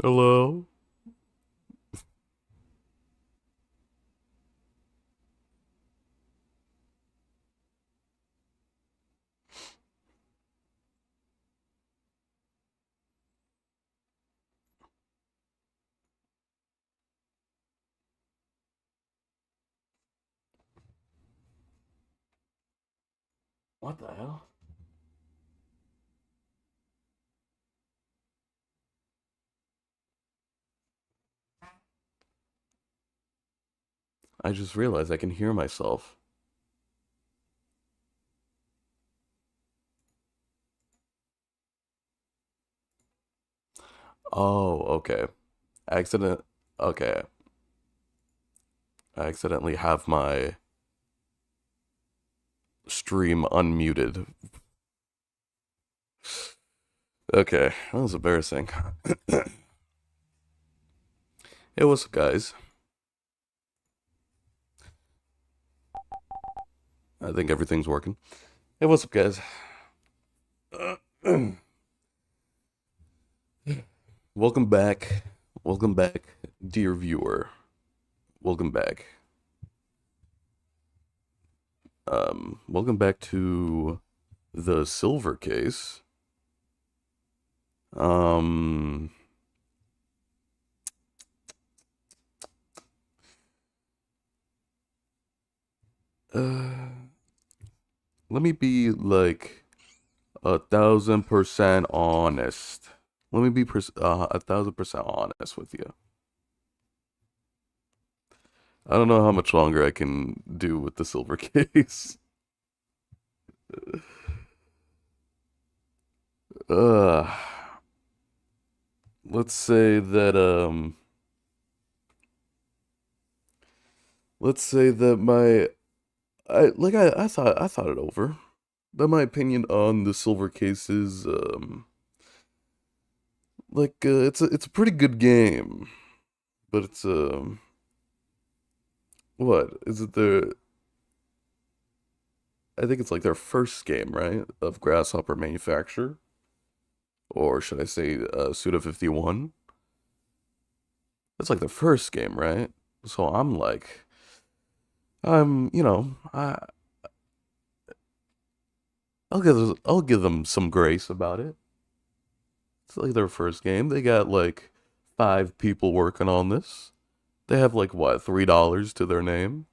Hello? What the hell? I just realized I can hear myself. Oh, okay. Accident. Okay. I accidentally have my stream unmuted. Okay, that was embarrassing. Hey, what's up, guys? I think everything's working. Hey, what's up, guys? Welcome back. Welcome back, dear viewer. Welcome back. Welcome back to the silver case. Um, uh, Let me be like 1,000% honest. Let me be 1,000% honest with you. I don't know how much longer I can do with the silver case. uh, let's say that let's say that I thought it over. That my opinion on the silver case is it's a pretty good game, but it's what is it the I think it's like their first game, right? Of Grasshopper Manufacture. Or should I say Suda 51? That's like the first game, right? So I'll give them some grace about it. It's like their first game. They got like 5 people working on this. They have like what, $3 to their name?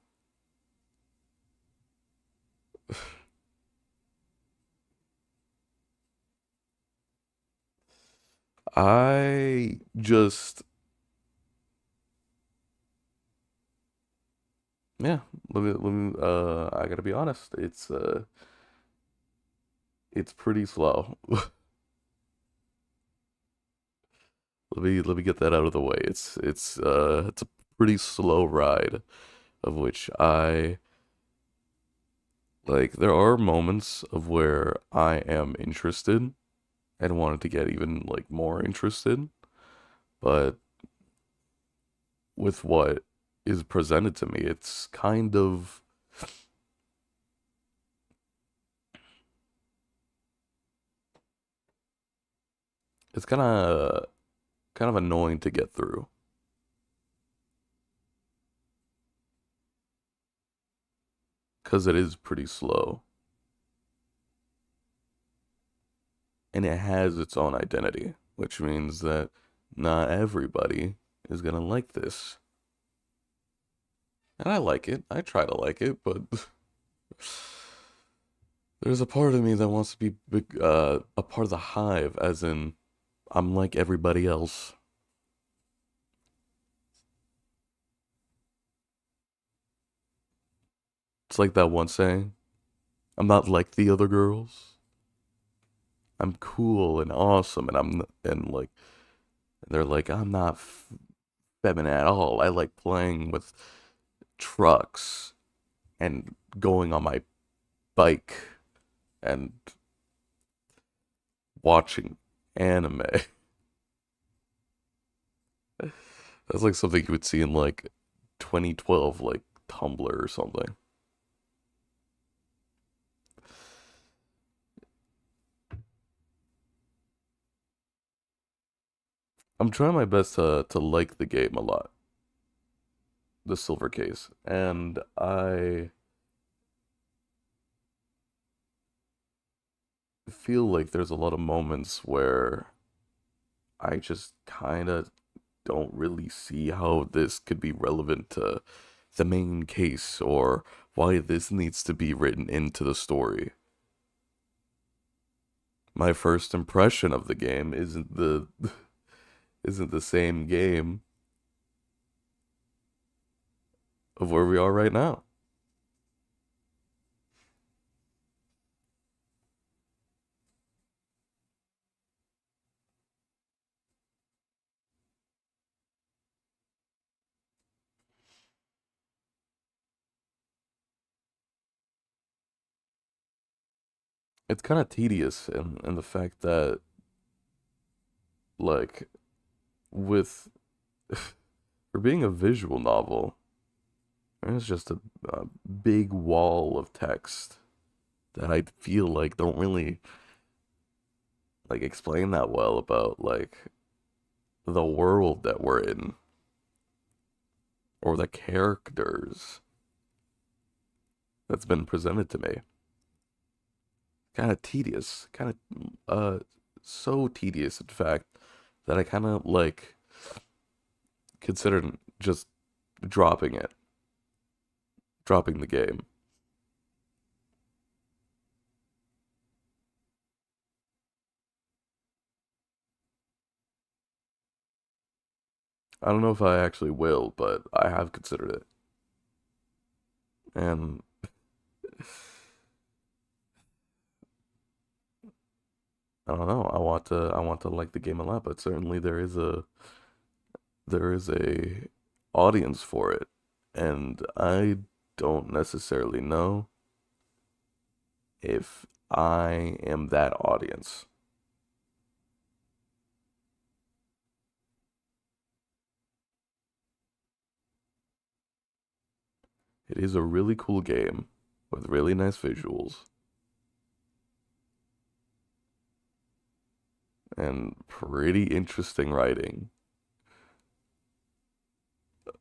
I just yeah, I gotta be honest. It's pretty slow. Let me get that out of the way. It's a pretty slow ride of which I like there are moments of where I am interested and wanted to get even like more interested, but with what is presented to me, it's kind of annoying to get through because it is pretty slow and it has its own identity, which means that not everybody is gonna like this. And I like it. I try to like it, but there's a part of me that wants to be a part of the hive, as in I'm like everybody else. It's like that one saying, I'm not like the other girls. I'm cool and awesome, and like they're like I'm not feminine at all. I like playing with trucks and going on my bike and watching anime. That's like something you would see in like 2012, like Tumblr or something. I'm trying my best to like the game a lot, the silver case, and I feel like there's a lot of moments where I just kind of don't really see how this could be relevant to the main case or why this needs to be written into the story. My first impression of the game isn't the same game of where we are right now. It's kind of tedious in the fact that like with for being a visual novel, there's just a big wall of text that I feel like don't really like explain that well about like the world that we're in or the characters that's been presented to me. Kind of tedious, kind of so tedious in fact that I kind of like considered just dropping it, dropping the game. I don't know if I actually will, but I have considered it. And I don't know. I want to like the game a lot, but certainly there is a audience for it, and I don't necessarily know if I am that audience. It is a really cool game with really nice visuals and pretty interesting writing,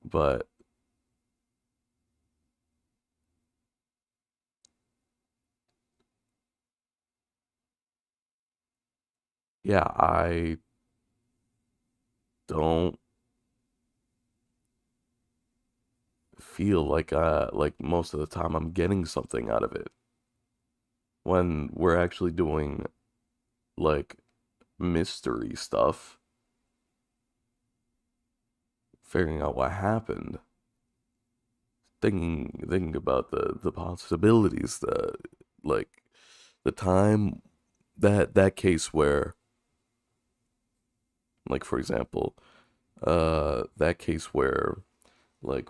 but yeah, I don't feel like most of the time I'm getting something out of it when we're actually doing like mystery stuff, figuring out what happened, thinking about the possibilities, the like the time that case where like for example, that case where like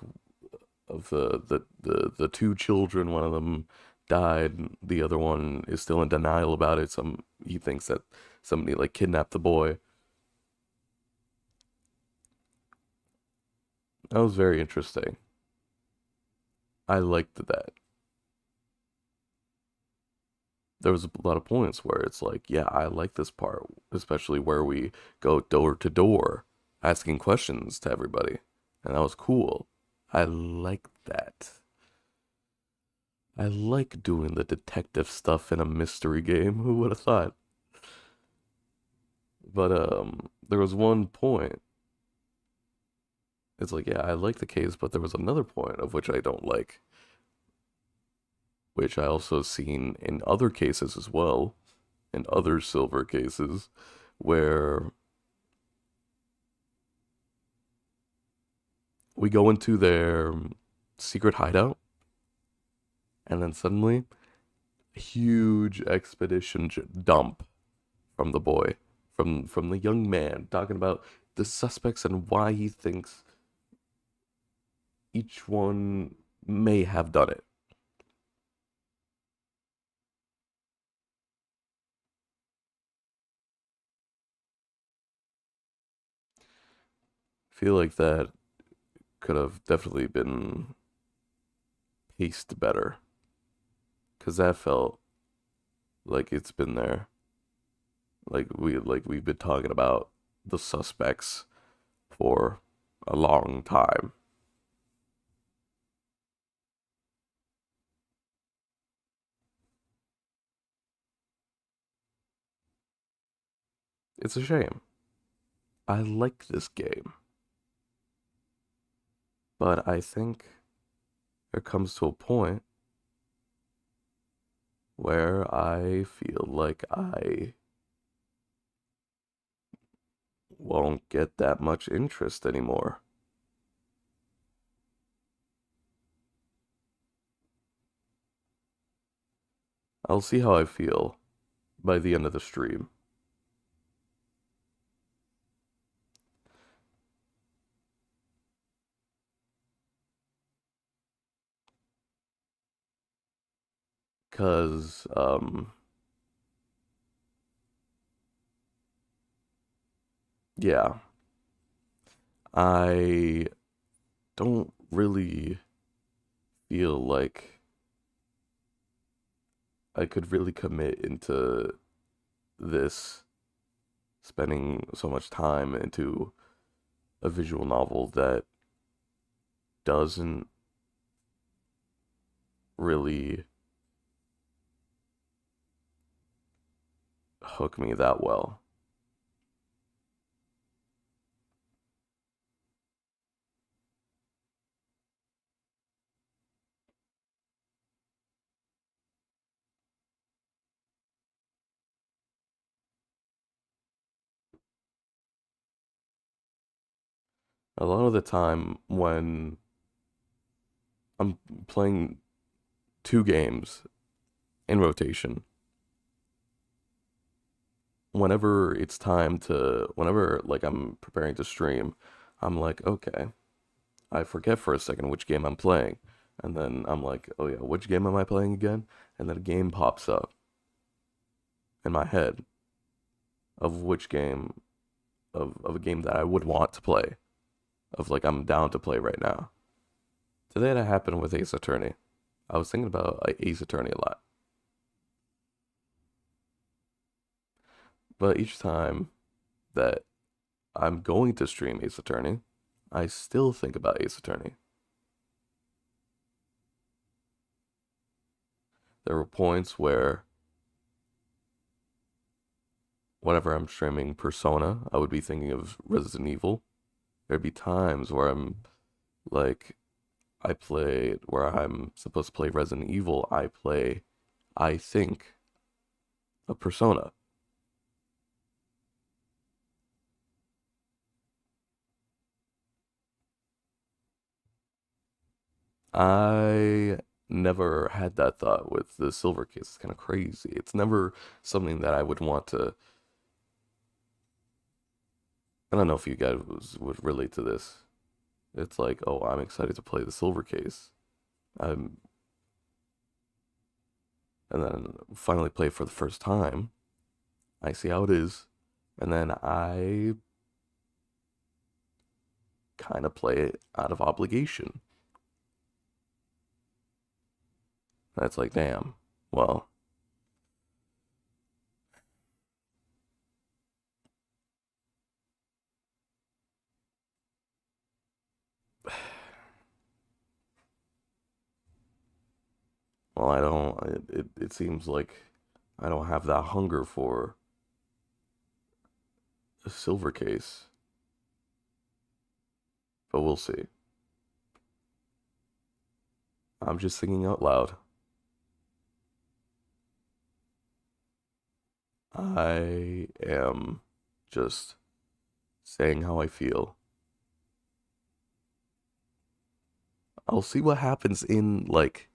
of the two children, one of them died, the other one is still in denial about it. He thinks that somebody like kidnapped the boy. That was very interesting. I liked that. There was a lot of points where it's like, yeah, I like this part, especially where we go door to door asking questions to everybody. And that was cool. I like that. I like doing the detective stuff in a mystery game. Who would have thought? But there was one point. It's like, yeah, I like the case, but there was another point of which I don't like, which I also seen in other cases as well, in other silver cases, where we go into their secret hideout, and then suddenly, a huge expedition dump from the boy, from the young man, talking about the suspects and why he thinks each one may have done it. Feel like that could have definitely been paced better, because that felt like it's been there. Like we've been talking about the suspects for a long time. It's a shame. I like this game, but I think there comes to a point where I feel like I won't get that much interest anymore. I'll see how I feel by the end of the stream. Cause yeah, I don't really feel like I could really commit into this, spending so much time into a visual novel that doesn't really hook me that well. A lot of the time when I'm playing two games in rotation, whenever like I'm preparing to stream, I'm like, okay, I forget for a second which game I'm playing. And then I'm like, oh yeah, which game am I playing again? And then a game pops up in my head of which game of a game that I would want to play, of like I'm down to play right now. Today that happened with Ace Attorney. I was thinking about Ace Attorney a lot. But each time that I'm going to stream Ace Attorney, I still think about Ace Attorney. There were points where whenever I'm streaming Persona, I would be thinking of Resident Evil. There'd be times where where I'm supposed to play Resident Evil, I think of Persona. I never had that thought with the silver case. It's kind of crazy. It's never something that I would want to. I don't know if you guys would relate to this. It's like, oh, I'm excited to play the silver case. I'm, and then finally play for the first time. I see how it is, and then I kind of play it out of obligation. That's like, damn. Well, well, I don't. It seems like I don't have that hunger for a silver case, but we'll see. I'm just thinking out loud. I am just saying how I feel. I'll see what happens in like.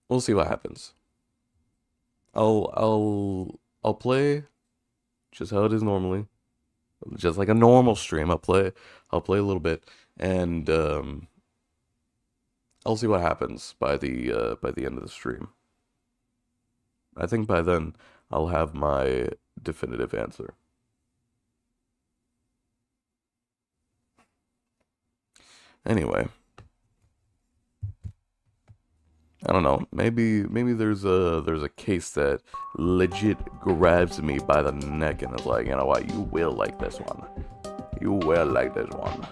We'll see what happens. I'll play just how it is normally, just like a normal stream. I'll play a little bit, and I'll see what happens by the end of the stream. I think by then I'll have my definitive answer. Anyway, I don't know. Maybe there's a case that legit grabs me by the neck and is like, you know what, you will like this one. You will like this one.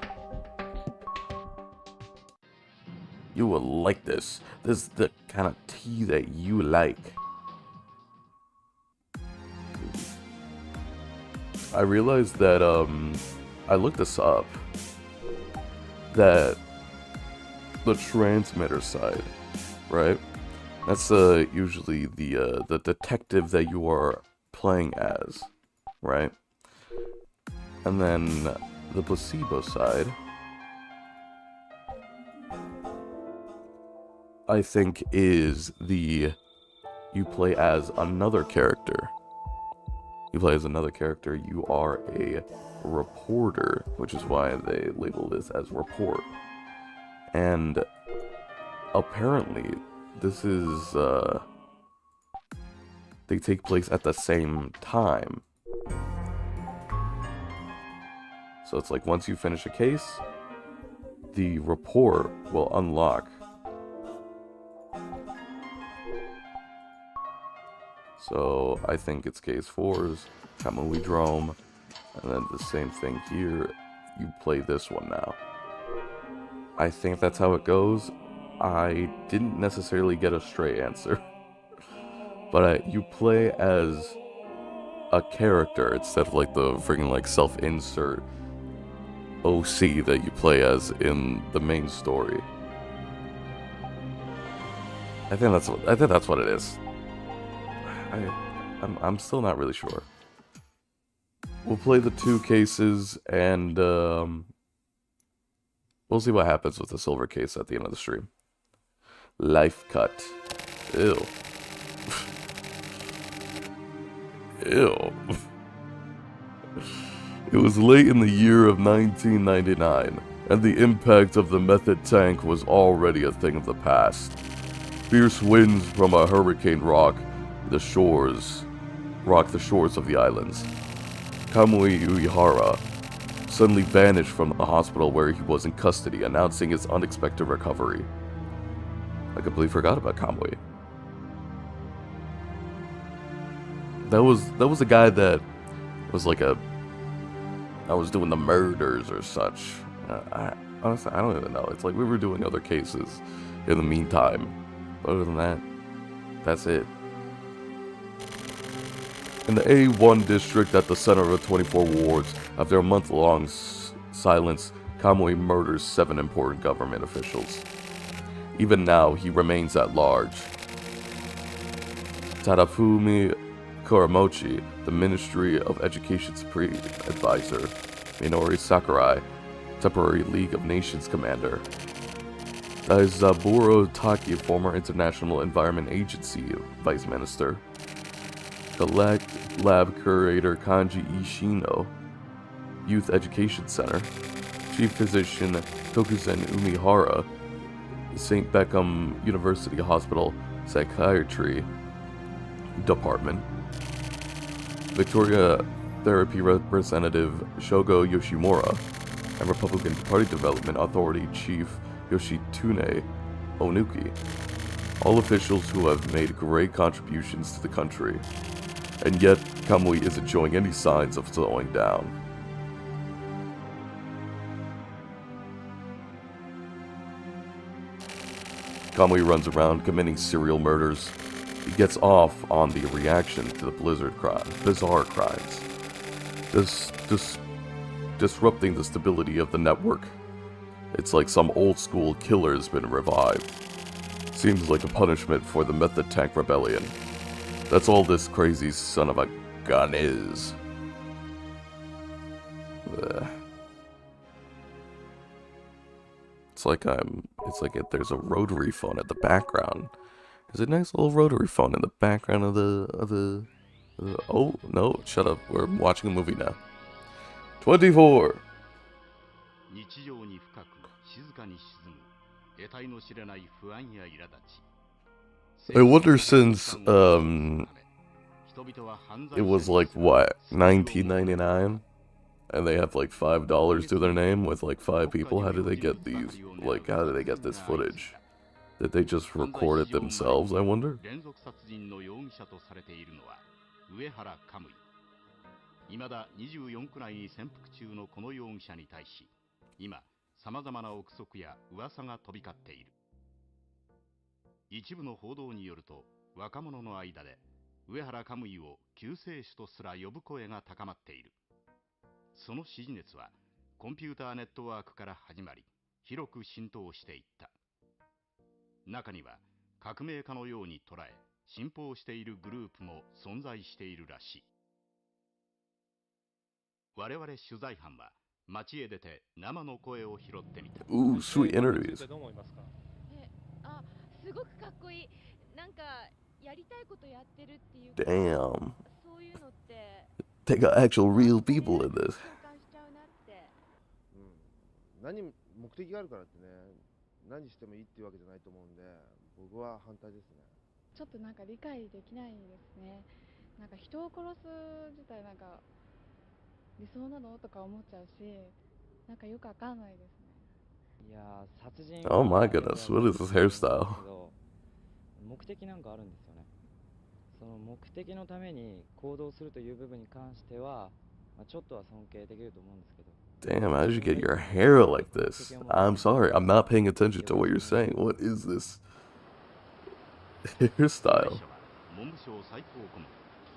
You will like this. This is the kind of tea that you like. I realized that I looked this up. That the transmitter side, right? That's usually the detective that you are playing as, right? And then the placebo side, I think, is you play as another character. You play as another character. You are a reporter, which is why they label this as report. And apparently, this is they take place at the same time. So it's like once you finish a case, the report will unlock. So I think it's case 4's Kamui Drome, and then the same thing here. You play this one now. I think that's how it goes. I didn't necessarily get a straight answer, but you play as a character instead of like the freaking like self-insert OC that you play as in the main story. I think that's what it is. I'm still not really sure. We'll play the 2 cases and we'll see what happens with the silver case at the end of the stream. Life cut. Ew. Ew. It was late in the year of 1999, and the impact of the method tank was already a thing of the past. Fierce winds from a hurricane rock the shores of the islands. Kamui Uehara suddenly vanished from the hospital where he was in custody, announcing his unexpected recovery. I completely forgot about Kamui. That was a guy that was like I was doing the murders or such. Honestly, I don't even know. It's like we were doing other cases in the meantime. But other than that, that's it. In the A1 district at the center of the 24 wards, after a month-long silence, Kamui murders 7 important government officials. Even now, he remains at large. Tadafumi Kuramochi, the Ministry of Education's Advisor, Minori Sakurai, Temporary League of Nations Commander, Daizaburo Taki, former International Environment Agency Vice Minister, Collect Lab Curator Kanji Ishino, Youth Education Center, Chief Physician Tokuzen Umihara, St. Beckham University Hospital Psychiatry Department, Victoria Therapy Representative Shogo Yoshimura, and Republican Party Development Authority Chief Yoshitune Onuki, all officials who have made great contributions to the country. And yet, Kamui isn't showing any signs of slowing down. Kamui runs around committing serial murders. He gets off on the reaction to the bizarre crimes. Disrupting the stability of the network. It's like some old school killer's been revived. Seems like a punishment for the Method Tank Rebellion. That's all this crazy son of a gun is. It's like there's a rotary phone at the background. There's a nice little rotary phone in the background of the oh, no, shut up. We're watching a movie now. 24. I wonder, since it was like what, 1999, and they have like $5 to their name with like 5 people, how do they get these, like how do they get this footage? Did they just 犯罪 record 史 it 上まれに themselves, I 見る wonder? 連続殺人の容疑者とされているのは上原カムイ。未だ24区内に潜伏中のこの容疑者に対し、今さまざまな憶測や噂が飛び交っている。一部の報道によると、若者の間で上原カムイを救世主とすら呼ぶ声が高まっている。その支持熱はコンピューターネットワークから始まり、広く浸透していった。中には革命家のように捉え信奉しているグループも存在しているらしい。我々取材班は街へ出て生の声を拾ってみた。 Ooh, sweet interviews. どう思いますか？あ、すごくかっこいい。なんかやりたいことやってるっていうか、 Damn. そういうのって They got actual real people in this. 共感しちゃうなって。何目的があるからってね、何してもいいっていうわけじゃないと思うんで、僕は反対ですね。ちょっとなんか理解できないですね。なんか人を殺す自体なんか理想なのとか思っちゃうし、なんかよくわかんないですね。いやー、殺人 Oh は my goodness, what is this hairstyle? 目的なんかあるんですよね。その目的のために行動するという部分に関しては、ちょっとは尊敬できると思うんですけど。 Damn, how did you get your hair like this? I'm sorry, I'm not paying attention to what you're saying. What is this 被害 hairstyle? 者は文部省最高顧問、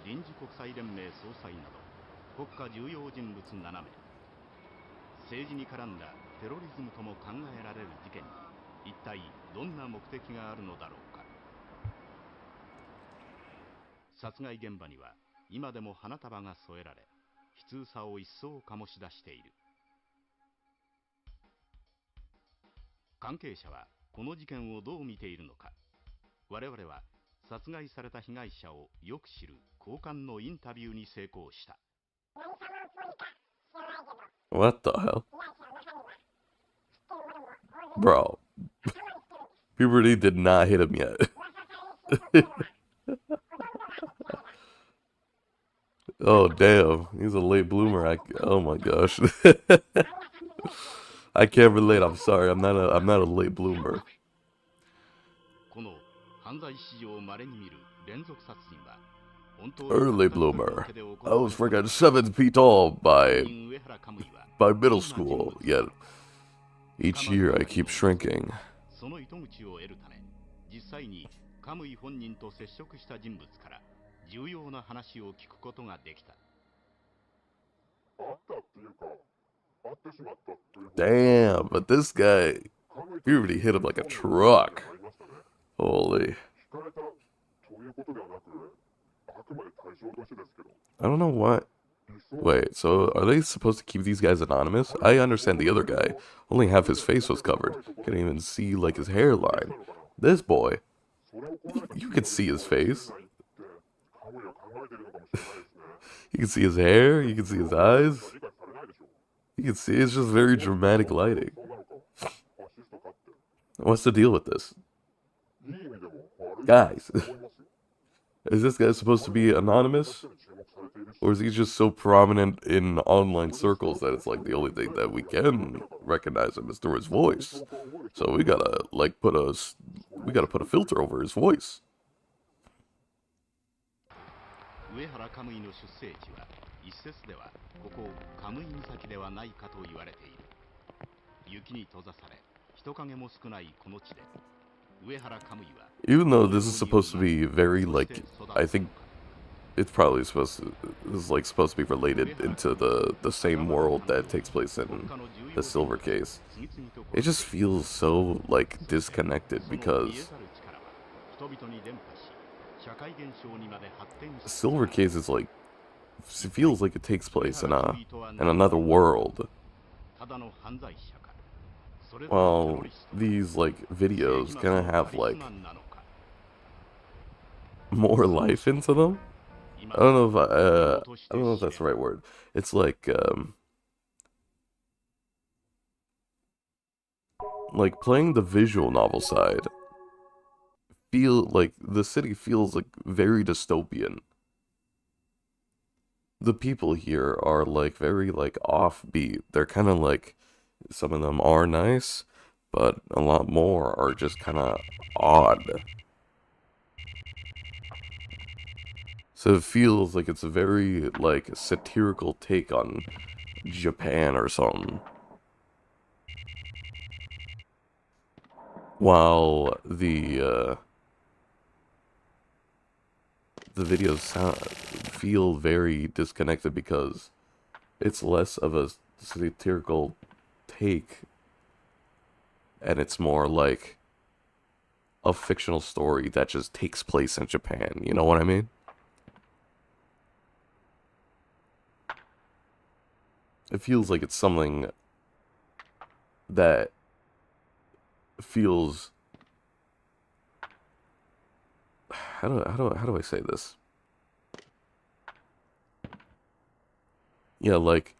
臨時国際連盟総裁など国家重要人物7名。政治に絡んだテロリズムとも考えられる事件に一体どんな目的があるのだろうか。殺害現場には今でも花束が添えられ、悲痛さを一層醸し出している。関係者はこの事件をどう見ているのか。我々は殺害された被害者をよく知る高官のインタビューに成功した。 What the hell? Bro, puberty did not hit him yet. Oh damn, he's a late bloomer. Oh my gosh. I can't relate. I'm sorry. I'm not a late bloomer. この犯罪史上稀に見る連続殺人は Early bloomer. I was freaking 7 feet tall by middle school, yet each year I keep shrinking. その糸口を得るため、実際にカムイ本人と接触した人物から重要な話を聞くことができた。 Damn, but this guy, puberty hit him like a truck. Holy. I don't know what. Wait, so are they supposed to keep these guys anonymous? I understand the other guy. Only half his face was covered. Couldn't even see, like, his hairline. This boy, you can see his face. You can see his hair, you can see his eyes. You can see it's just very dramatic lighting. What's the deal with this? Guys, is this guy supposed to be anonymous? Or is he just so prominent in online circles that it's like the only thing that we can recognize him is through his voice? So we gotta like put a filter over his voice. 上原カムイの出生地は一説ではここカムイ岬ではないかと言われている。雪に閉ざされ人影も少ないこの地で上原カムイは Even though this is supposed to be very like, I think it's probably supposed to, this is like supposed to be related into the same world that takes place in the silver case. It just feels so like disconnected because silver case is like, it feels like it takes place in another world. Well, these like videos kind of have like more life into them. I don't know if I don't know if that's the right word. It's like playing the visual novel side. Feel like the city feels like very dystopian. The people here are like very like offbeat. They're kind of like, some of them are nice, but a lot more are just kind of odd. So it feels like it's a very, like, satirical take on Japan or something. While the videos feel very disconnected because it's less of a satirical take and it's more like a fictional story that just takes place in Japan. You know what I mean? It feels like it's something that feels how do I say this? Yeah, like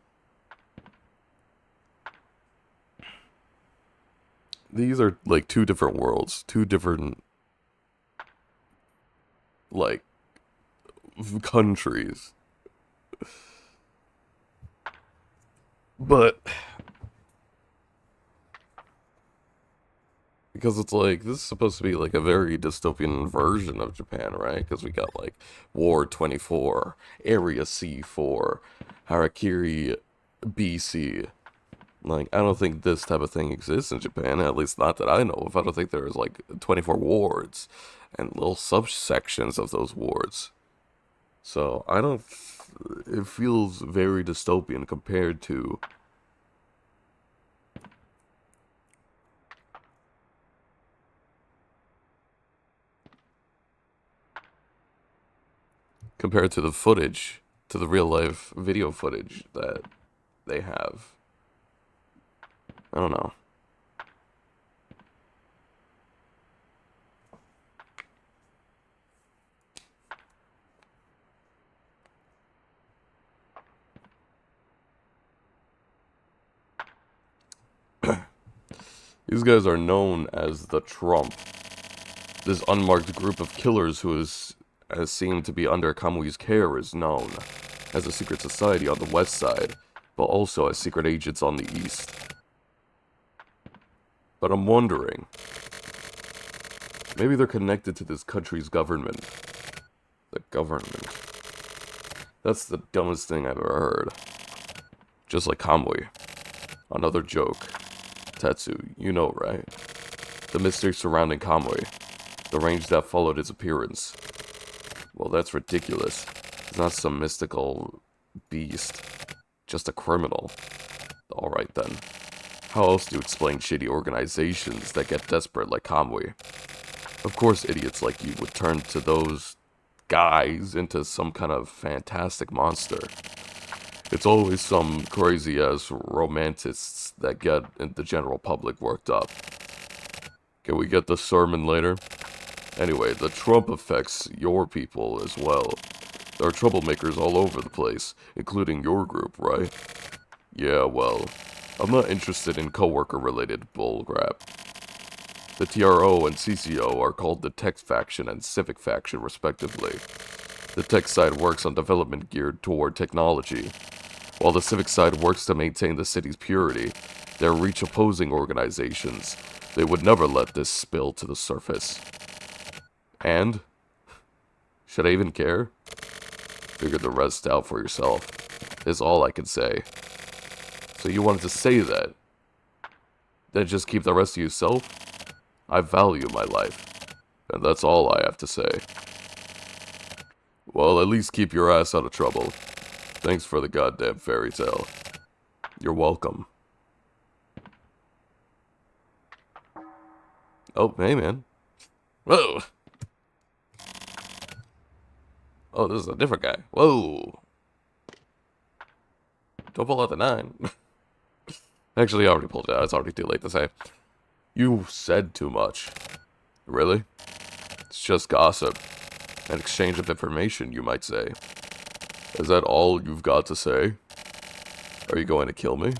these are like two different worlds, two different like countries. But because it's like this is supposed to be like a very dystopian version of Japan, right? Because we got like Ward 24, Area C4, Harakiri BC. Like, I don't think this type of thing exists in Japan, at least not that I know of. I don't think there's like 24 wards and little subsections of those wards. So, I don't. It feels very dystopian compared to. Compared to the footage, to the real life video footage that they have. I don't know. These guys are known as the Trump. This unmarked group of killers who has seemed to be under Kamui's care is known as a secret society on the west side, but also as secret agents on the east. But I'm wondering, maybe they're connected to this country's government. The government. That's the dumbest thing I've ever heard. Just like Kamui. Another joke. Tetsu, you know, right? The mystery surrounding Kamui. The range that followed his appearance. Well, that's ridiculous. He's not some mystical beast. Just a criminal. Alright then. How else do you explain shitty organizations that get desperate like Kamui? Of course idiots like you would turn to those guys into some kind of fantastic monster. It's always some crazy-ass romantists that get the general public worked up. Can we get the sermon later? Anyway, the Trump affects your people as well. There are troublemakers all over the place, including your group, right? Yeah, well, I'm not interested in coworker-related bullcrap. The TRO and CCO are called the Tech Faction and Civic Faction, respectively. The tech side works on development geared toward technology, while the civic side works to maintain the city's purity. They're reach opposing organizations. They would never let this spill to the surface. And? Should I even care? Figure the rest out for yourself, is all I can say. So you wanted to say that? Then just keep the rest to yourself? I value my life, and that's all I have to say. Well, at least keep your ass out of trouble. Thanks for the goddamn fairy tale. You're welcome. Oh, hey man. Whoa! Oh, this is a different guy. Whoa! Don't pull out the 9. Actually, I already pulled it out. It's already too late to say. You said too much. Really? It's just gossip. An exchange of information, you might say. Is that all you've got to say? Are you going to kill me?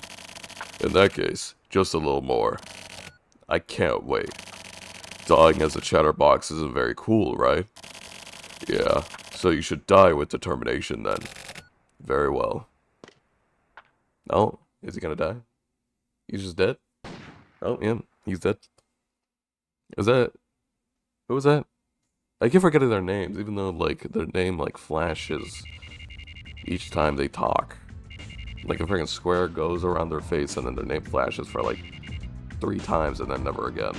In that case, just a little more. I can't wait. Dying as a chatterbox isn't very cool, right? Yeah, so you should die with determination then. Very well. Oh, is he gonna die? He's just dead? Oh, yeah. He's dead. Is that who was that? I keep forgetting their names, even though like their name like flashes each time they talk. Like a freaking square goes around their face and then their name flashes for like 3 times and then never again.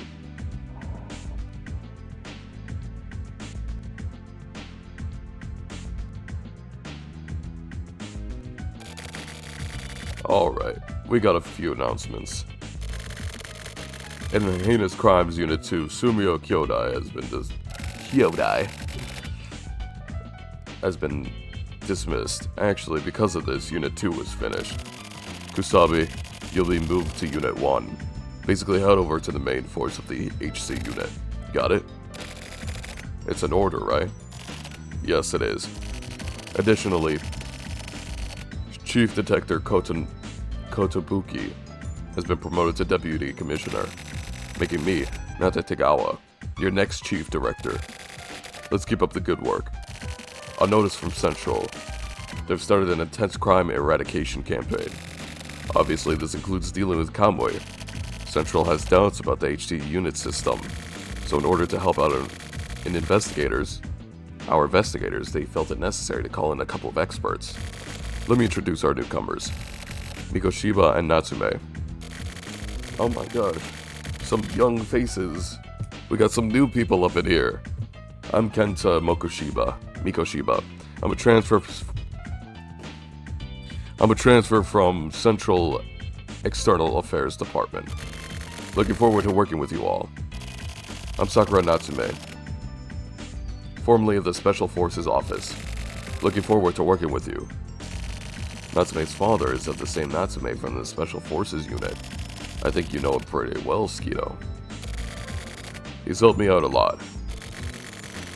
Alright, we got a few announcements. In the Heinous Crimes Unit 2, Sumio Kyodai has been dismissed. Actually, because of this, Unit 2 was finished. Kusabi, you'll be moved to Unit 1. Basically, head over to the main force of the HC unit. Got it? It's an order, right? Yes, it is. Additionally, Chief Detective Kotobuki has been promoted to Deputy Commissioner, making me, Nata Tegawa, your next Chief Director. Let's keep up the good work. A notice from Central. They've started an intense crime eradication campaign. Obviously, this includes dealing with Kamui. Central has doubts about the HT unit system, so in order to help out our investigators, they felt it necessary to call in a couple of experts. Let me introduce our newcomers, Mikoshiba and Natsume. Oh my gosh, some young faces. We got some new people up in here. I'm Kenta Mikoshiba. I'm a transfer from Central External Affairs Department. Looking forward to working with you all. I'm Sakura Natsume, formerly of the Special Forces Office. Looking forward to working with you. Natsume's father is of the same Natsume from the Special Forces unit. I think you know him pretty well, Skeeto. He's helped me out a lot.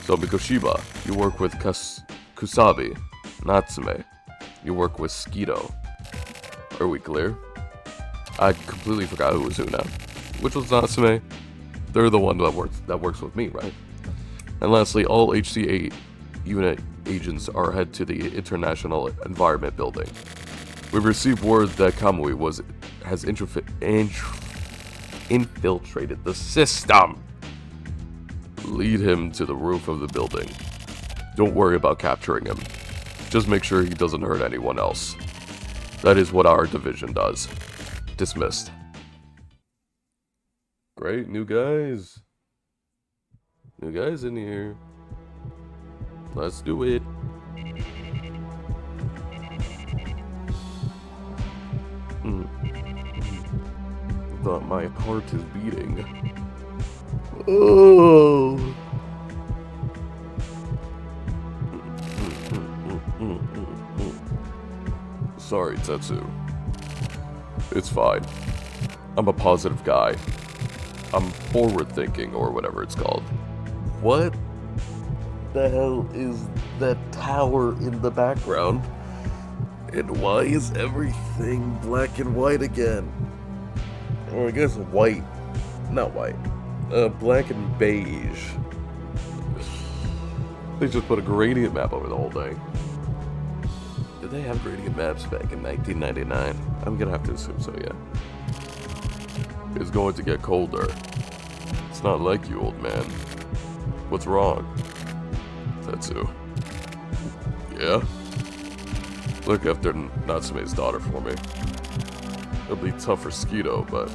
So Mikoshiba, you work with Kusabi. Natsume, you work with Skeeto. Are we clear? I completely forgot who was who now. Which was Natsume? They're the one that works with me, right? And lastly, all HCA unit agents are head to the International Environment Building. We've received word that Kamui has infiltrated the system. Lead him to the roof of the building. Don't worry about capturing him. Just make sure he doesn't hurt anyone else. That is what our division does. Dismissed. Great, new guys. New guys in here. Let's do it. Thought my heart is beating. Oh. Sorry, Tetsu. It's fine. I'm a positive guy. I'm forward-thinking, or whatever it's called. What the hell is that tower in the background? And why is everything black and white again? Or I guess white. Not white. Black and beige. They just put a gradient map over the whole thing. Did they have gradient maps back in 1999? I'm gonna have to assume so, yeah. It's going to get colder. It's not like you, old man. What's wrong? Tetsu. Yeah? Look after Natsume's daughter for me. It'll be tough for Skeeto, but...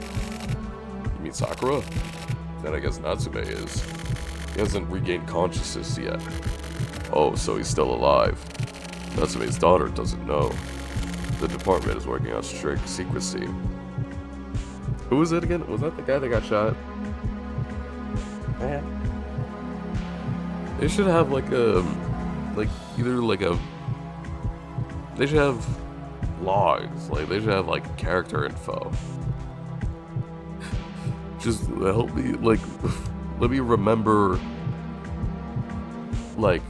You mean Sakura? Then I guess Natsume is. He hasn't regained consciousness yet. Oh, so he's still alive. Natsume's daughter doesn't know. The department is working on strict secrecy. Who was it again? Was that the guy that got shot? Man. They should have like a... They should have logs. Like, they should have like character info. Just help me, like, let me remember, like,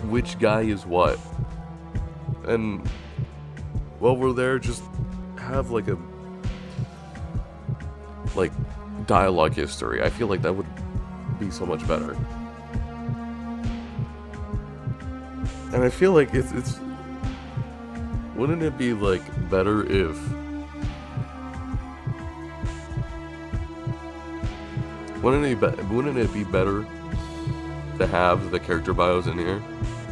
which guy is what. And while we're there, just have like a, like, dialogue history. I feel like that would be so much better. And I feel like it's wouldn't it be like better if Wouldn't it be better to have the character bios in here,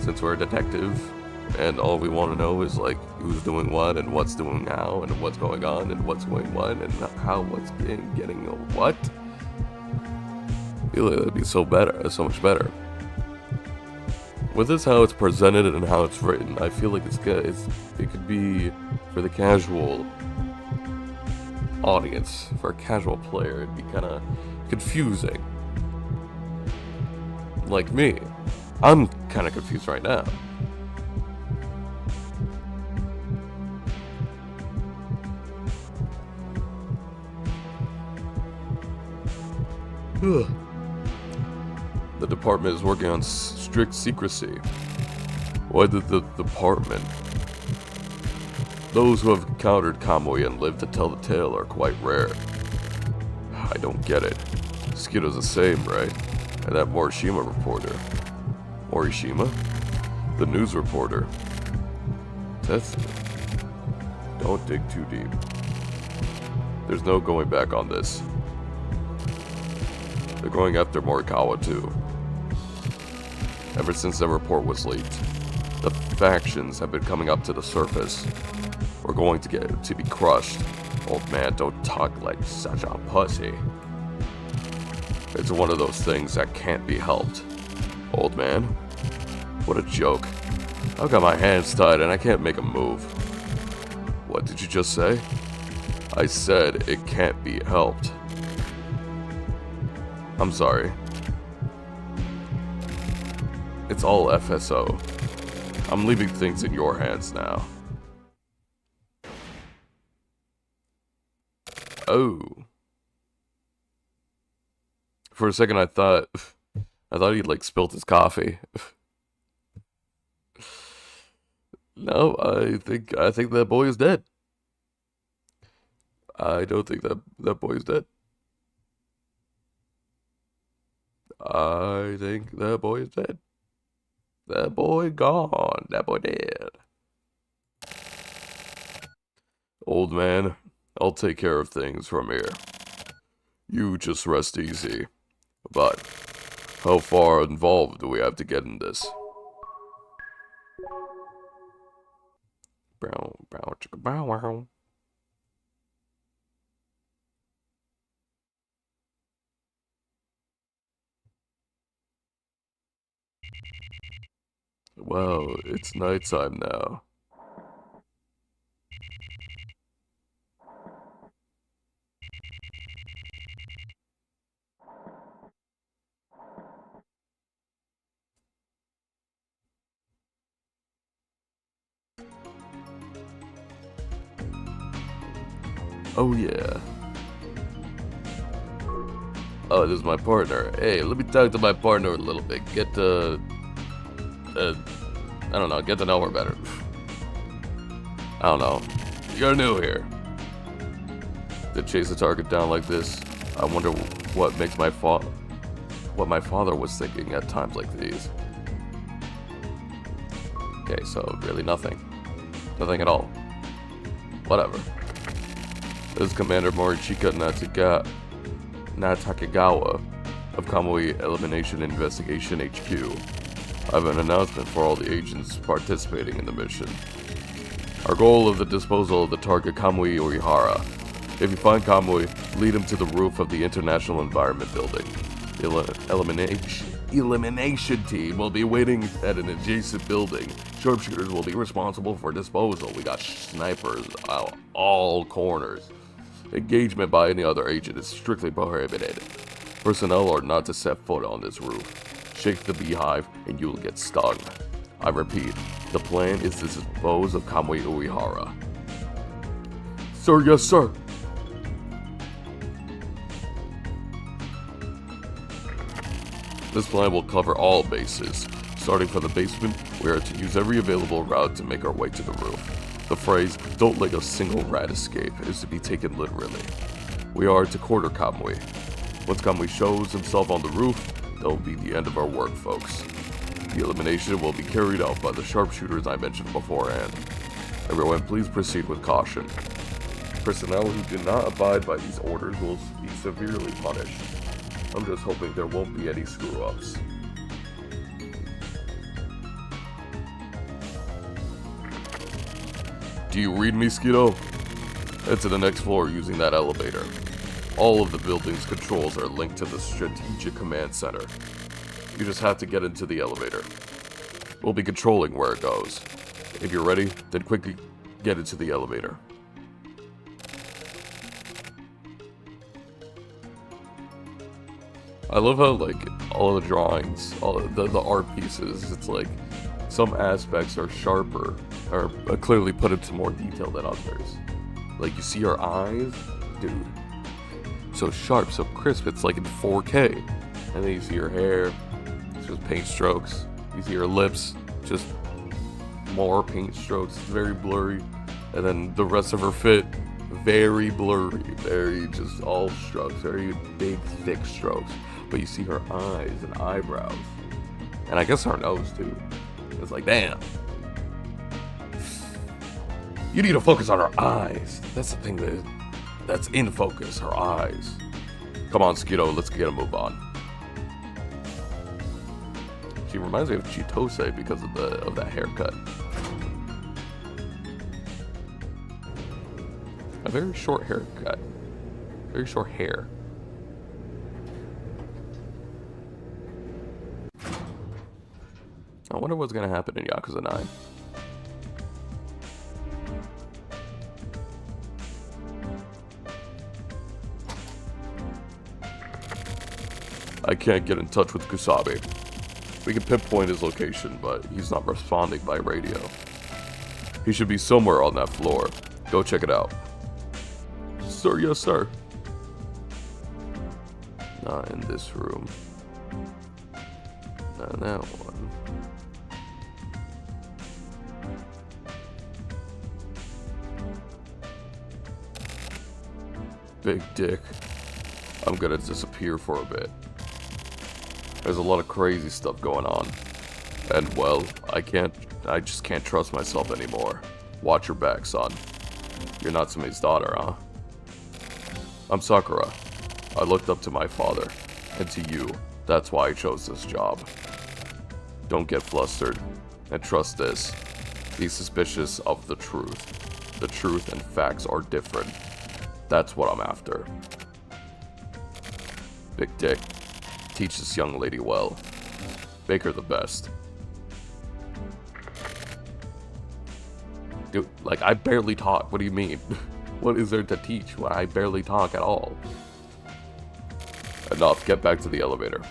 since we're a detective, and all we want to know is like who's doing what and what's doing how and what's going on and what's going what and how what's getting what? I feel like that'd be so much better. With this how it's presented and how it's written, I feel like it could be for the casual audience, for a casual player, it'd be kind of confusing. Like me, I'm kind of confused right now. The department is working on strict secrecy. Why did the department? Those who have encountered Kamui and lived to tell the tale are quite rare. I don't get it. Skido's the same, right? And that Morishima reporter. Morishima? The news reporter. Test me. Don't dig too deep. There's no going back on this. They're going after Morikawa too. Ever since that report was leaked, the factions have been coming up to the surface. We're going to be crushed. Old man, don't talk like such a pussy. It's one of those things that can't be helped. Old man? What a joke. I've got my hands tied and I can't make a move. What did you just say? I said it can't be helped. I'm sorry. It's all FSO. I'm leaving things in your hands now. Oh. For a second I thought he'd like spilt his coffee. No, I think that boy is dead. I don't think that boy is dead. I think that boy is dead. That boy gone. That boy dead. Old man, I'll take care of things from here. You just rest easy. But how far involved do we have to get in this? Bow, bow, chicka, bow, wow. Well, it's nighttime now. Oh yeah. Oh, this is my partner. Hey, let me talk to my partner a little bit. Get to... I don't know, get to know her better. I don't know. You're new here. To chase a target down like this, I wonder what makes what my father was thinking at times like these. Okay, so really nothing. Nothing at all. Whatever. This is Commander Morichika Natakagawa of Kamui Elimination Investigation HQ. I have an announcement for all the agents participating in the mission. Our goal is the disposal of the target Kamui Uehara. If you find Kamui, lead him to the roof of the International Environment Building. The elimination team will be waiting at an adjacent building. Sharpshooters will be responsible for disposal. We got snipers out all corners. Engagement by any other agent is strictly prohibited. Personnel are not to set foot on this roof. Shake the beehive and you'll get stung. I repeat, the plan is to dispose of Kamui Uehara. Sir, yes sir. This plan will cover all bases. Starting from the basement, we are to use every available route to make our way to the roof. The phrase, "don't let a single rat escape," is to be taken literally. We are to corner Kamui. Once Kamui shows himself on the roof, that will be the end of our work, folks. The elimination will be carried out by the sharpshooters I mentioned beforehand. Everyone, please proceed with caution. Personnel who do not abide by these orders will be severely punished. I'm just hoping there won't be any screw-ups. Do you read me, Skeeto? Head to the next floor using that elevator. All of the building's controls are linked to the Strategic Command Center. You just have to get into the elevator. We'll be controlling where it goes. If you're ready, then quickly get into the elevator. I love how, like, all the drawings, all the art pieces, it's like some aspects are sharper, or clearly put into more detail than others. Like, you see her eyes, dude, so sharp, so crisp, it's like in 4K. And then you see her hair, it's just paint strokes. You see her lips, just more paint strokes, it's very blurry. And then the rest of her fit, very blurry, very just all strokes, very big, thick strokes. But you see her eyes and eyebrows, and I guess her nose too. It's like, damn. You need to focus on her eyes. That's the thing that's in focus, her eyes. Come on, Skeeto, let's get a move on. She reminds me of Chitose because of that haircut. A very short haircut. Very short hair. I wonder what's gonna happen in Yakuza 9. I can't get in touch with Kusabe. We can pinpoint his location, but he's not responding by radio. He should be somewhere on that floor. Go check it out. Sir, yes, sir. Not in this room. Not in that one. Big dick. I'm gonna disappear for a bit. There's a lot of crazy stuff going on. And well, I just can't trust myself anymore. Watch your back, son. You're Natsume's daughter, huh? I'm Sakura. I looked up to my father, and to you. That's why I chose this job. Don't get flustered, and trust this. Be suspicious of the truth. The truth and facts are different. That's what I'm after. Big dick. Teach this young lady well. Make her the best. Dude, like, I barely talk. What do you mean? What is there to teach when I barely talk at all? Enough, get back to the elevator.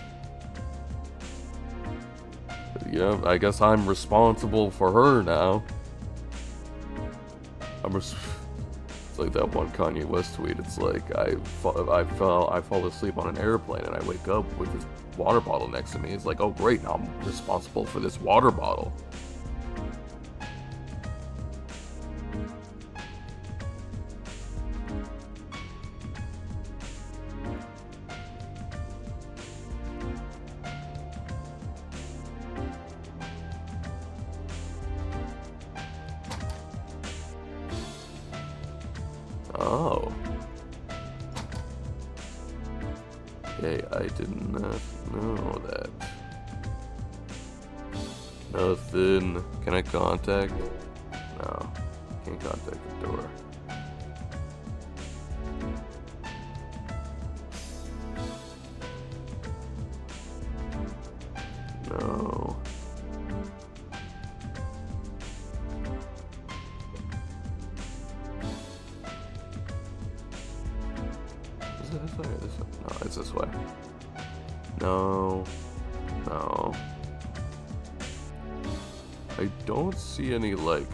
Yeah, I guess I'm responsible for her now. It's like that one Kanye West tweet. It's like I fall asleep on an airplane and I wake up with this water bottle next to me. It's like, oh great, now I'm responsible for this water bottle. Oh. Okay, I did not know that. Nothing. Can I contact? No. Can't contact the door. No. Is it this way or this way? No, it's this way. No. No. I don't see any, like,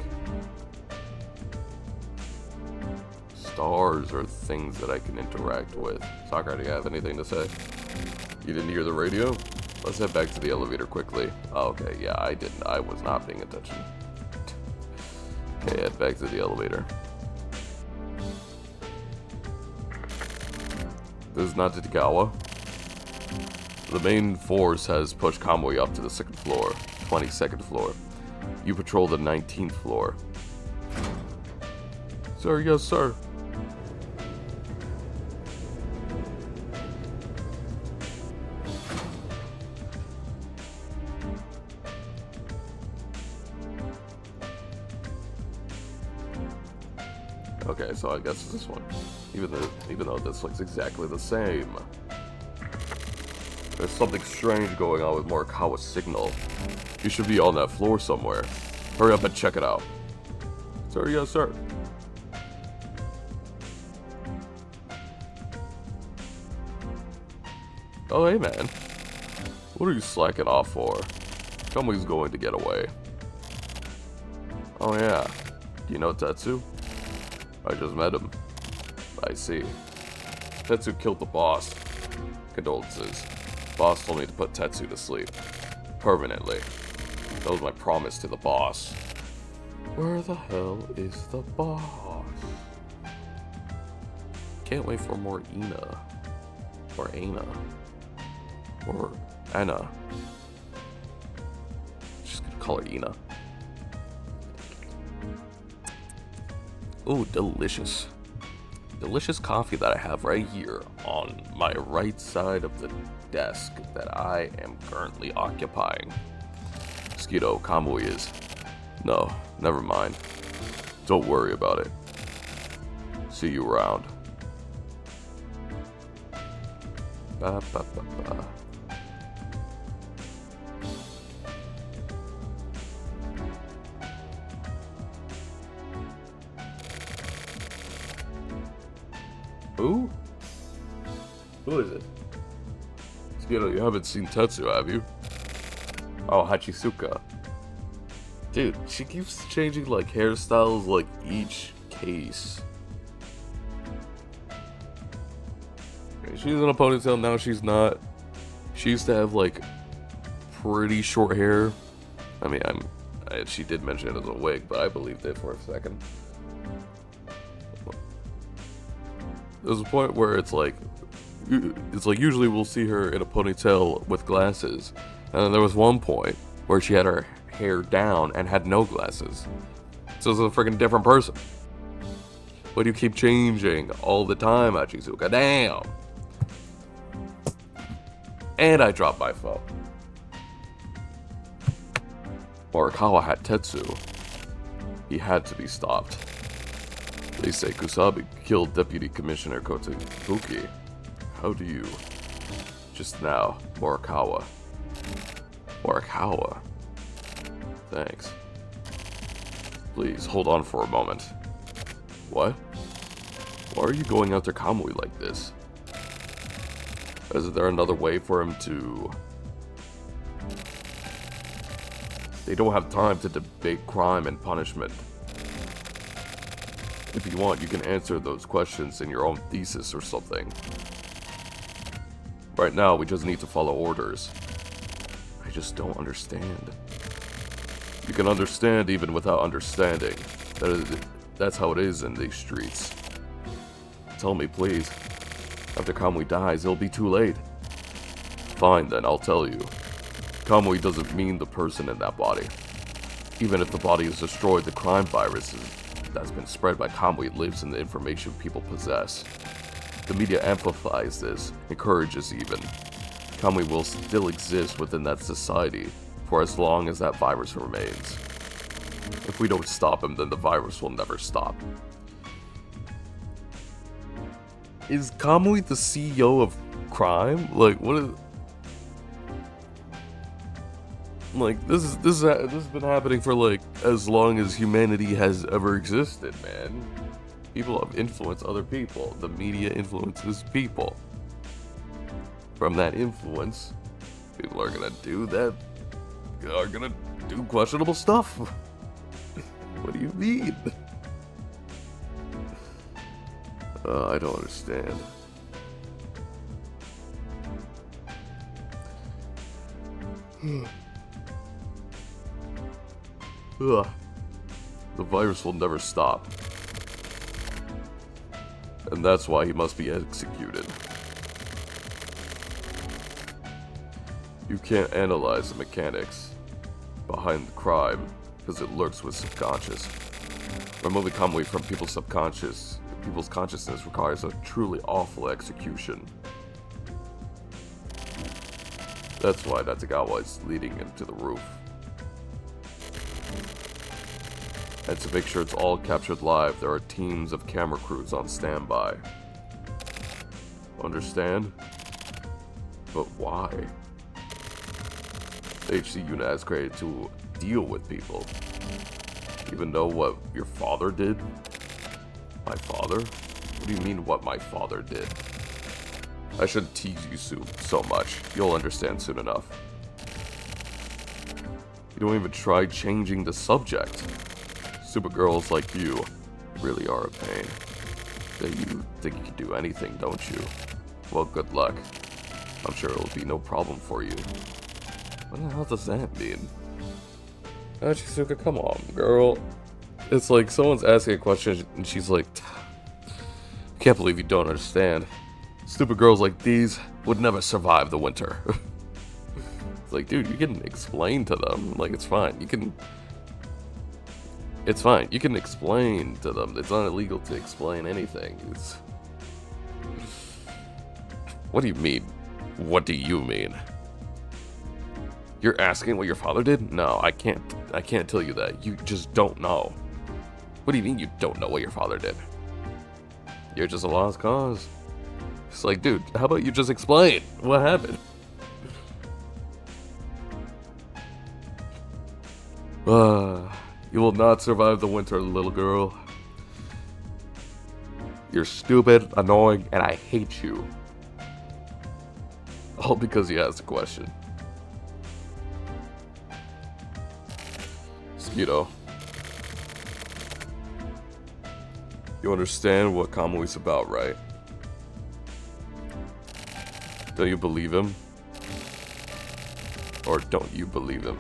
stars or things that I can interact with. Sakura, do you have anything to say? You didn't hear the radio? Let's head back to the elevator quickly. Oh, okay, yeah, I didn't. I was not paying attention. Okay, head back to the elevator. This is Natagawa. The main force has pushed convoy up to the 2nd floor, 22nd floor. You patrol the 19th floor. Sir, yes, sir. Okay, so I guess it's this one. Even though this looks exactly the same. There's something strange going on with Morikawa's signal. You should be on that floor somewhere. Hurry up and check it out. Sir, yes, sir. Oh, hey, man. What are you slacking off for? Kamui's going to get away. Oh, yeah. Do you know Tetsu? I just met him. I see. Tetsu killed the boss. Condolences. Boss told me to put Tetsu to sleep. Permanently. That was my promise to the boss. Where the hell is the boss? Can't wait for more Ina. Or Aina. Or Anna. Just gonna call her Ina. Ooh, delicious. Delicious coffee that I have right here on my right side of the desk that I am currently occupying. Mosquito, Kamui is. No, never mind. Don't worry about it. See you around. Ba, ba, ba, ba. Who? Who is it? Mosquito, you haven't seen Tetsu, have you? Oh, Hachisuka. Dude, she keeps changing like hairstyles like each case. She's in a ponytail, now she's not. She used to have like pretty short hair. I mean, she did mention it as a wig, but I believed it for a second. There's a point where it's like usually we'll see her in a ponytail with glasses. And then there was one point where she had her hair down and had no glasses. So it's a freaking different person. Why do you keep changing all the time, Achizuka? Damn! And I dropped my phone. Morikawa had Tetsu. He had to be stopped. They say Kusabi killed Deputy Commissioner Kotobuki. How do you? Just now, Morikawa. Morikawa. Thanks. Please, hold on for a moment. What? Why are you going after Kamui like this? Is there another way for him to... They don't have time to debate crime and punishment. If you want, you can answer those questions in your own thesis or something. Right now, we just need to follow orders. I just don't understand. You can understand even without understanding. That's how it is in these streets. Tell me, please. After Kamui dies, it'll be too late. Fine, then, I'll tell you. Kamui doesn't mean the person in that body. Even if the body is destroyed, the crime virus that's been spread by Kamui lives in the information people possess. The media amplifies this, encourages even. Kamui will still exist within that society for as long as that virus remains. If we don't stop him, then the virus will never stop. Is Kamui the CEO of crime? Like, what is... Like, this has been happening for, like, as long as humanity has ever existed, man. People have influenced other people. The media influences people. From that influence, people are gonna do that. Are gonna do questionable stuff. What do you mean? I don't understand. Ugh. The virus will never stop. And that's why he must be executed. You can't analyze the mechanics behind the crime because it lurks with subconscious. Removing Kamui from people's consciousness requires a truly awful execution. That's why Natagawa is leading him to the roof. And to make sure it's all captured live, there are teams of camera crews on standby. Understand? But why? The HC unit is created to deal with people. Even though what your father did? My father? What do you mean what my father did? I shouldn't tease you so much. You'll understand soon enough. You don't even try changing the subject. Stupid girls like you really are a pain. That you think you can do anything, don't you? Well, good luck. I'm sure it'll be no problem for you. What the hell does that mean? Shizuka, come on, girl. It's like someone's asking a question and she's like, I can't believe you don't understand. Stupid girls like these would never survive the winter. It's like, dude, you can explain to them. Like, it's fine. It's fine. You can explain to them. It's not illegal to explain anything. What do you mean? What do you mean? You're asking what your father did? No, I can't tell you that. You just don't know. What do you mean you don't know what your father did? You're just a lost cause. It's like, dude, how about you just explain what happened? You will not survive the winter, little girl. You're stupid, annoying, and I hate you. All because you asked a question. Mosquito. You understand what Kamui's about, right? Don't you believe him? Or don't you believe him?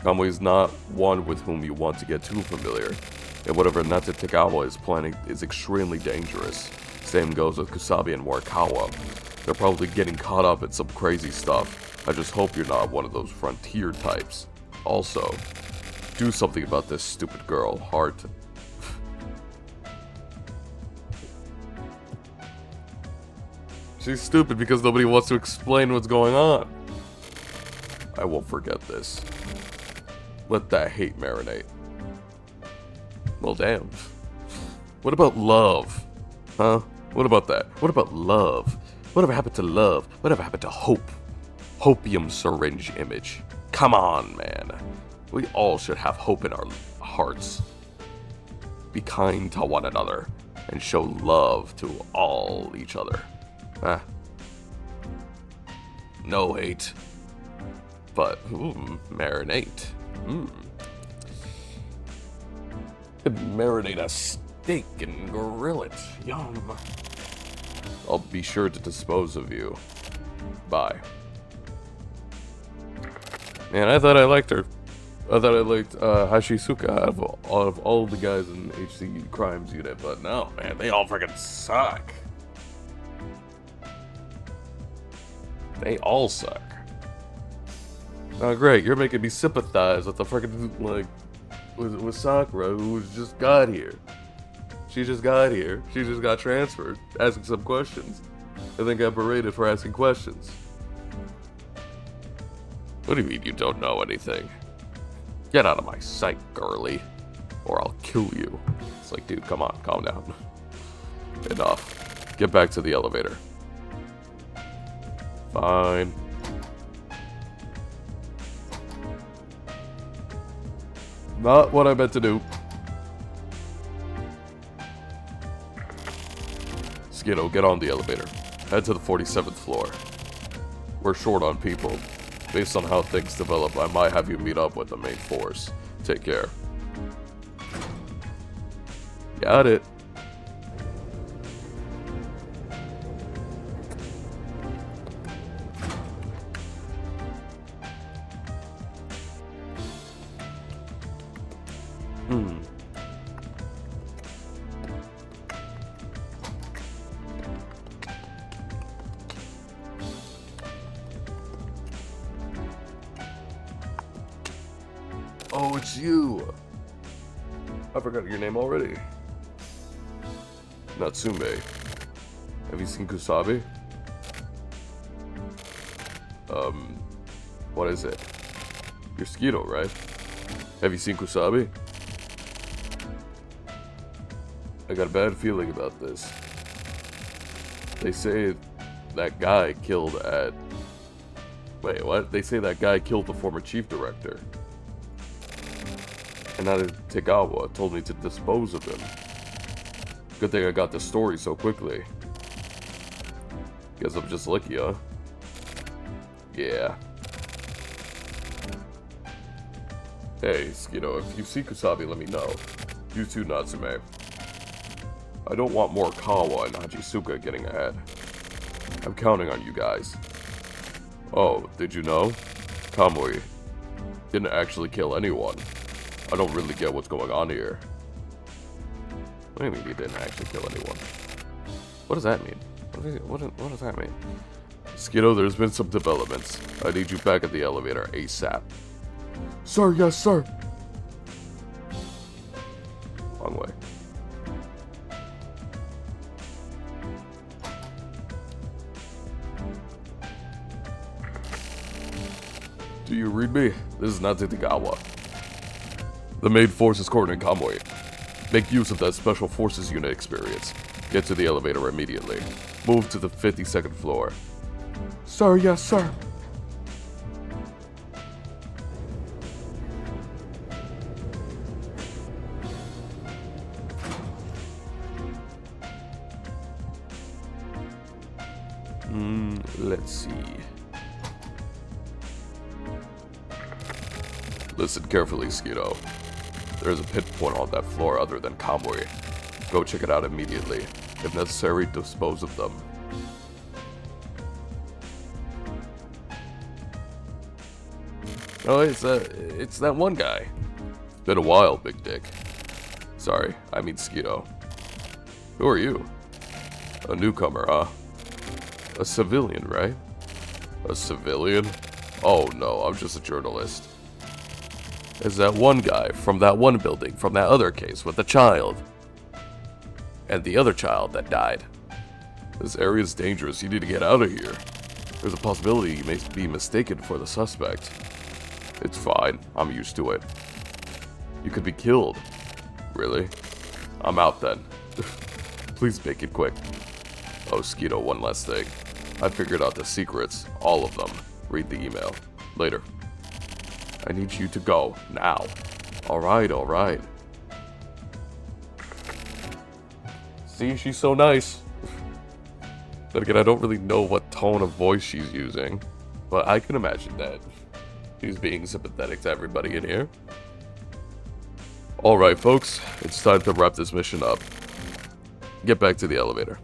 Kamui is not one with whom you want to get too familiar, and whatever Natsukawa is planning is extremely dangerous. Same goes with Kusabi and Morikawa. They're probably getting caught up in some crazy stuff. I just hope you're not one of those frontier types. Also, do something about this stupid girl, Heart. She's stupid because nobody wants to explain what's going on. I won't forget this. Let that hate marinate. Well, damn. What about love? Huh? What about that? What about love? Whatever happened to love? Whatever happened to hope? Hopium syringe image. Come on, man. We all should have hope in our hearts. Be kind to one another and show love to all each other. Huh? No hate. But, marinate. Could marinate a steak and grill it. Yum. I'll be sure to dispose of you. Bye. Man, I thought I liked her. I thought I liked Hashisuka out of all the guys in HC Crimes Unit, but no, man, they all freaking suck. They all suck. Oh, great, you're making me sympathize with the freaking, like, with Sakura, who just got here. She just got here. She just got transferred, asking some questions, and then got berated for asking questions. What do you mean you don't know anything? Get out of my sight, girly, or I'll kill you. It's like, dude, come on, calm down. Enough. Get back to the elevator. Fine. Not what I meant to do. Skiddo, get on the elevator. Head to the 47th floor. We're short on people. Based on how things develop, I might have you meet up with the main force. Take care. Got it. Oh, it's you. I forgot your name already. Natsume. Have you seen Kusabi? What is it? You're Skiddo, right? Have you seen Kusabi? I got a bad feeling about this. They say that guy killed at... Wait, what? They say that guy killed the former chief director. And that Tegawa told me to dispose of him. Good thing I got the story so quickly. Guess I'm just lucky, huh? Yeah. Hey, Skido, if you see Kusabi, let me know. You too, Natsume. I don't want more Kawa and Hachisuka getting ahead. I'm counting on you guys. Oh, did you know? Kamui didn't actually kill anyone. I don't really get what's going on here. What do you mean he didn't actually kill anyone? What does that mean? What does that mean? Skido, there's been some developments. I need you back at the elevator ASAP. Sir, yes, sir. Wrong way. Do you read me? This is not Titegawa. The main force is cornered in Kamui. Make use of that special forces unit experience. Get to the elevator immediately. Move to the 52nd floor. Sir, yes, sir. Let's see. Listen carefully, Skido. There's a pinpoint on that floor other than Kamui. Go check it out immediately. If necessary, dispose of them. Oh, it's that one guy. Been a while, Big Dick. Sorry, I mean Skido. Who are you? A newcomer, huh? A civilian, right? A civilian? Oh no, I'm just a journalist. Is that one guy from that one building from that other case with the child? And the other child that died. This area is dangerous, you need to get out of here. There's a possibility you may be mistaken for the suspect. It's fine, I'm used to it. You could be killed. Really? I'm out then. Please make it quick. Oh, Skido, one last thing. I figured out the secrets, all of them. Read the email. Later. I need you to go, now. Alright, alright. See, she's so nice. Then again, I don't really know what tone of voice she's using, but I can imagine that she's being sympathetic to everybody in here. Alright, folks, it's time to wrap this mission up. Get back to the elevator.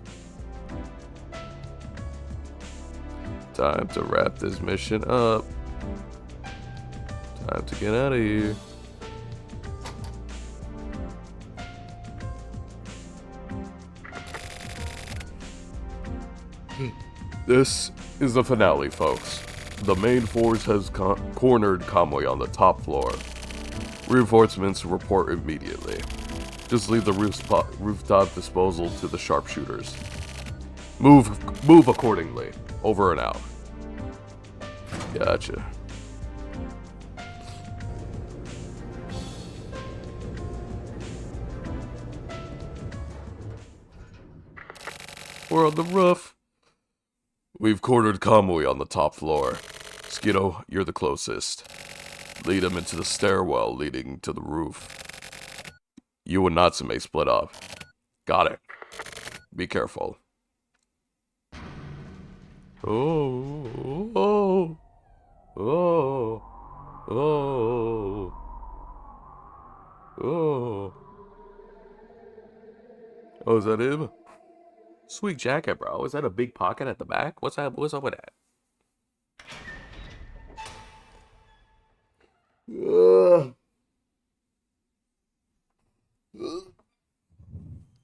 Time to wrap this mission up. Time to get out of here. This is the finale, folks. The main force has cornered Kamui on the top floor. Reinforcements report immediately. Just leave the rooftop disposal to the sharpshooters. Move accordingly. Over and out. Gotcha. We're on the roof. We've cornered Kamui on the top floor. Skido, you're the closest. Lead him into the stairwell leading to the roof. You and Natsume split up. Got it. Be careful. Oh, oh, oh, oh, oh. Oh, is that him? Sweet jacket, bro. Is that a big pocket at the back? What's up? What's up with that?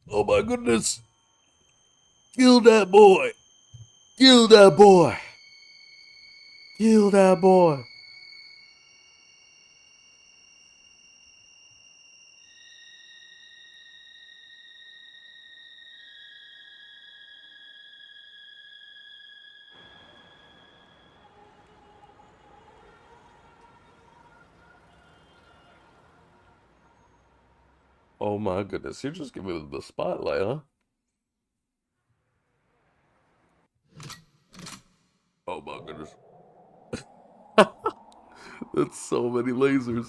Oh my goodness. Kill that boy. Kill that boy. Kill that boy. Oh my goodness, you're just giving it the spotlight, huh? Oh my goodness. That's so many lasers.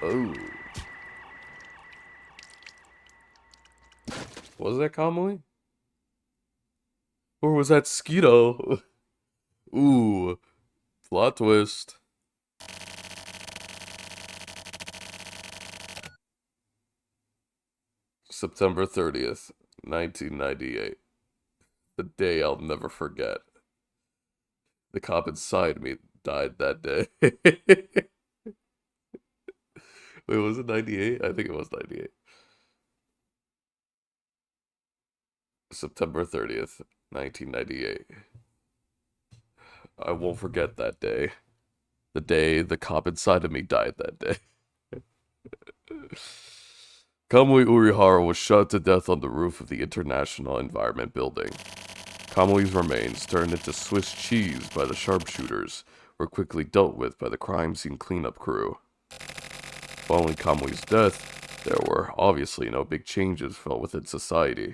Oh. Was that Kamui? Or was that Skeeto? Ooh. Plot twist. September 30th, 1998. The day I'll never forget. The cop inside me died that day. Wait, was it 98? I think it was 98. September 30th, 1998. I won't forget that day. The day the cop inside of me died that day. Kamui Urihara was shot to death on the roof of the International Environment Building. Kamui's remains, turned into Swiss cheese by the sharpshooters, were quickly dealt with by the crime scene cleanup crew. Following Kamui's death, there were obviously no big changes felt within society,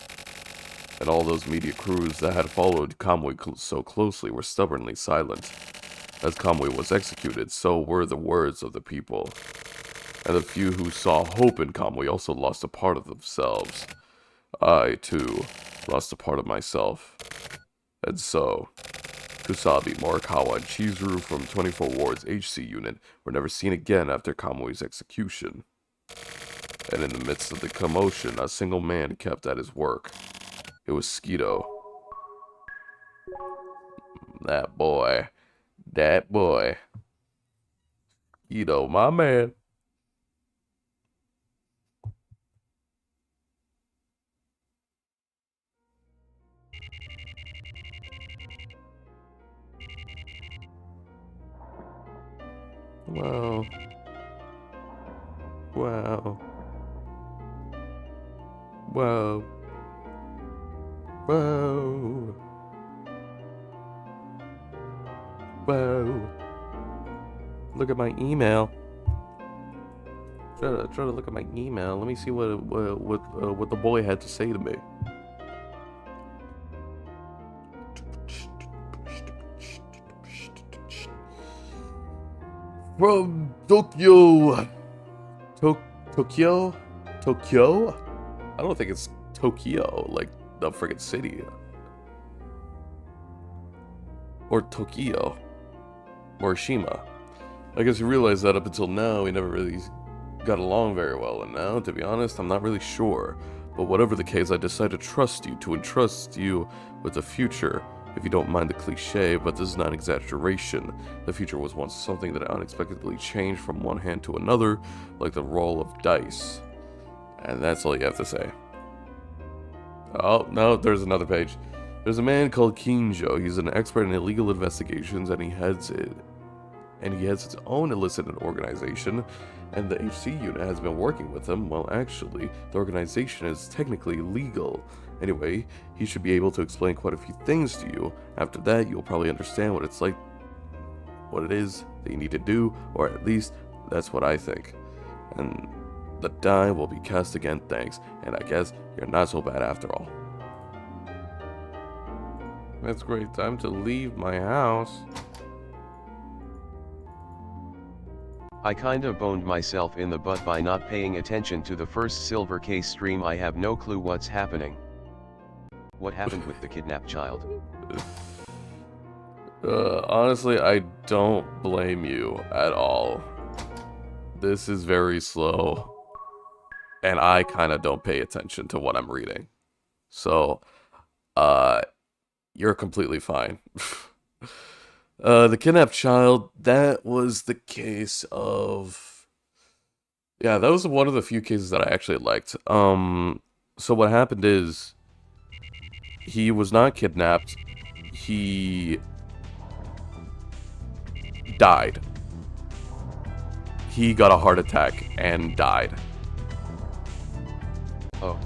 and all those media crews that had followed Kamui so closely were stubbornly silent. As Kamui was executed, so were the words of the people, and the few who saw hope in Kamui also lost a part of themselves. I, too, lost a part of myself. And so, Kusabi, Morikawa, and Chizuru from 24 Ward's HC unit were never seen again after Kamui's execution. And in the midst of the commotion, a single man kept at his work. It was Skeeto. That boy. That boy. Skeeto, my man. Wow. Wow. Whoa. Whoa. Whoa. Look at my email. Try to look at my email. Let me see what the boy had to say to me. From Tokyo. Tokyo? Tokyo? I don't think it's Tokyo, like the friggin' city. Or Tokyo. Morishima. I guess you realize that up until now, we never really got along very well, and now, to be honest, I'm not really sure. But whatever the case, I decided to trust you, to entrust you with the future. If you don't mind the cliche, but this is not an exaggeration. The future was once something that unexpectedly changed from one hand to another, like the roll of dice. And that's all you have to say. Oh, no, there's another page. There's a man called Kinjo. He's an expert in illegal investigations, and he heads its own illicit organization, and the HC unit has been working with him. Well, actually, the organization is technically legal. Anyway, he should be able to explain quite a few things to you. After that, you'll probably understand what it's like, what it is that you need to do, or at least, that's what I think. And the die will be cast again, thanks, and I guess you're not so bad after all. That's great. Time to leave my house. I kinda boned myself in the butt by not paying attention to the first Silver Case stream. I have no clue what's happening. What happened with the kidnapped child? Honestly, I don't blame you at all. This is very slow, and I kind of don't pay attention to what I'm reading. So, you're completely fine. The kidnapped child, that was the case of... Yeah, that was one of the few cases that I actually liked. So what happened is, he was not kidnapped, he died. He got a heart attack and died. Oh.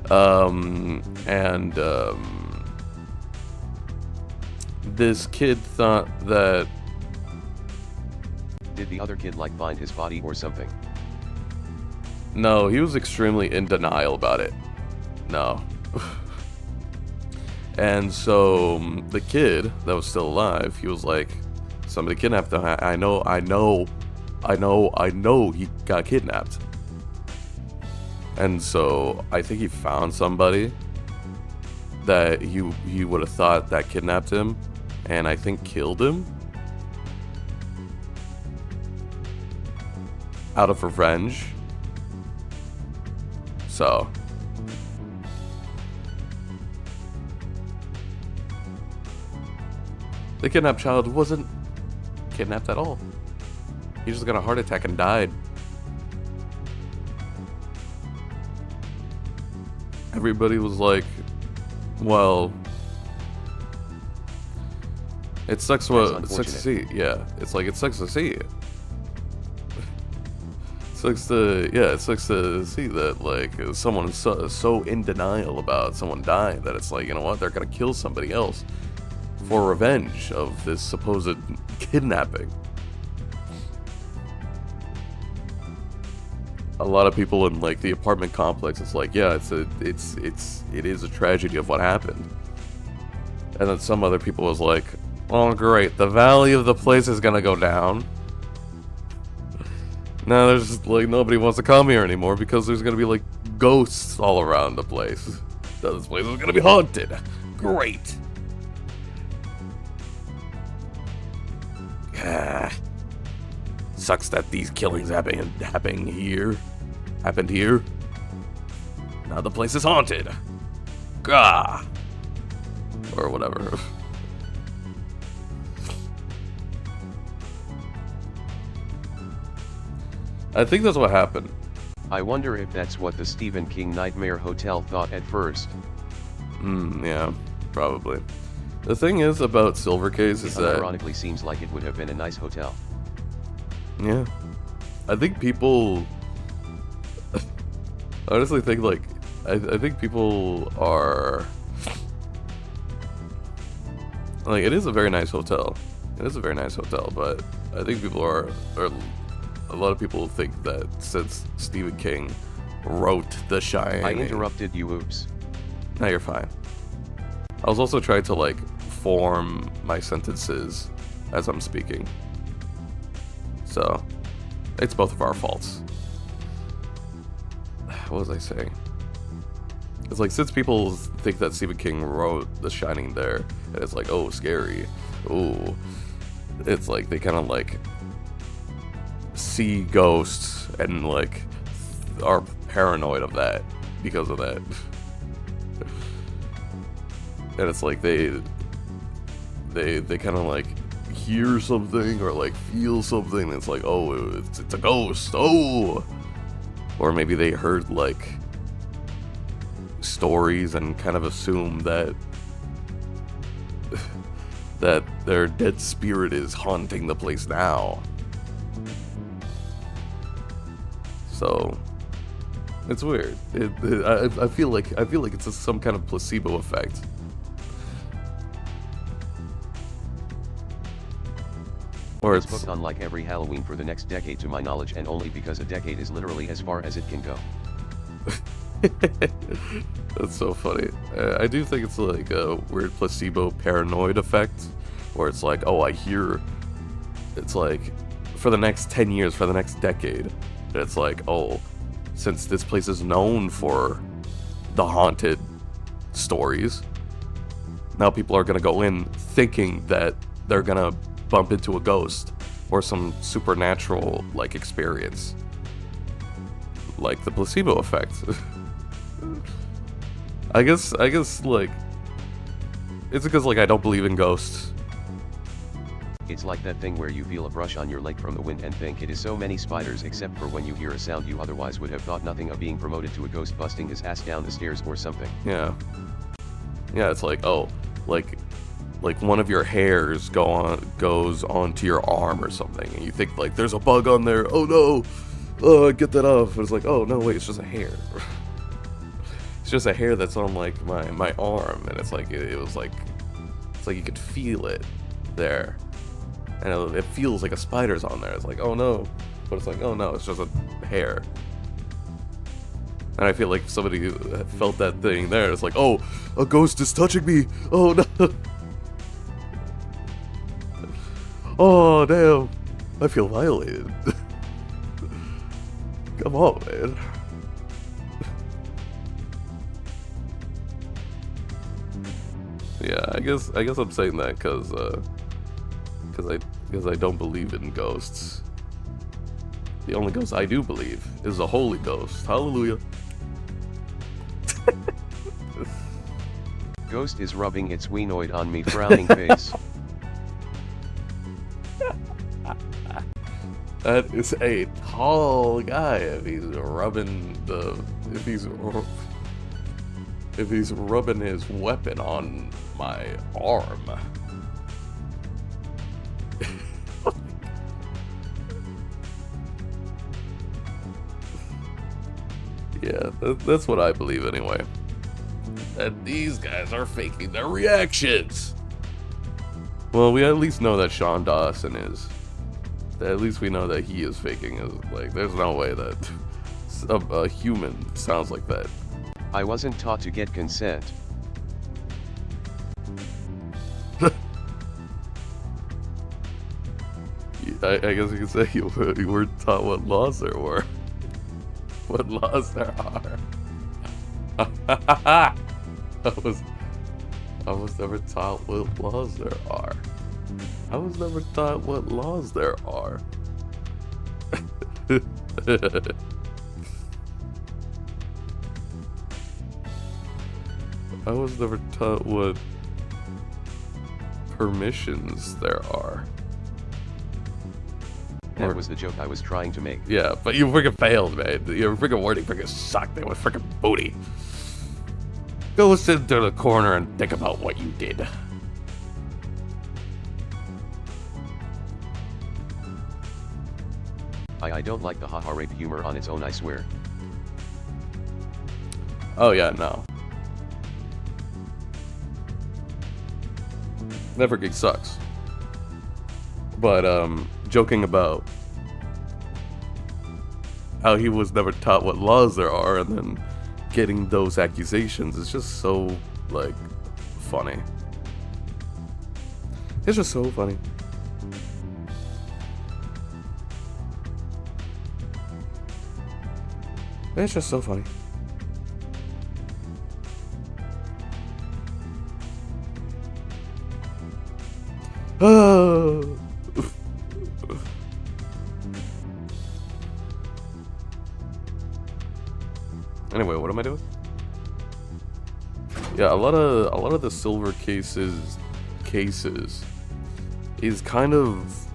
And this kid thought that. Did the other kid like find his body or something? No, he was extremely in denial about it. No. And so the kid that was still alive, he was like, somebody kidnapped him. I know he got kidnapped. And so I think he found somebody that he would have thought that kidnapped him, and I think killed him out of revenge. So the kidnapped child wasn't kidnapped at all. He just got a heart attack and died. Everybody was like, well, it sucks to see. Yeah, it's like, it sucks to see. It sucks to see that, like, someone is so in denial about someone dying that it's like, you know what, they're gonna kill somebody else for revenge of this supposed kidnapping. A lot of people in, like, the apartment complex, it's like, yeah, it is a tragedy of what happened. And then some other people was like, oh great, the value of the place is gonna go down. Now there's just, like, nobody wants to come here anymore because there's gonna be, like, ghosts all around the place. This place is gonna be haunted. Great. Sucks that these killings happened here. Now the place is haunted. Gah. Or whatever. I think that's what happened. I wonder if that's what the Stephen King Nightmare Hotel thought at first. Yeah, probably. The thing is about Silvercase is that... Ironically seems like it would have been a nice hotel. Yeah. I think people... I honestly think, like... I think people are... Like, it is a very nice hotel. It is a very nice hotel, but I think people are a lot of people think that since Stephen King wrote The Shining... I interrupted you, oops. No, you're fine. I was also trying to, like, form my sentences as I'm speaking. So, it's both of our faults. What was I saying? It's like, since people think that Stephen King wrote The Shining there, and it's like, oh, scary. Ooh. It's like, they kind of, like, see ghosts and, like, are paranoid of that because of that. And it's like they kind of like hear something or like feel something, and it's like, oh, it's a ghost, oh. Or maybe they heard like stories and kind of assume that that their dead spirit is haunting the place now. So it's weird. I feel like it's some kind of placebo effect. Or it's booked on like every Halloween for the next decade to my knowledge, and only because a decade is literally as far as it can go. That's so funny. I do think it's like a weird placebo paranoid effect, where it's like, oh, I hear, it's like, for the next 10 years, for the next decade, it's like, oh, since this place is known for the haunted stories, now people are gonna go in thinking that they're gonna bump into a ghost or some supernatural like experience, like the placebo effect. I guess like it's because like I don't believe in ghosts. It's like that thing where you feel a brush on your leg from the wind and think it is so many spiders, except for when you hear a sound you otherwise would have thought nothing of, being promoted to a ghost busting his ass down the stairs or something. Yeah, it's like, oh, like one of your hairs goes onto your arm or something, and you think like there's a bug on there. Oh no, get that off. But it's like, oh no, wait, it's just a hair. It's just a hair that's on like my arm, and it's like it was like it's like you could feel it there, and it feels like a spider's on there. It's like, oh no, but it's like, oh no, it's just a hair. And I feel like if somebody felt that thing there, it's like, oh, a ghost is touching me. Oh no. Oh damn, I feel violated. Come on, man. Yeah, I guess I'm saying that because I don't believe in ghosts. The only ghost I do believe is the Holy Ghost. Hallelujah. Ghost is rubbing its weenoid on me frowning face. That is a tall guy if he's rubbing his weapon on my arm. Yeah, that's what I believe anyway. That these guys are faking their reactions. Well, we at least know that Sean Dawson is. At least we know that he is faking his, like, there's no way that a human sounds like that. I wasn't taught to get consent. I guess you could say you weren't taught what laws there were. What laws there are. I was never taught what laws there are. I was never taught what laws there are. I was never taught what permissions there are. That was the joke I was trying to make. Yeah, but you freaking failed, man. Your freaking wording freaking sucked. It was freaking booty. Go sit into the corner and think about what you did. I don't like the haha rape humor on its own, I swear. Oh yeah, no. That freaking sucks. But joking about how he was never taught what laws there are and then getting those accusations is just so, like, funny. It's just so funny. It's just so funny. Oh. Anyway, what am I doing? Yeah, a lot of the silver cases is kind of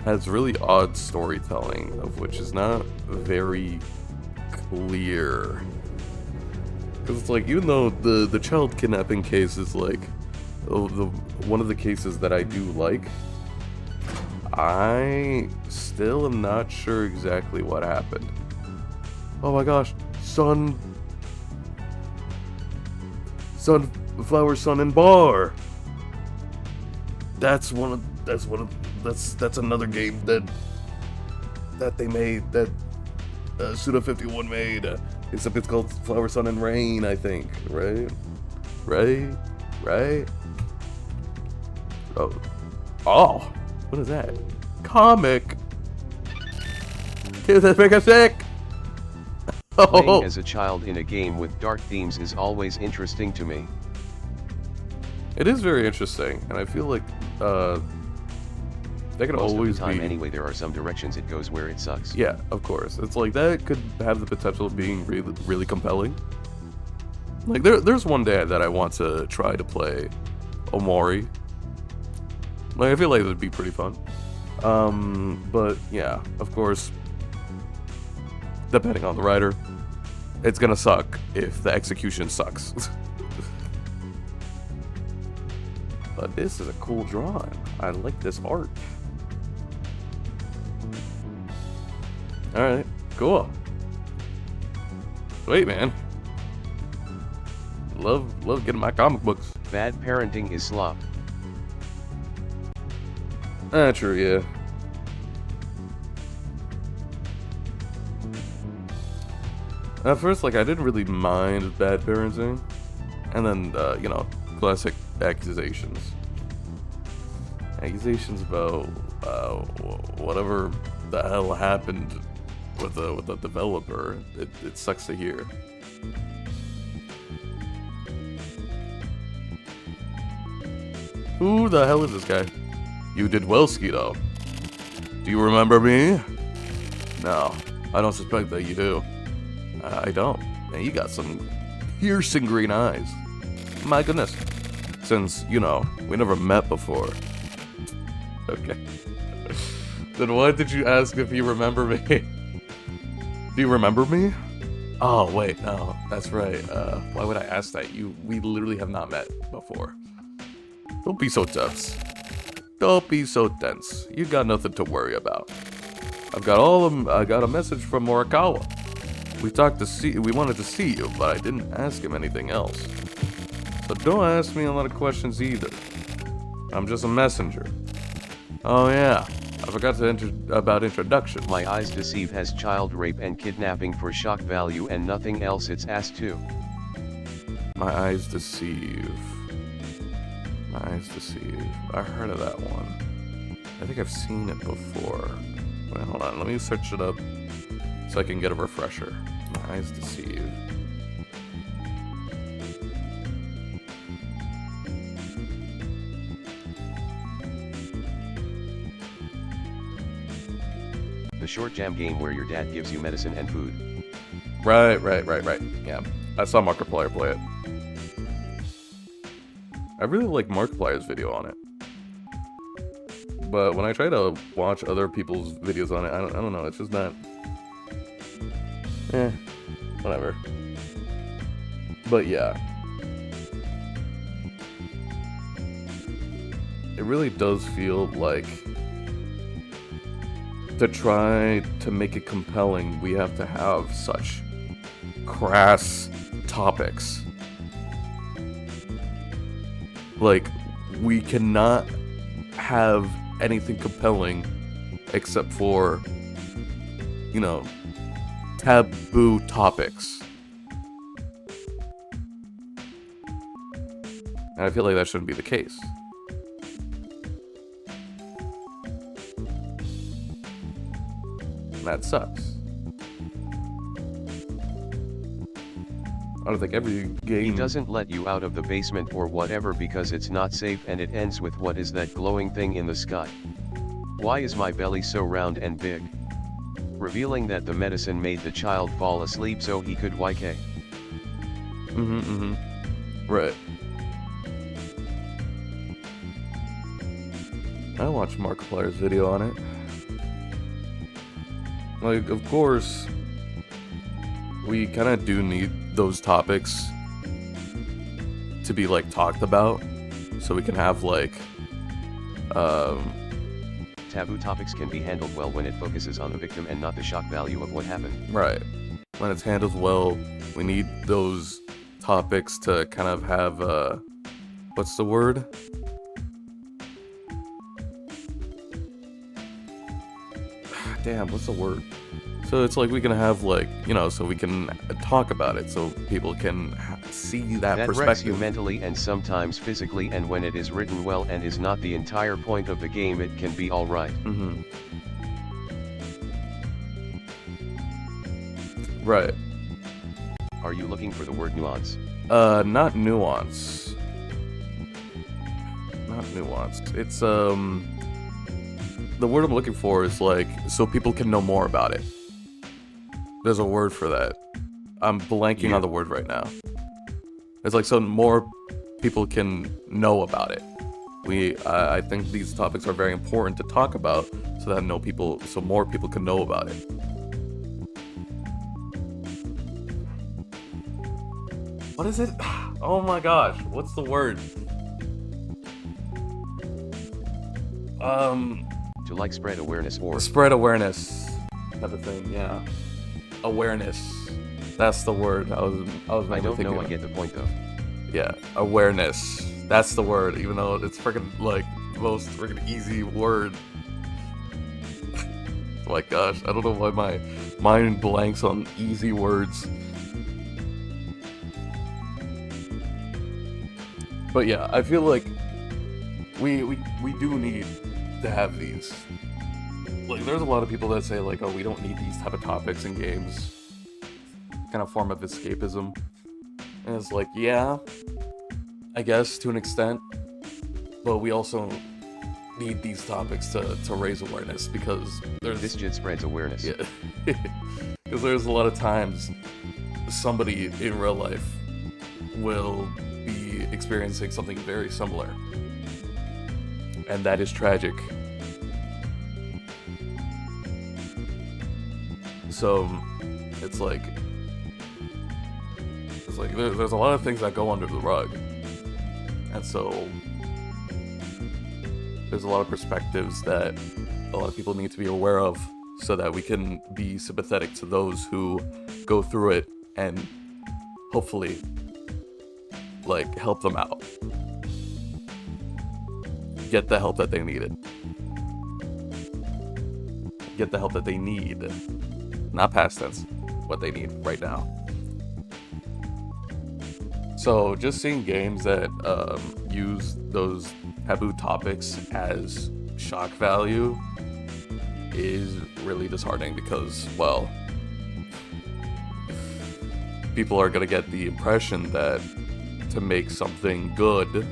has really odd storytelling, of which is not very clear. Because it's like, even though the child kidnapping case is like one of the cases that I do like, I still am not sure exactly what happened. Oh my gosh, Sunflower Sun and Bar. That's another game that they made, that Suda51 made, except it's called Flower, Sun, and Rain, I think, right? Oh, what is that? Comic. Dude, that make us sick. Playing as a child in a game with dark themes is always interesting to me. It is very interesting, and I feel like that could Most always of the time be. anyway, there are some directions it goes where it sucks. Yeah, of course. It's like that could have the potential of being really, really compelling. Like there's one day that I want to try to play Omori. Like, I feel like it would be pretty fun. But yeah, of course, depending on the writer, it's gonna suck if the execution sucks. But this is a cool drawing. I like this art. Alright, cool. Sweet, man. love getting my comic books. Bad parenting is slop. True, yeah. At first, like, I didn't really mind bad parenting. And then, classic accusations. Accusations about, whatever the hell happened with the developer. It sucks to hear. Who the hell is this guy? You did well, Skeeto. Do you remember me? No, I don't suspect that you do. I don't. And you got some piercing green eyes. My goodness. Since, we never met before. Okay. Then why did you ask if you remember me? Do you remember me? Oh, wait, no, that's right. Why would I ask that? We literally have not met before. Don't be so tense. Don't be so tense. You got nothing to worry about. I got a message from Morikawa. We wanted to see you, but I didn't ask him anything else. So don't ask me a lot of questions either. I'm just a messenger. Oh yeah, I forgot to about introduction. My eyes deceive has child rape and kidnapping for shock value and nothing else it's asked to. My eyes deceive. My eyes deceive. I heard of that one. I think I've seen it before. Wait, hold on. Let me search it up so I can get a refresher. My eyes deceive. The short jam game where your dad gives you medicine and food. Right. Yeah, I saw Markiplier's play it. I really like Markiplier's video on it. But when I try to watch other people's videos on it, I don't know, it's just not... whatever. But yeah. It really does feel like to try to make it compelling, we have to have such crass topics. Like, we cannot have anything compelling except for, taboo topics. And I feel like that shouldn't be the case. That sucks. I don't think every game... He doesn't let you out of the basement or whatever because it's not safe, and it ends with what is that glowing thing in the sky? Why is my belly so round and big? Revealing that the medicine made the child fall asleep so he could YK. Right. I watched Markiplier's video on it. Like, of course, we kind of do need those topics to be, like, talked about, so we can have, like, Taboo topics can be handled well when it focuses on the victim and not the shock value of what happened. Right. When it's handled well, we need those topics to kind of have, what's the word? Damn, what's the word? So it's like we can have, like, so we can talk about it so people can see that That perspective. wrecks you mentally and sometimes physically, and when it is written well and is not the entire point of the game, it can be alright. Right. Are you looking for the word nuance? Not nuance. Not nuance. It's, the word I'm looking for is, like, so people can know more about it. There's a word for that. I'm blanking on the word right now. It's like so more people can know about it. I think these topics are very important to talk about so that more people can know about it. What is it? Oh my gosh, what's the word? To like spread awareness or... Spread awareness type of thing, yeah. Awareness. That's the word I was I don't know, I of. get the point though. Yeah, awareness. That's the word, even though it's freaking like the most freaking easy word. Oh my gosh, I don't know why my mind blanks on easy words. But yeah, I feel like we do need to have these. Like, there's a lot of people that say like, oh, we don't need these type of topics in games. Kind of form of escapism. And it's like, yeah, I guess to an extent, but we also need these topics to raise awareness, because This jit spreads awareness. Yeah, because there's a lot of times somebody in real life will be experiencing something very similar, and that is tragic. So it's like there's a lot of things that go under the rug, and so there's a lot of perspectives that a lot of people need to be aware of, so that we can be sympathetic to those who go through it and hopefully like help them out, get the help that they needed, get the help that they need, not past tense, what they need right now. So just seeing games that use those taboo topics as shock value is really disheartening, because, well, people are going to get the impression that to make something good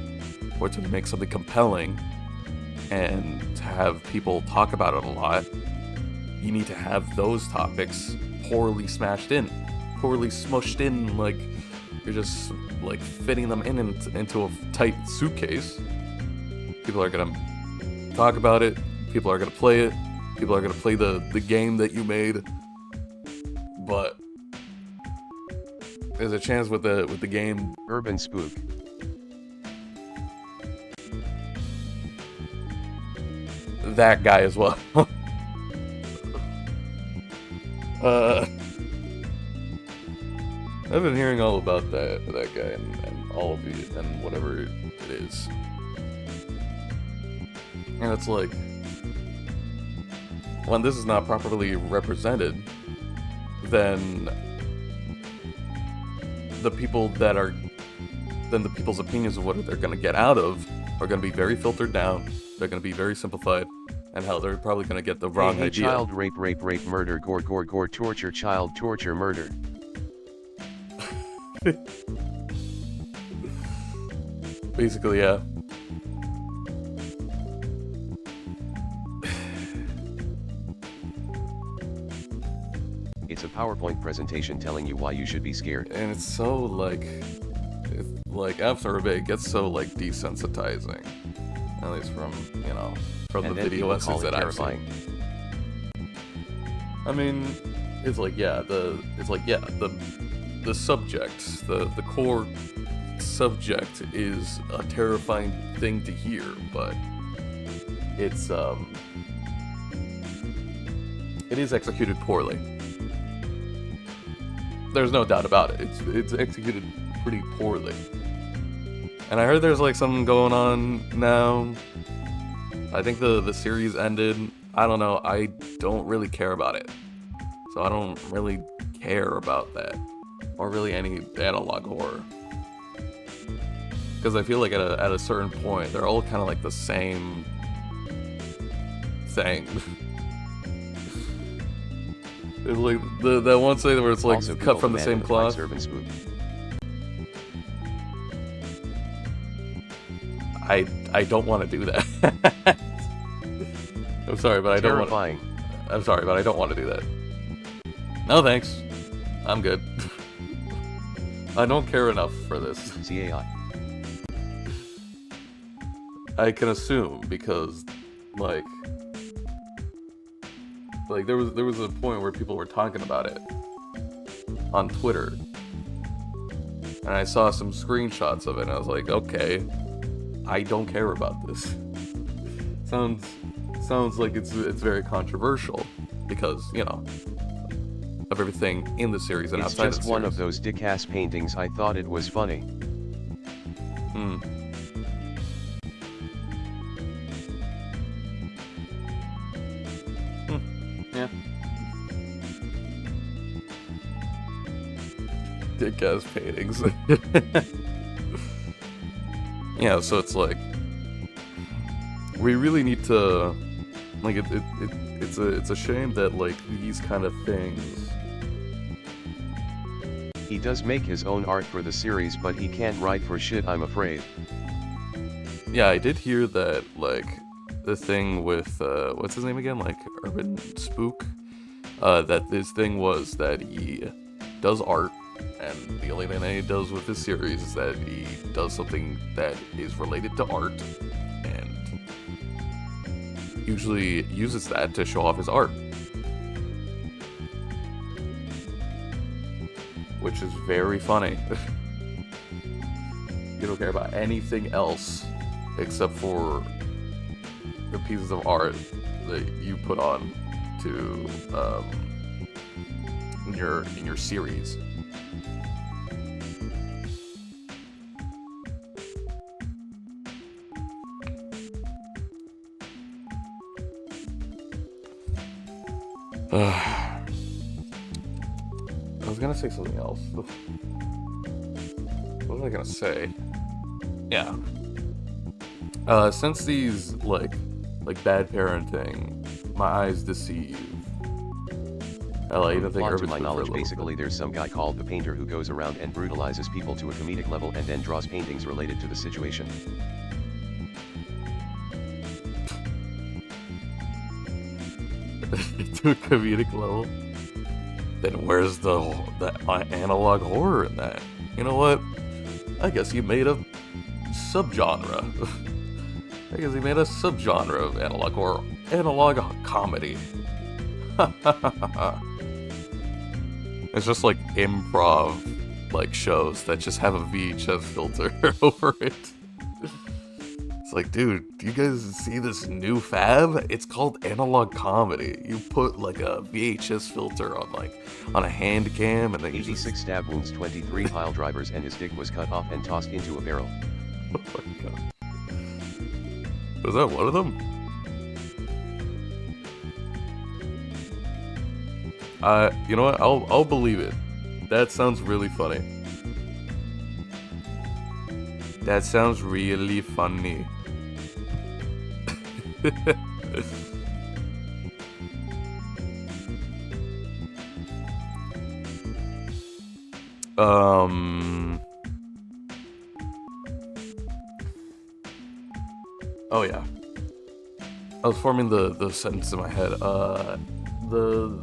or to make something compelling and to have people talk about it a lot, you need to have those topics poorly smashed in, poorly smushed in, like you're just like fitting them into a tight suitcase. People are gonna talk about it, people are gonna play it, people are gonna play the game that you made, but there's a chance with the game. Urban spook. That guy as well. I've been hearing all about that guy and all of it and whatever it is. And it's like, when this is not properly represented, then the people's opinions of what they're going to get out of are going to be very filtered down. They're going to be very simplified, and hell, they're probably going to get the wrong Hey, idea. child rape, murder, gore, torture, child torture, murder. Basically, yeah. It's a PowerPoint presentation telling you why you should be scared. And it's so like after a bit, it gets so like desensitizing. At least from from And the then video people essays call it that I've terrifying. seen. I mean, it's like the subject, the core subject is a terrifying thing to hear, but it's it is executed poorly. There's no doubt about it. It's executed pretty poorly. And I heard there's like something going on now. I think the series ended. I don't know. I don't really care about it. So I don't really care about that. Or really any analog horror. Because I feel like at a certain point, they're all kind of like the same thing. It's like that one scene where it's like Also, cut from the man same likes cloth. Urban spook. I don't want to do that. I'm sorry, but I don't want. Terrifying. I'm sorry, but I don't want to do that. No thanks. I'm good. I don't care enough for this. CAI. I can assume because, like there was a point where people were talking about it on Twitter, and I saw some screenshots of it, and I was like, okay, I don't care about this. Sounds like it's very controversial because of everything in the series and It's outside just of the one series. of those dick-ass paintings. I thought it was funny. Hmm. Yeah. Dick ass paintings. Yeah, so it's like we really need to like it's a shame that like these kind of things. He does make his own art for the series, but he can't write for shit, I'm afraid. Yeah, I did hear that like the thing with what's his name again? Like Urban Spook. That his thing was that he does art, and the only thing that he does with his series is that he does something that is related to art, and usually uses that to show off his art. Which is very funny. You don't care about anything else except for the pieces of art that you put on to in your series. I was gonna say something else. What was I gonna say? Yeah. Since these like bad parenting, my eyes deceive. I even think Plot to Urban my Spook for a knowledge, little basically there's some guy called the Painter who goes around and brutalizes people to a comedic level and then draws paintings related to the situation. bit. To a comedic level. Then where's the analog horror in that? You know what? I guess you made a subgenre. I guess he made a subgenre of analog horror, analog comedy. It's just like improv, like shows that just have a VHS filter over it. It's like, dude, do you guys see this new fab? It's called analog comedy. You put like a VHS filter on a hand cam, and then you 86 just... stab wounds, 23 pile drivers, and his dick was cut off and tossed into a barrel. Oh my god. Was that one of them? You know what? I'll believe it. That sounds really funny. That sounds really funny. Oh yeah. I was forming the sentence in my head. The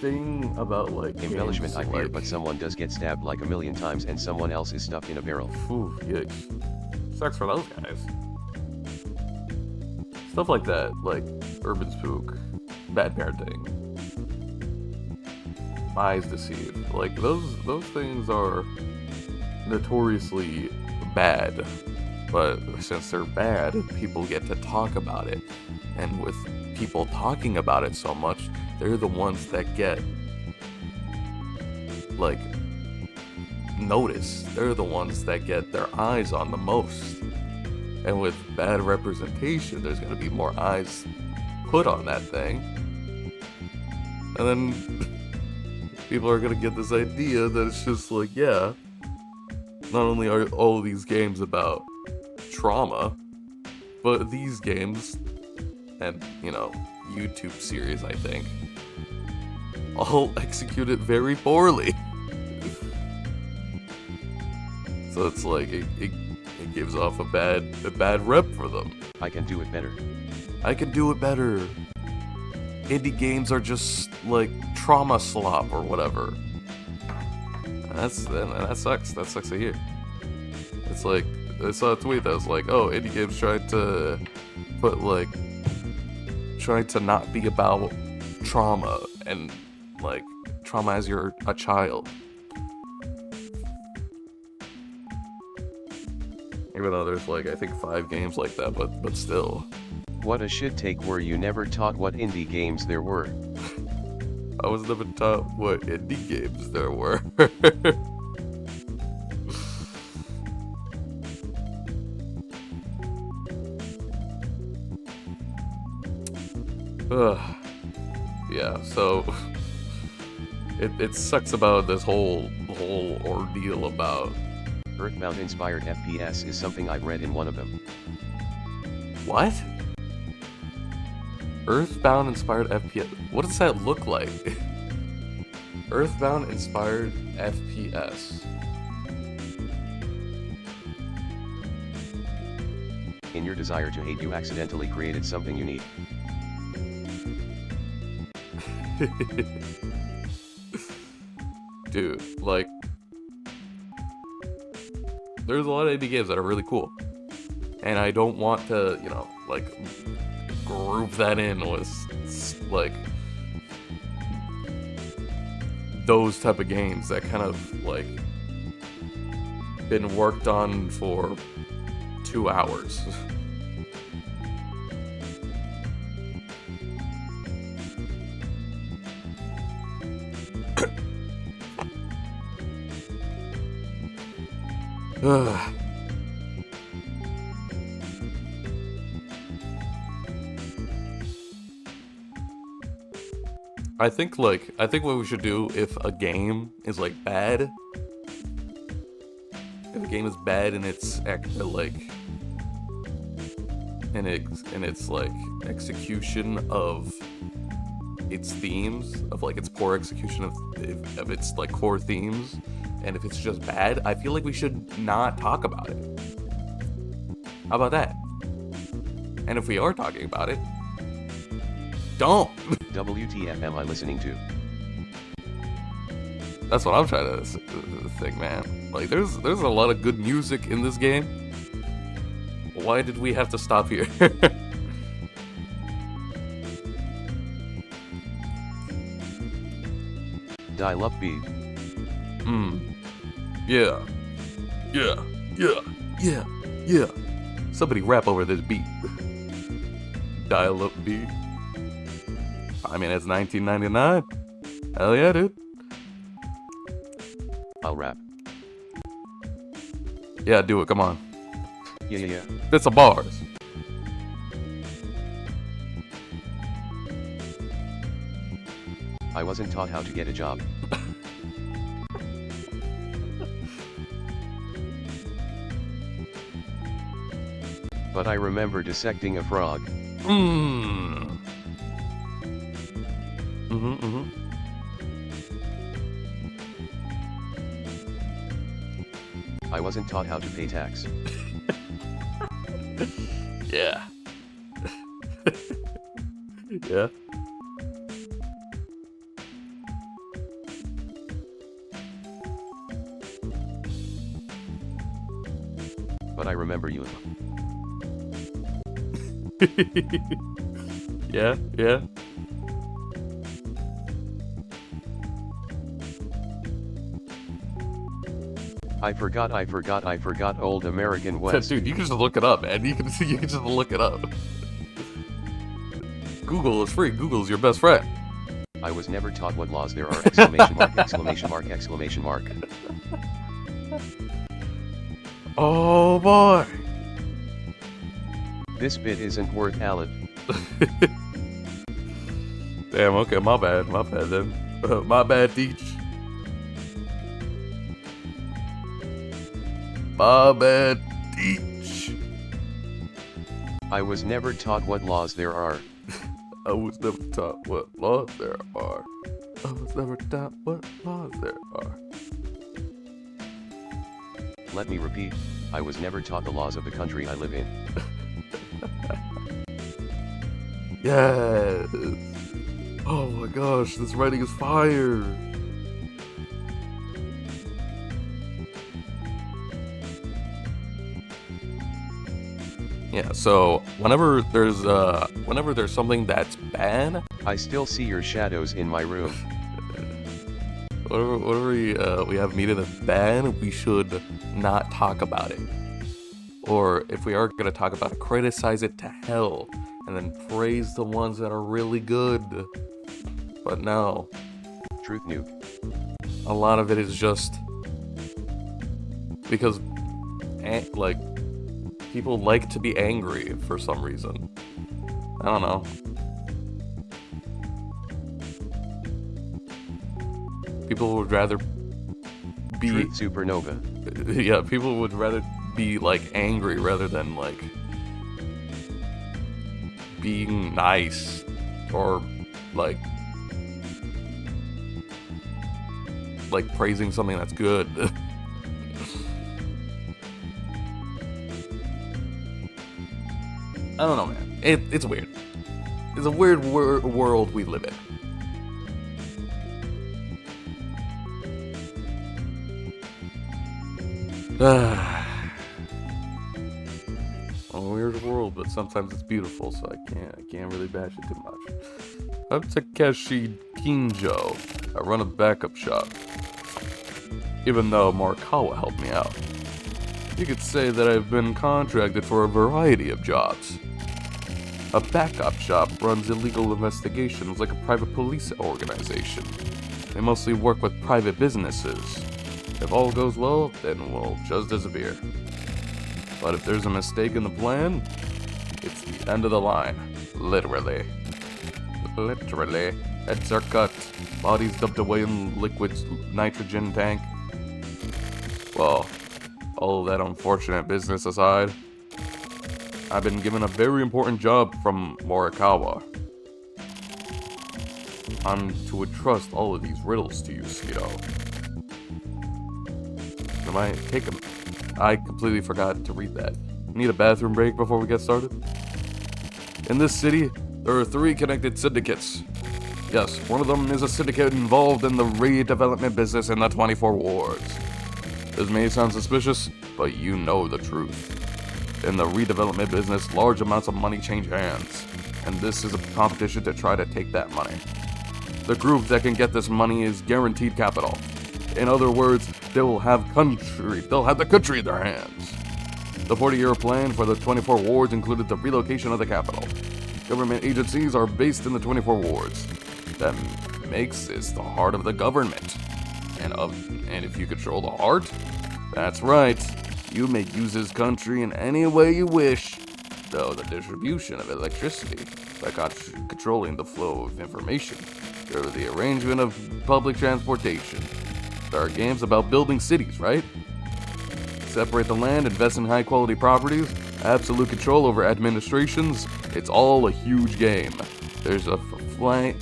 thing about like Embellishment, I games, fear, like, but someone does get stabbed like a million times and someone else is stuffed in a barrel. Ooh, yikes. Sucks for those guys. Stuff like that, like Urban Spook, Bad Parenting, Eyes Deceive. Like those things are notoriously bad. But since they're bad, people get to talk about it. And with people talking about it so much, they're the ones that get, like, noticed. They're the ones that get their eyes on the most. And with bad representation, there's going to be more eyes put on that thing. And then people are going to get this idea that it's just like, yeah, not only are all these games about trauma, but these games and, you know, YouTube series, I think, all execute it very poorly. So it's like it gives off a bad rep for them. I can do it better. I can do it better. Indie games are just like trauma slop or whatever. That sucks. That sucks to hear. It's like, I saw a tweet that was like, oh, indie games trying to not be about trauma and like trauma as you're a child. Even though there's like, I think 5 games like that, but still. What a shit take, were you never taught what indie games there were? I was never taught what indie games there were. it sucks about this whole ordeal about Earthbound inspired FPS is something I've read in one of them. what? Earthbound inspired FPS. What does that look like? Earthbound inspired FPS. In your desire to hate, you accidentally created something unique. Dude, like, there's a lot of indie games that are really cool. And I don't want to, you know, like, group that in with, like, those type of games that kind of, like, been worked on for 2 hours. Ugh. I think what we should do if a game is like bad, if a game is bad in its like execution of its themes, of like its poor execution of its like core themes, and if it's just bad, I feel like we should not talk about it. How about that? And if we are talking about it, don't. WTF am I listening to? That's what I'm trying to think, man. Like, there's a lot of good music in this game. Why did we have to stop here? Dial up beat. Yeah. Yeah. Yeah. Yeah. Yeah. Somebody rap over this beat. Dial up beat. I mean, it's 1999. Hell yeah, dude. I'll rap. Yeah, do it. Come on. Yeah. It's some bars. I wasn't taught how to get a job. But I remember dissecting a frog. I wasn't taught how to pay tax. Yeah. Yeah. But I remember you. Yeah. I forgot old American West. Dude, you can just look it up, man. You can just look it up. Google is free. Google's your best friend. I was never taught what laws there are! Exclamation mark! Exclamation mark! Exclamation mark! Oh boy. This bit isn't worth Alad. Damn, okay, my bad then. My bad, Teach. My bad, Teach. I was never taught what laws there are. I was never taught what laws there are. I was never taught what laws there are. Let me repeat, I was never taught the laws of the country I live in. Yes. Oh my gosh, this writing is fire. Yeah, so whenever there's something that's bad, I still see your shadows in my room. whenever we have media that's bad, we should not talk about it. Or if we are gonna talk about it, criticize it to hell, and then praise the ones that are really good. But no, Truth nuke. a lot of it is just because, like, people like to be angry for some reason. I don't know. People would rather be Truth Supernova. yeah, people would rather be like angry rather than like being nice or like praising something that's good. I don't know, man. It's weird. It's a weird world we live in. A weird world, but sometimes it's beautiful, so I can't really bash it too much. I'm Takeshi Kinjo. I run a backup shop. Even though Morikawa helped me out. You could say that I've been contracted for a variety of jobs. A backup shop runs illegal investigations like a private police organization. They mostly work with private businesses. If all goes well, then we'll just disappear. But if there's a mistake in the plan, it's the end of the line. Literally. Literally. Heads are cut, bodies dumped away in liquid nitrogen tank. Well, all of that unfortunate business aside, I've been given a very important job from Morikawa. I'm to entrust all of these riddles to you, Skido. I completely forgot to read that. Need a bathroom break before we get started? In this city, there are 3 connected syndicates. Yes, one of them is a syndicate involved in the redevelopment business in the 24 wards. This may sound suspicious, but you know the truth. In the redevelopment business, large amounts of money change hands, and this is a competition to try to take that money. The group that can get this money is guaranteed capital. In other words, they'll have the country in their hands. The 40-year plan for the 24 wards included the relocation of the capital. Government agencies are based in the 24 wards. That makes this the heart of the government. And if you control the heart, that's right. You may use this country in any way you wish, though the distribution of electricity by controlling the flow of information through the arrangement of public transportation. There are games about building cities, right? Separate the land, invest in high-quality properties, absolute control over administrations. It's all a huge game. There's a fight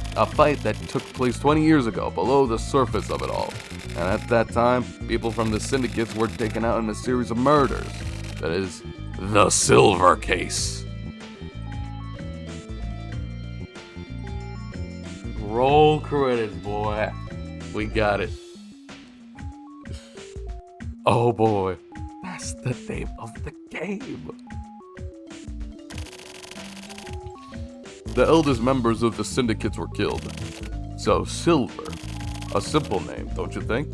that took place 20 years ago, below the surface of it all. And at that time, people from the syndicates were taken out in a series of murders. That is, the Silver Case. Roll credits, boy. We got it. Oh boy, that's the name of the game. The eldest members of the syndicates were killed. So, Silver. A simple name, don't you think?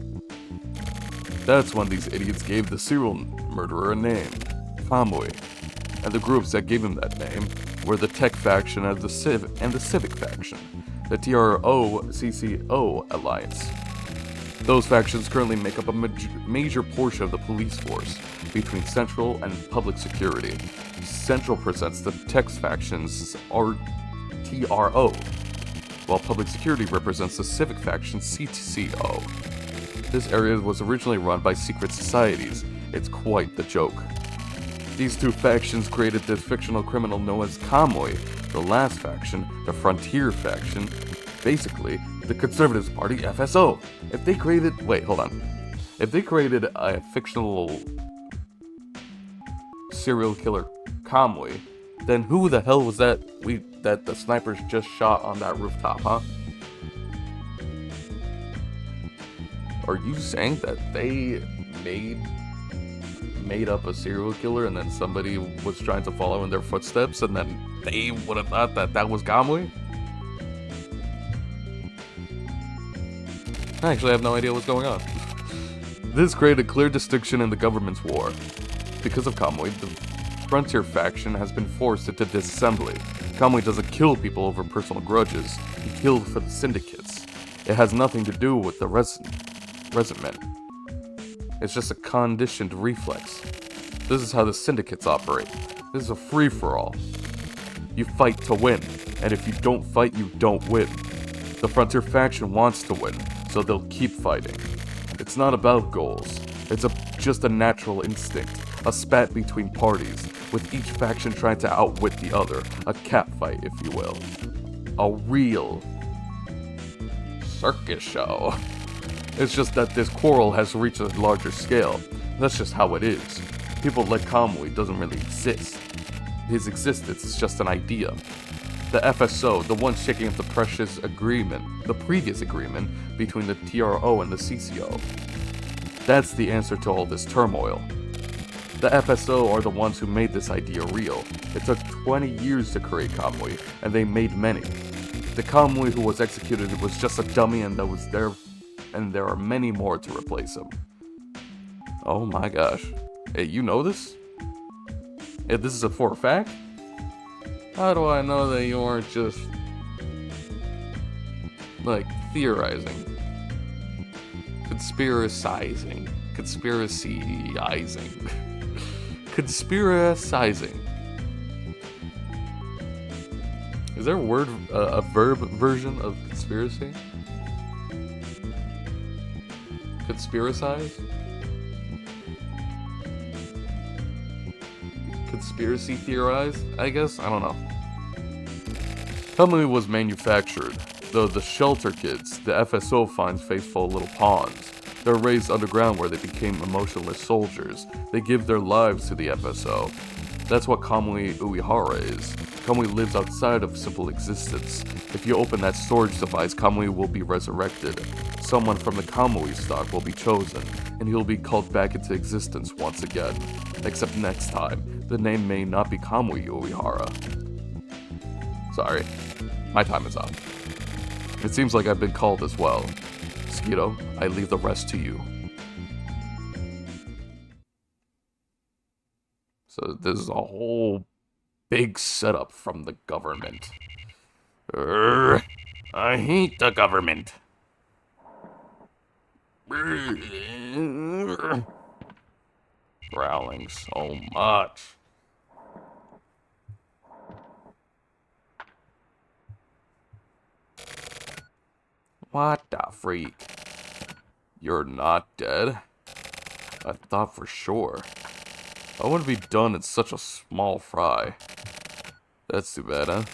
That's when these idiots gave the serial murderer a name, Kamui. And the groups that gave him that name were the Tech faction and the Civic faction, the TRO-CCO alliance. Those factions currently make up a major portion of the police force, between Central and Public Security. Central presents the Tech factions TRO, while Public Security represents the Civic faction CCO. This area was originally run by secret societies. It's quite the joke. These 2 factions created this fictional criminal known as Kamui, the last faction, the Frontier faction, basically, the Conservatives Party FSO. If they created a fictional serial killer Kamui, then who the hell was that the snipers just shot on that rooftop, huh? Are you saying that they made up a serial killer and then somebody was trying to follow in their footsteps and then they would have thought that was Kamui? I actually have no idea what's going on. This created a clear distinction in the government's war. Because of Kamui, the Frontier faction has been forced into disassembly. Kamui doesn't kill people over personal grudges, he killed for the syndicates. It has nothing to do with the resentment. It's just a conditioned reflex. This is how the syndicates operate. This is a free-for-all. You fight to win, and if you don't fight, you don't win. The Frontier faction wants to win, so they'll keep fighting. It's not about goals. It's just a natural instinct, a spat between parties, with each faction trying to outwit the other, a catfight, if you will. A real circus show. It's just that this quarrel has reached a larger scale. That's just how it is. People like Kamui doesn't really exist. His existence is just an idea. The FSO, the one shaking up the previous agreement between the TRO and the CCO. That's the answer to all this turmoil. The FSO are the ones who made this idea real. It took 20 years to create Kamui, and they made many. The Kamui who was executed was just a dummy, and there are many more to replace him. Oh my gosh. Hey, you know this? Hey, this is a for a fact? How do I know that you aren't just, like, theorizing? Conspiracizing. Conspiracizing. Is there a verb version of conspiracy? Conspiracize? Conspiracy theorize, I guess? I don't know. Kamui was manufactured, though the shelter kids, the FSO finds faithful little pawns. They're raised underground where they became emotionless soldiers. They give their lives to the FSO. That's what Kamui Uehara is. Kamui lives outside of simple existence. If you open that storage device, Kamui will be resurrected. Someone from the Kamui stock will be chosen, and he'll be called back into existence once again. Except next time, the name may not be Kamui Uehara. Sorry, my time is up. It seems like I've been called as well. Skeeto, I leave the rest to you. So this is a whole big setup from the government. I hate the government. Growling so much. What the freak? You're not dead? I thought for sure. I wouldn't be done in such a small fry. That's too bad, huh?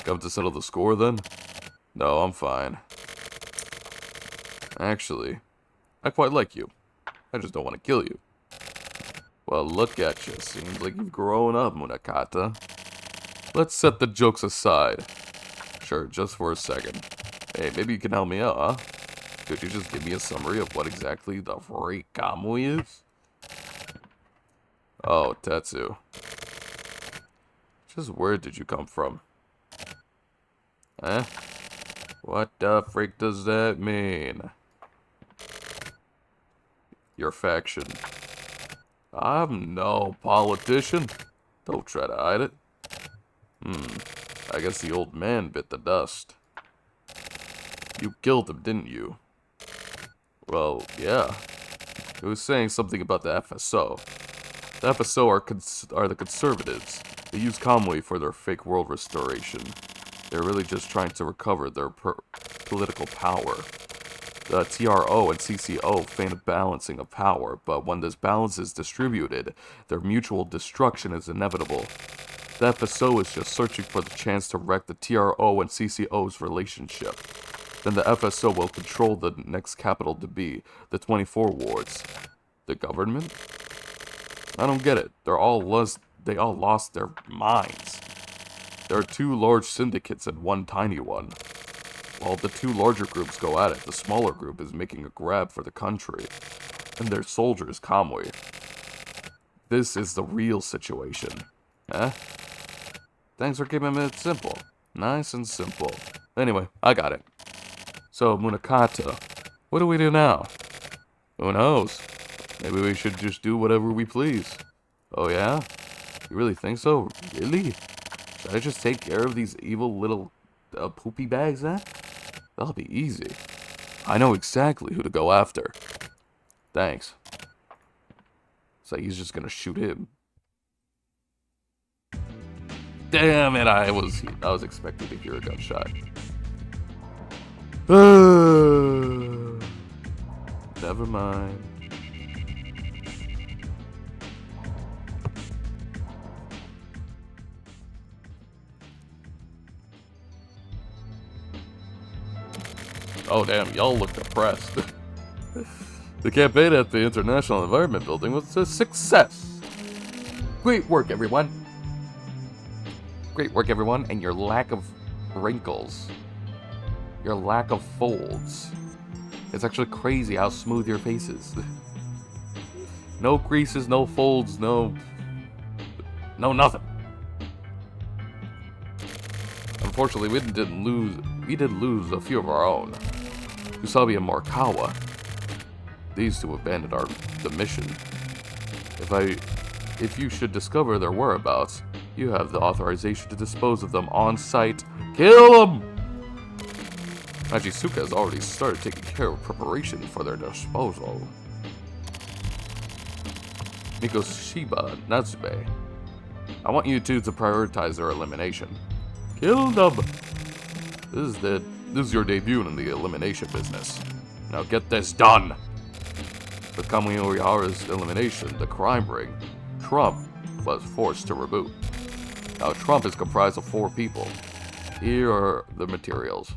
Come to settle the score then? No, I'm fine. Actually, I quite like you. I just don't want to kill you. Well, look at you. Seems like you've grown up, Munakata. Let's set the jokes aside. Sure, just for a second. Hey, maybe you can help me out, huh? Could you just give me a summary of what exactly the freak Kamui is? Oh, Tetsu. Just where did you come from? Eh? What the freak does that mean? Your faction. I'm no politician. Don't try to hide it. I guess the old man bit the dust. You killed him, didn't you? Well, yeah. It was saying something about the FSO. The FSO are the conservatives. They use Kamui for their fake world restoration. They're really just trying to recover their political power. The TRO and CCO feign a balancing of power, but when this balance is distributed, their mutual destruction is inevitable. The FSO is just searching for the chance to wreck the TRO and CCO's relationship. Then the FSO will control the next capital to be, the 24 wards. The government? I don't get it. They all lost their minds. There are two large syndicates and one tiny one. While the two larger groups go at it, the smaller group is making a grab for the country. And their soldiers, Kamui. This is the real situation. Eh? Thanks for keeping it simple. Nice and simple. Anyway, I got it. So, Munakata, what do we do now? Who knows? Maybe we should just do whatever we please. Oh yeah? You really think so? Really? Should I just take care of these evil little poopy bags then? That'll be easy. I know exactly who to go after. Thanks. So he's just gonna shoot him. Damn it, I was expecting to hear a gunshot. Never mind. Oh damn, y'all look depressed. The campaign at the International Environment Building was a success. Great work, everyone. Great work, everyone, and your lack of wrinkles. Your lack of folds. It's actually crazy how smooth your face is. No creases, no folds, no nothing. Unfortunately, we did lose a few of our own. Usabi and Morikawa. These two abandoned the mission. If you should discover their whereabouts, you have the authorization to dispose of them on site. Kill them! Majisuka has already started taking care of preparation for their disposal. Mikoshiba Natsube. I want you two to prioritize their elimination. Kill them! This is your debut in the elimination business. Now get this done! With Kamui Orihara's elimination, the crime ring, Trump was forced to reboot. Now Trump is comprised of 4 people. Here are the materials.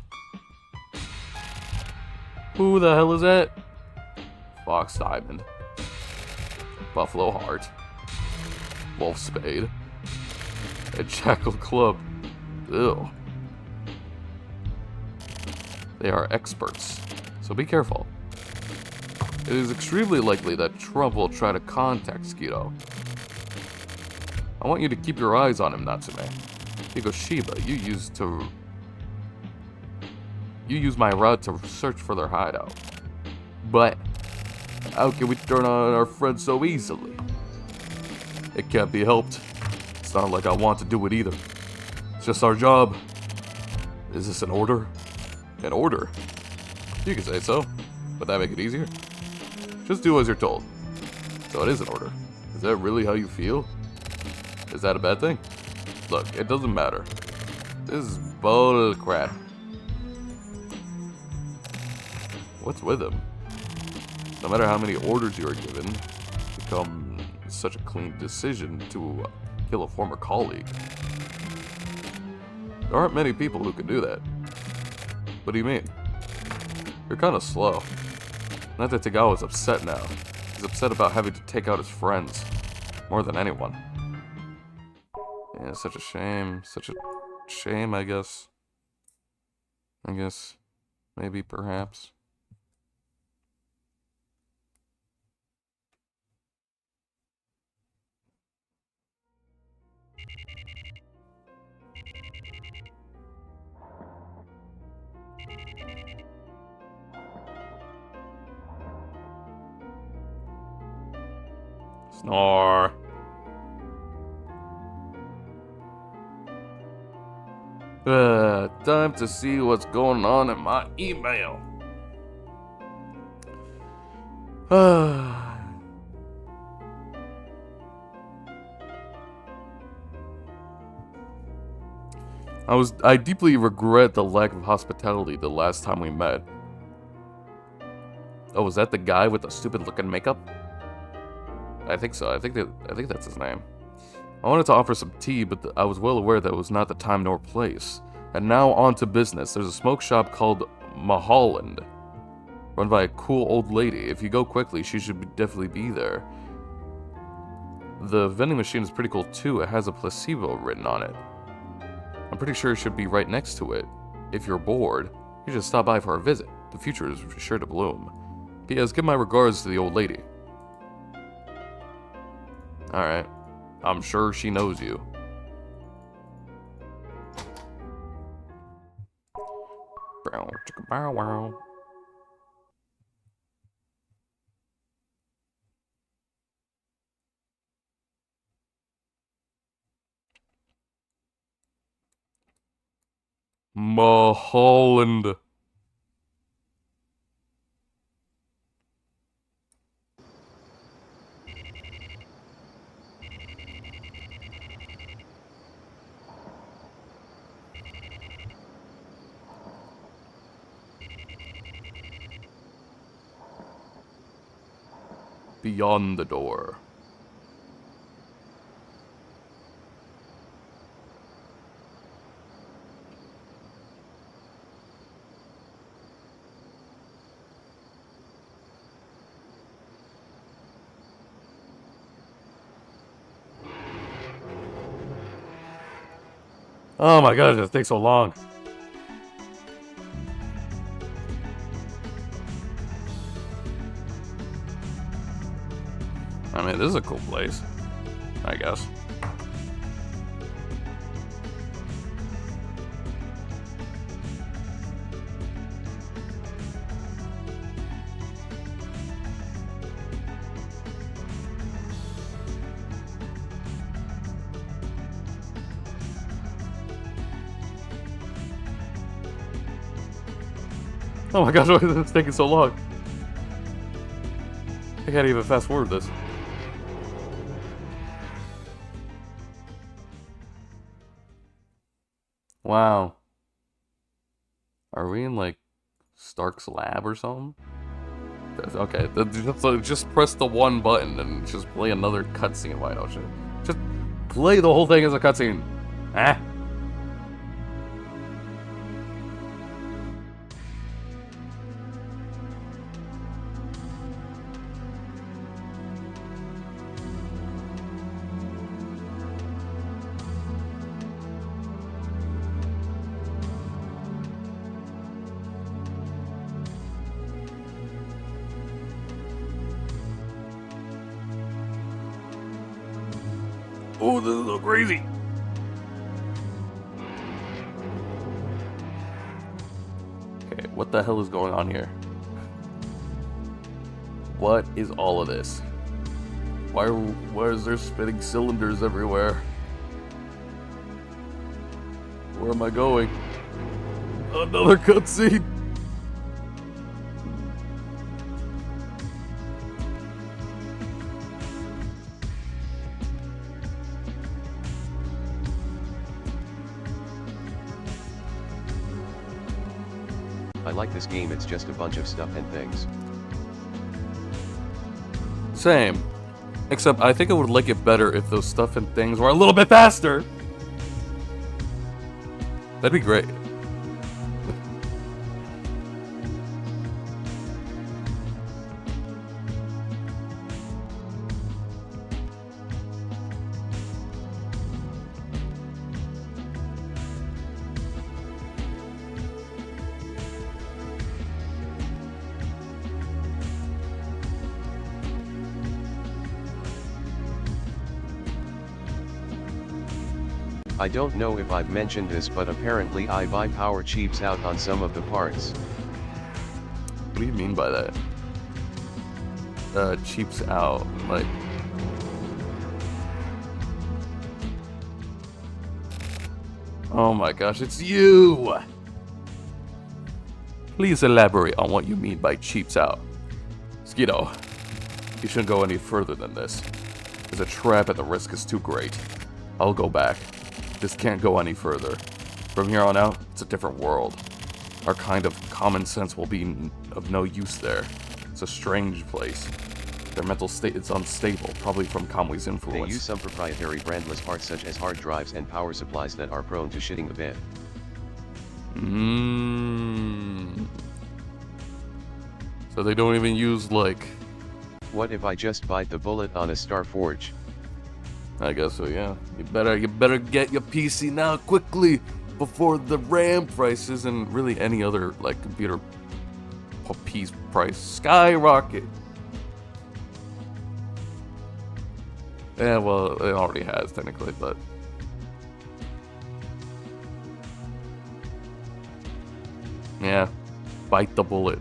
Who the hell is that? Fox Diamond. Buffalo Heart. Wolf Spade. And Jackal Club. Ew. They are experts, so be careful. It is extremely likely that Trump will try to contact Skeeto. I want you to keep your eyes on him, Natsume. Higoshiba, you use my route to search for their hideout. But how can we turn on our friends so easily? It can't be helped. It's not like I want to do it either. It's just our job. Is this an order? An order? You can say so. Would that make it easier? Just do as you're told. So it is an order. Is that really how you feel? Is that a bad thing? Look, it doesn't matter. This is bull crap. What's with him? No matter how many orders you are given, it's become such a clean decision to kill a former colleague. There aren't many people who can do that. What do you mean? You're kind of slow. Not that Tagawa's upset now. He's upset about having to take out his friends. More than anyone. Yeah, such a shame. Such a shame, I guess. Maybe, perhaps. Snore. Time to see what's going on in my email. I deeply regret the lack of hospitality the last time we met. Oh, was that the guy with the stupid looking makeup? I think so. I think that's his name. I wanted to offer some tea, but I was well aware that it was not the time nor place. And now on to business. There's a smoke shop called Maholland, run by a cool old lady. If you go quickly, she should definitely be there. The vending machine is pretty cool too. It has a placebo written on it. I'm pretty sure it should be right next to it. If you're bored, you should stop by for a visit. The future is sure to bloom. P.S. Give my regards to the old lady. Alright. I'm sure she knows you. Bow, chicka, bow, wow. Maholland. beyond the door. Oh my god, this takes so long. I mean, this is a cool place, I guess. Oh my gosh, why is this taking so long? I can't even fast forward this. Wow. Are we in like Stark's lab or something? Okay, so just press the one button and just play another cutscene. Why don't you? Just play the whole thing as a cutscene. Ah. Oh, this is so crazy. Okay, what the hell is going on here? What is all of this? Why is there spinning cylinders everywhere? Where am I going? Another cutscene. I like this game, it's just a bunch of stuff and things. Same. Except I think I would like it better if those stuff and things were a little bit faster. That'd be great. I don't know if I've mentioned this, but apparently I power cheaps out on some of the parts. What do you mean by that? Cheaps out, like... Oh my gosh, it's you! Please elaborate on what you mean by cheaps out. Skeeto, you shouldn't go any further than this. There's a trap and the risk is too great. I'll go back. This can't go any further. From here on out, it's a different world. Our kind of common sense will be of no use there. It's a strange place. Their mental state is unstable, probably from Kamui's influence. They use some proprietary brandless parts such as hard drives and power supplies that are prone to shitting the bed. So they don't even use, like... What if I just bite the bullet on a Star Forge? I guess so, yeah. You better get your PC now quickly before the RAM prices and really any other like computer piece price skyrocket. Yeah, well, it already has technically, but yeah, bite the bullet.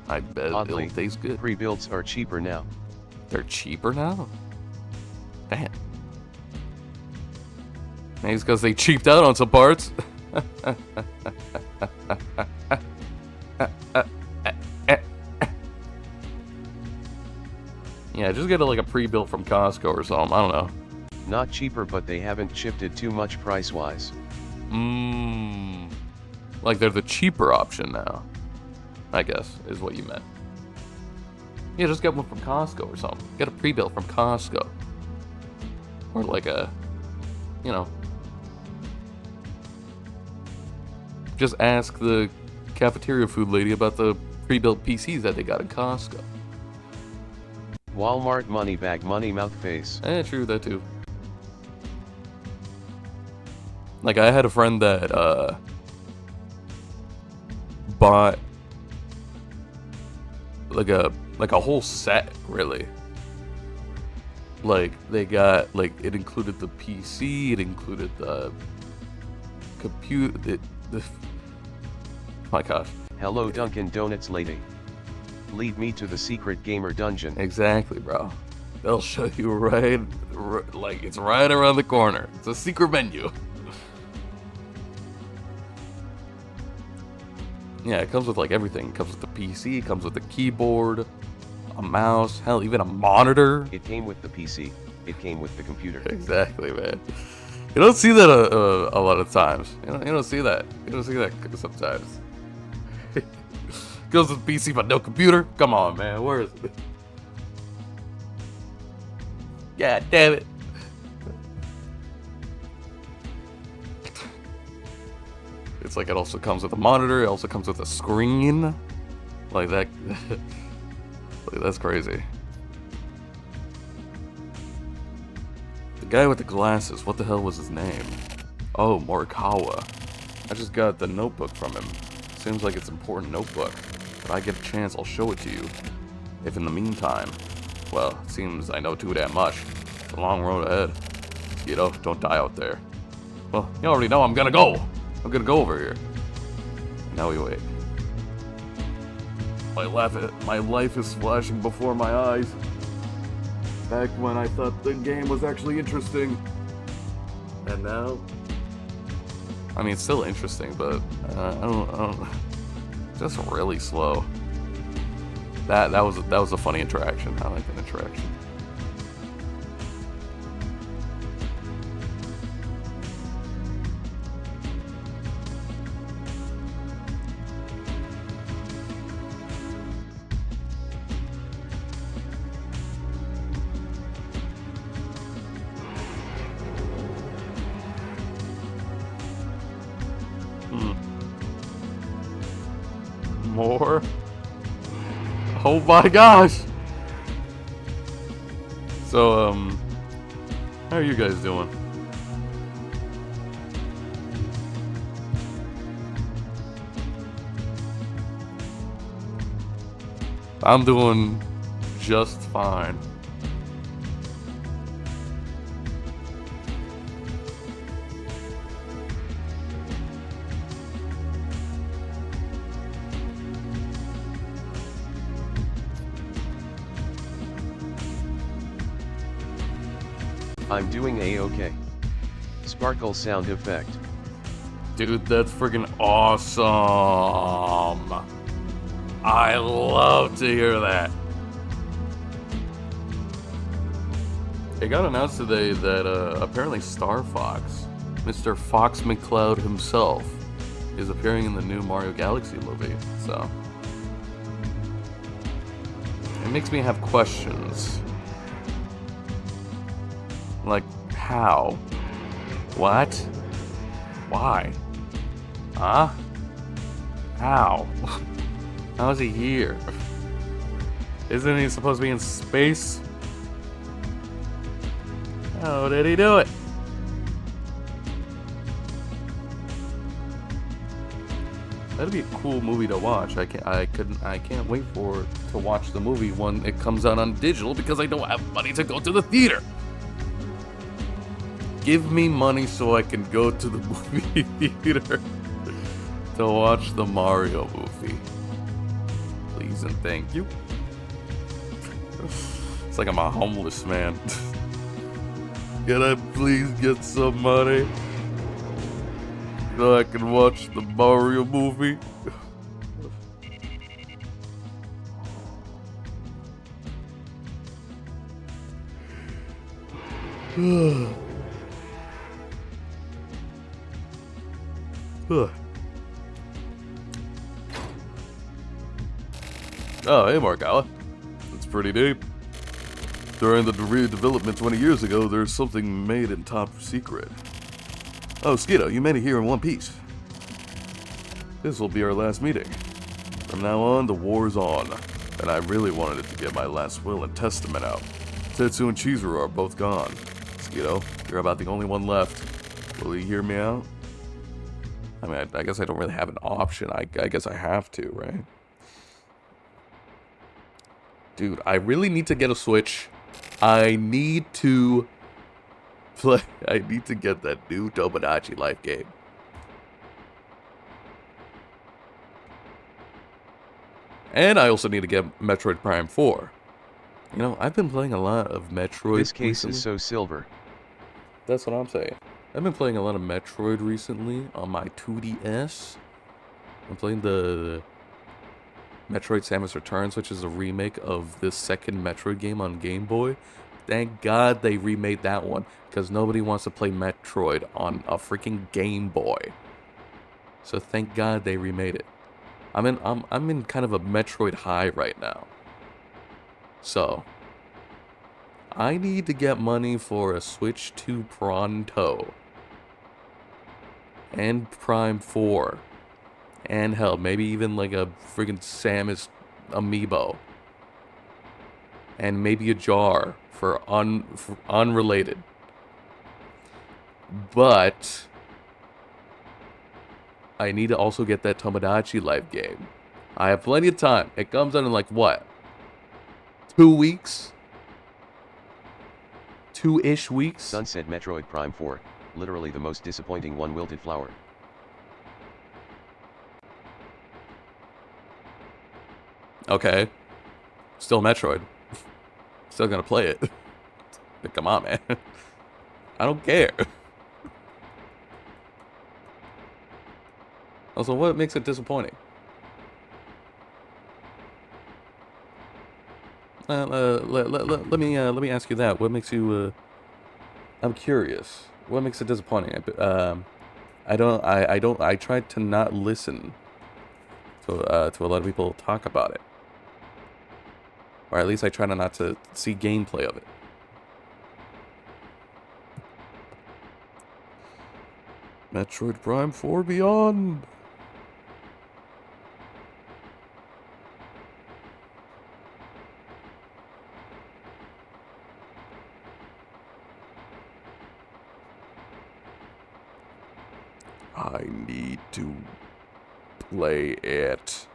I bet Oddly, it'll taste good. Pre-builds are cheaper now. They're cheaper now? Damn. Maybe it's because they cheaped out on some parts. Yeah, just get like a pre-built from Costco or something. I don't know. Not cheaper, but they haven't shifted too much price-wise. Like they're the cheaper option now, I guess, is what you meant. Yeah, just get one from Costco or something. Get a pre-built from Costco. Or like a, you know, just ask the cafeteria food lady about the pre-built PCs that they got in Costco. Walmart money bag money mouth face. True, that too. Like, I had a friend that, bought, like a whole set, really. Like, they got, like, it included the PC, it included the computer, my gosh. Hello Dunkin' Donuts lady. Lead me to the secret gamer dungeon. Exactly, bro. They'll show you right, like, it's right around the corner. It's a secret menu. Yeah, it comes with, like, everything. It comes with the PC, it comes with the keyboard, a mouse, hell, even a monitor. It came with the PC. It came with the computer. Exactly, man. You don't see that a lot of times. You don't see that. You don't see that sometimes. Goes with PC but no computer? Come on, man. Where is it? God damn it. It's like it also comes with a monitor. It also comes with a screen. Like that. Like, that's crazy. The guy with the glasses, what the hell was his name? Oh, Morikawa. I just got the notebook from him. Seems like it's an important notebook. If I get a chance, I'll show it to you. If in the meantime, well, it seems I know too damn much. It's a long road ahead. You know, don't die out there. Well, you already know I'm gonna go. I'm gonna go over here. Now we wait. My life is flashing before my eyes. Back when I thought the game was actually interesting. And now? I mean, it's still interesting, but I don't. Just really slow. That was a funny interaction. I like that interaction. More? Oh my gosh! So, how are you guys doing? I'm doing just fine. I'm doing a-okay. Sparkle sound effect. Dude, that's freaking awesome. I love to hear that. It got announced today that apparently Star Fox, Mr. Fox McCloud himself, is appearing in the new Mario Galaxy movie. So it makes me have questions. Like, how? What? Why? Huh? How? How is he here? Isn't he supposed to be in space? How did he do it? That'd be a cool movie to watch. I can't wait to watch the movie when it comes out on digital because I don't have money to go to the theater. Give me money so I can go to the movie theater to watch the Mario movie. Please and thank you. It's like I'm a homeless man. Can I please get some money so I can watch the Mario movie? Oh, hey, Morikawa. pretty deep. During the redevelopment 20 years ago, there's something made in top secret. Oh, Skeeto, you made it here in one piece. This will be our last meeting. From now on, the war's on, and I really wanted to get my last will and testament out. Tetsu and Chizuru are both gone. Skeeto, you're about the only one left. Will you hear me out? I mean, I guess I don't really have an option. I guess I have to, right? Dude, I really need to get a Switch. I need to play. I need to get that new Tomodachi Life game. And I also need to get Metroid Prime 4. You know, I've been playing a lot of Metroid This case recently. is so silver. That's what I'm saying. I've been playing a lot of Metroid recently on my 2DS. I'm playing the Metroid Samus Returns, which is a remake of this second Metroid game on Game Boy. Thank God they remade that one, because nobody wants to play Metroid on a freaking Game Boy. So thank God they remade it. I'm in kind of a Metroid high right now. So I need to get money for a Switch 2 pronto. And Prime 4. And hell, maybe even like a friggin' Samus amiibo. And maybe a jar for unrelated. But I need to also get that Tomodachi Life game. I have plenty of time. It comes out in like what? 2 weeks? 2-ish weeks? Sunset Metroid Prime 4, literally the most disappointing one. Wilted flower. Okay. Still Metroid. Still gonna play it. But come on, man. I don't care. Also, what makes it disappointing? Let me ask you that. What makes you? I'm curious. What makes it disappointing? I tried to not listen to a lot of people talk about it, or at least I try not to see gameplay of it. Metroid Prime 4 Beyond. I need to play it.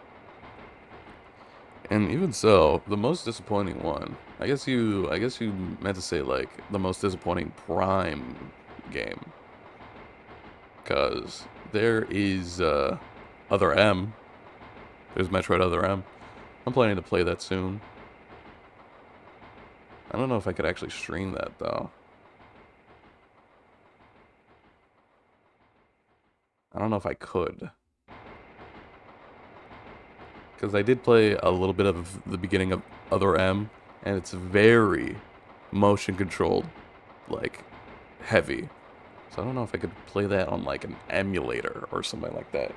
And even so, the most disappointing one. I guess you meant to say like the most disappointing Prime game. Cause there is Other M. There's Metroid Other M. I'm planning to play that soon. I don't know if I could actually stream that though. I don't know if I could. Because I did play a little bit of the beginning of Other M, and it's very motion controlled, like, heavy. So I don't know if I could play that on, like, an emulator or something like that.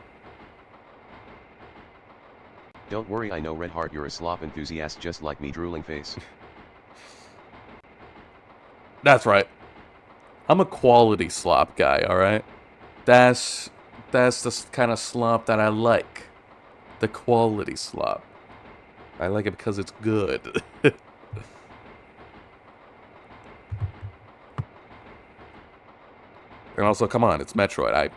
Don't worry, I know Red Heart, you're a slop enthusiast just like me, drooling face. That's right. I'm a quality slop guy, alright? That's the kind of slop that I like. The quality slop. I like it because it's good. And also, come on, it's Metroid. I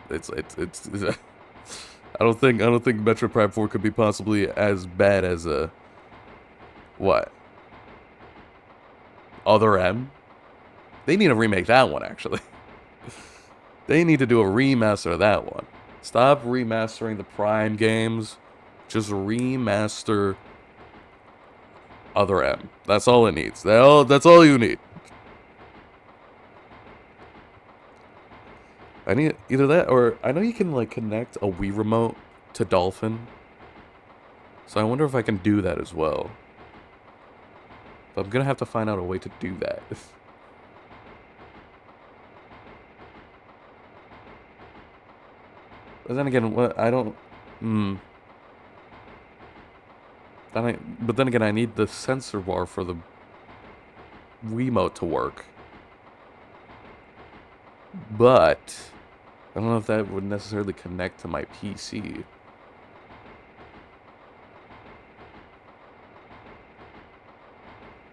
don't think Metroid Prime 4 could be possibly as bad as what? Other M? They need to remake that one, actually. They need to do a remaster of that one. Stop remastering the Prime games. Just remaster Other M. That's all it needs. That's all you need. I need either that or I know you can like connect a Wii remote to Dolphin. So I wonder if I can do that as well. But I'm gonna have to find out a way to do that. But then again, what I don't But then again, I need the sensor bar for the Wiimote to work. But I don't know if that would necessarily connect to my PC.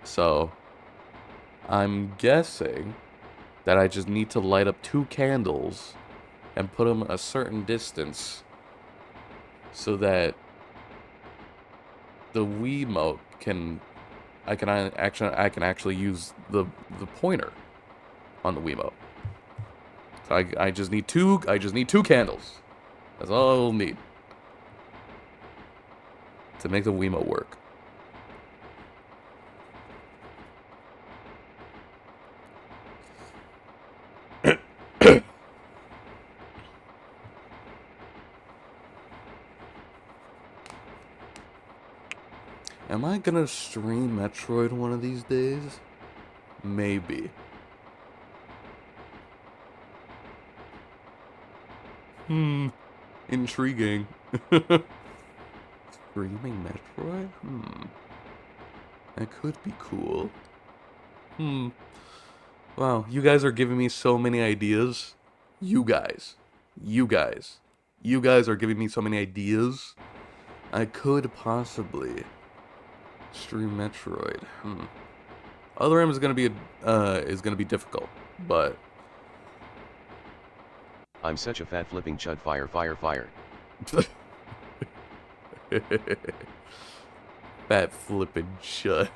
So I'm guessing that I just need to light up 2 candles and put them a certain distance so that the Wiimote I can actually use the pointer on the Wiimote. So I just need 2 candles. That's all I'll need to make the Wiimote work. Am I gonna stream Metroid one of these days? Maybe. Intriguing. Streaming Metroid? That could be cool. Wow, you guys are giving me so many ideas. You guys are giving me so many ideas. I could possibly stream Metroid. Other M is gonna be difficult, but I'm such a fat flipping chud. Fire, fire, fire. fat flippin' shut.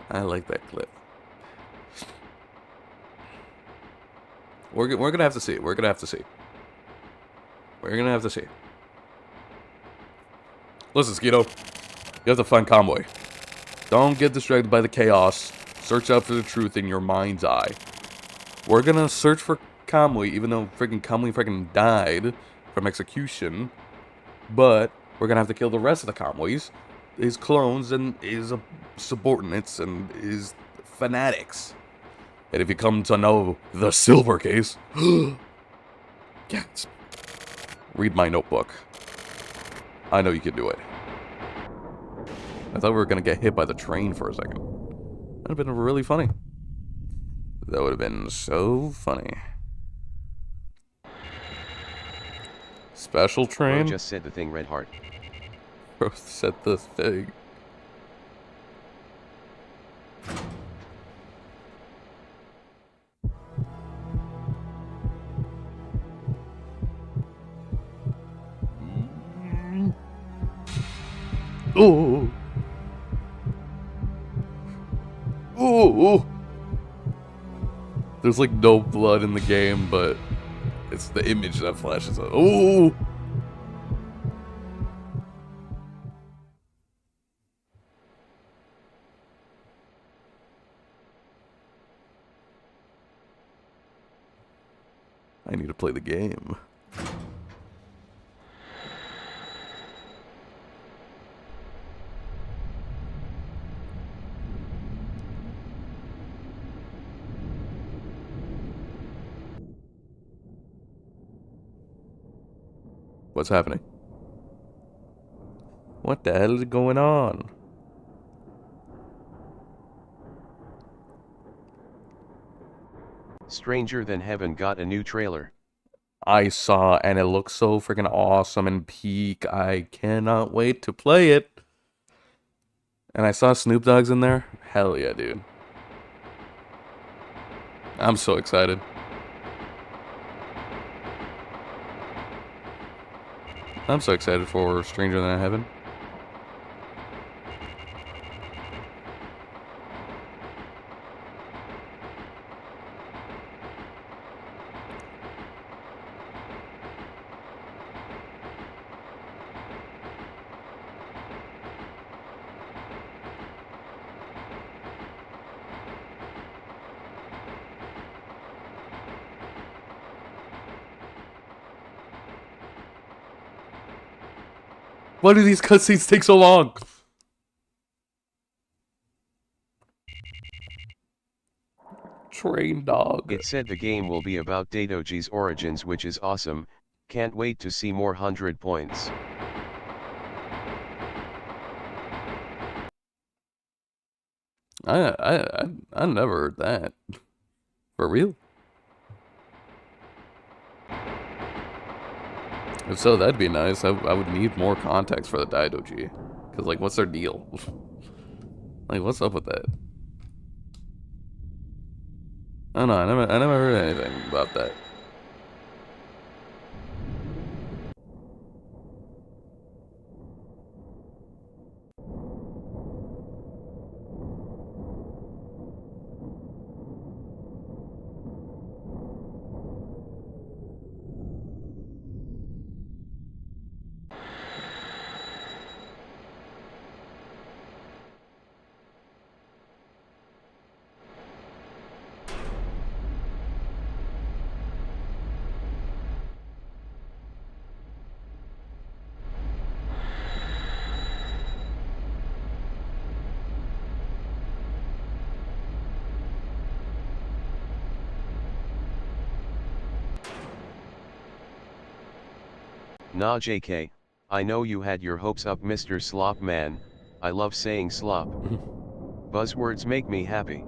I like that clip. We're gonna have to see. We're gonna have to see. Listen, Skeeto, you have to find Convoy. Don't get distracted by the chaos. Search out for the truth in your mind's eye. We're gonna search for Kamui, even though Kamui freaking died from execution. But we're gonna have to kill the rest of the Kamuis, his clones, and his subordinates, and his fanatics. And if you come to know the silver case, yes, read my notebook. I know you can do it. I thought we were gonna get hit by the train for a second. That'd have been really funny. That would have been so funny. Special train? Bro just said the thing, Red Heart. Bro said the thing. Oh. Oh. There's like no blood in the game, but it's the image that flashes up. Oh. I need to play the game. What's happening? What the hell is going on? Stranger Than Heaven got a new trailer. I saw, and it looks so freaking awesome and peak. I cannot wait to play it. And I saw Snoop Dogg's in there. Hell yeah, dude. I'm so excited. I'm so excited for Stranger Than Heaven. Why do these cutscenes take so long? Train dog. It said the game will be about Datoji's origins, which is awesome. Can't wait to see more 100 points. I never heard that. For real? If so, that'd be nice. I would need more context for the Daidoji. Because, like, what's their deal? Like, what's up with that? I don't know, I never heard anything about that. Nah JK, I know you had your hopes up Mr. Slop man, I love saying slop. Buzzwords make me happy.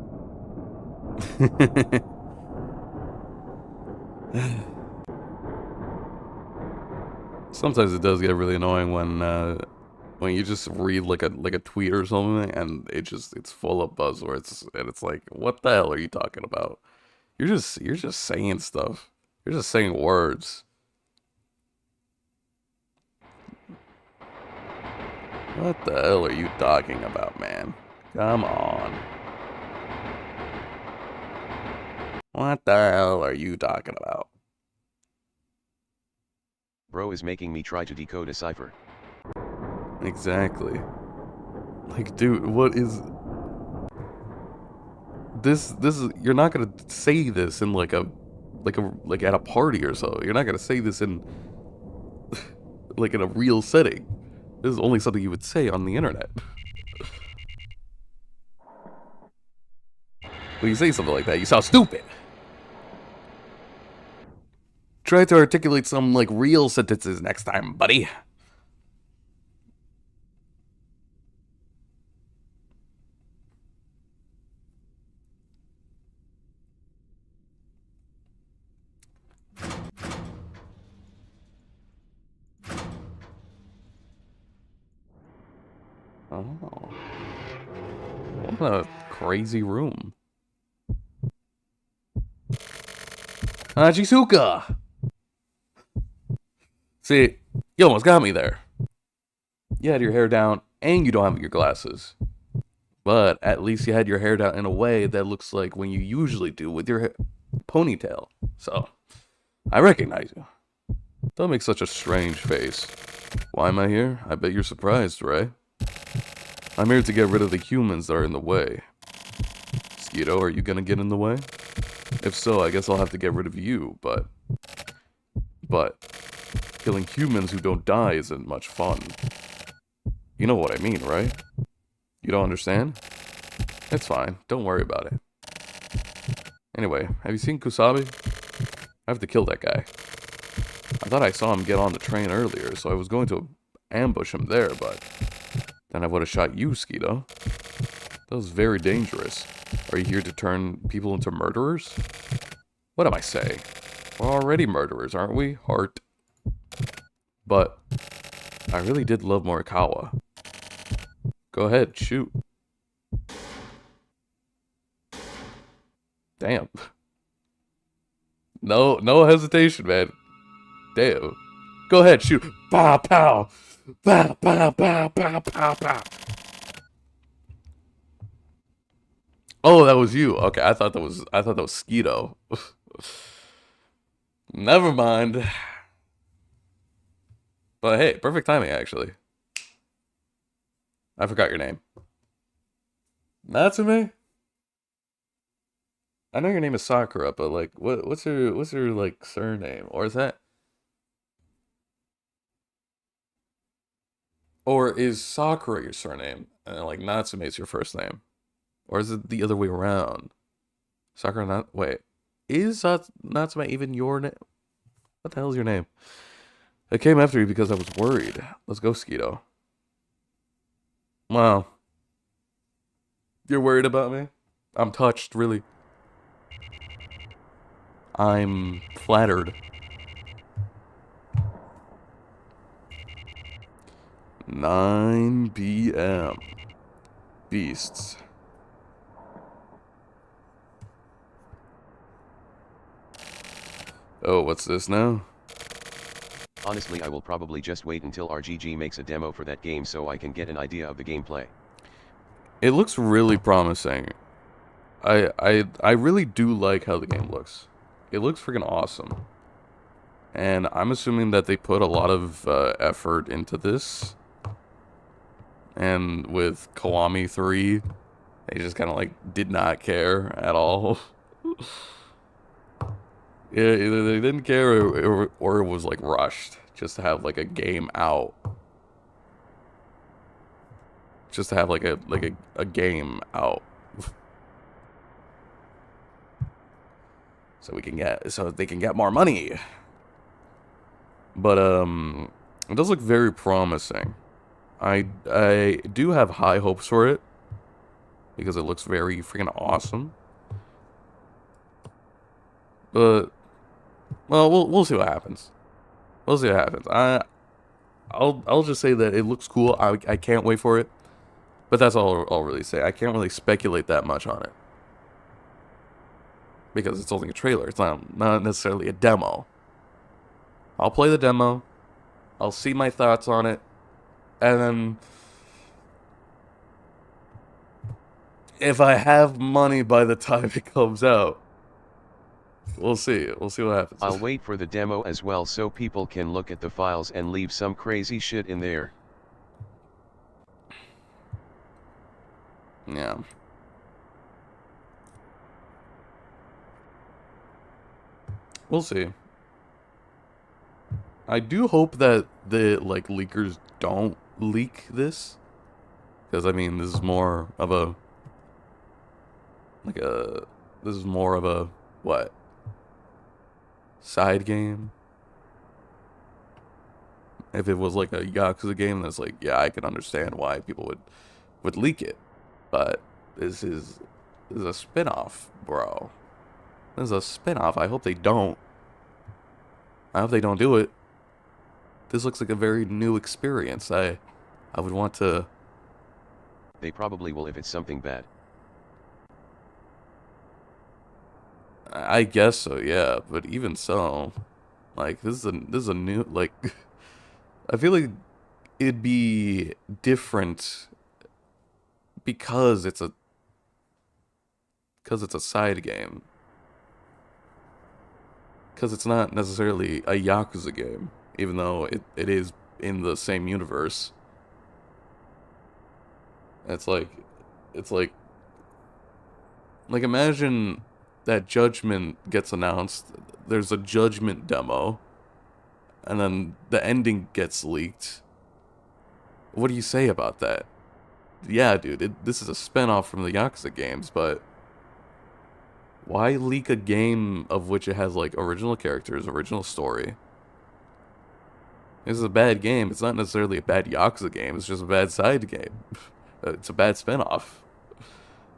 Sometimes it does get really annoying when you just read like a tweet or something and it's full of buzzwords and it's like, what the hell are you talking about? You're just saying stuff. You're just saying words. What the hell are you talking about, man? Come on. What the hell are you talking about? Bro is making me try to decode a cipher. Exactly. Like, dude, what is this is you're not gonna say this in like at a party or so. You're not gonna say this in like in a real setting. This is only something you would say on the internet. When you say something like that, you sound stupid. Try to articulate some like real sentences next time, buddy. Oh. What a crazy room. Hachisuka! See, you almost got me there. You had your hair down, and you don't have your glasses. But at least you had your hair down in a way that looks like when you usually do with your ponytail. So, I recognize you. Don't make such a strange face. Why am I here? I bet you're surprised, right? I'm here to get rid of the humans that are in the way. Skeeto, are you gonna get in the way? If so, I guess I'll have to get rid of you, but killing humans who don't die isn't much fun. You know what I mean, right? You don't understand? It's fine, don't worry about it. Anyway, have you seen Kusabi? I have to kill that guy. I thought I saw him get on the train earlier, so I was going to ambush him there, but then I would have shot you, Skeeto. That was very dangerous. Are you here to turn people into murderers? What am I saying? We're already murderers, aren't we? Heart. But I really did love Morikawa. Go ahead, shoot. Damn. No hesitation, man. Damn. Go ahead, shoot. Pow, pow. Pow, pow, pow, pow, pow, pow. Oh, that was you. Okay, I thought that was Skeeto. Never mind. But hey, perfect timing actually. I forgot your name. Natsume? I know your name is Sakura, but like what's your like surname? Or is that or is Sakura your surname? And like Natsume is your first name? Or is it the other way around? Sakura not wait. Is Natsume even your name? What the hell is your name? I came after you because I was worried. Let's go, Skeeto. Wow. You're worried about me? I'm touched, really. I'm flattered. 9 p.m. Beasts. Oh, what's this now? Honestly, I will probably just wait until RGG makes a demo for that game so I can get an idea of the gameplay. It looks really promising. I really do like how the game looks. It looks freaking awesome. And I'm assuming that they put a lot of effort into this. And with Kiwami 3, they just kind of like did not care at all. Yeah, either they didn't care or it was like rushed just to have like a game out. Just to have like a game out. So they can get more money. But it does look very promising. I do have high hopes for it because it looks very freaking awesome. But well, we'll see what happens. We'll see what happens. I'll just say that it looks cool. I can't wait for it. But that's all I'll really say. I can't really speculate that much on it. Because it's only a trailer. It's not necessarily a demo. I'll play the demo. I'll see my thoughts on it. And then if I have money by the time it comes out, we'll see. We'll see what happens. I'll wait for the demo as well so people can look at the files and leave some crazy shit in there. Yeah. We'll see. I do hope that the leakers don't leak this, because I mean this is more of a what, side game. If it was like a Yakuza game, that's like, yeah, I can understand why people would leak it, but this is a spin-off, bro. This is a spin-off. I hope they don't. I hope they don't do it. This looks like a very new experience. I would want to... They probably will if it's something bad. I guess so, yeah. But even so, like, this is a new, like... I feel like it'd be different because it's a side game. Because it's not necessarily a Yakuza game, even though it is in the same universe. It's like imagine that Judgment gets announced, there's a Judgment demo, and then the ending gets leaked. What do you say about that? Yeah, dude, this is a spinoff from the Yakuza games, but why leak a game of which it has, like, original characters, original story? This is a bad game. It's not necessarily a bad Yakuza game. It's just a bad side game. It's a bad spinoff.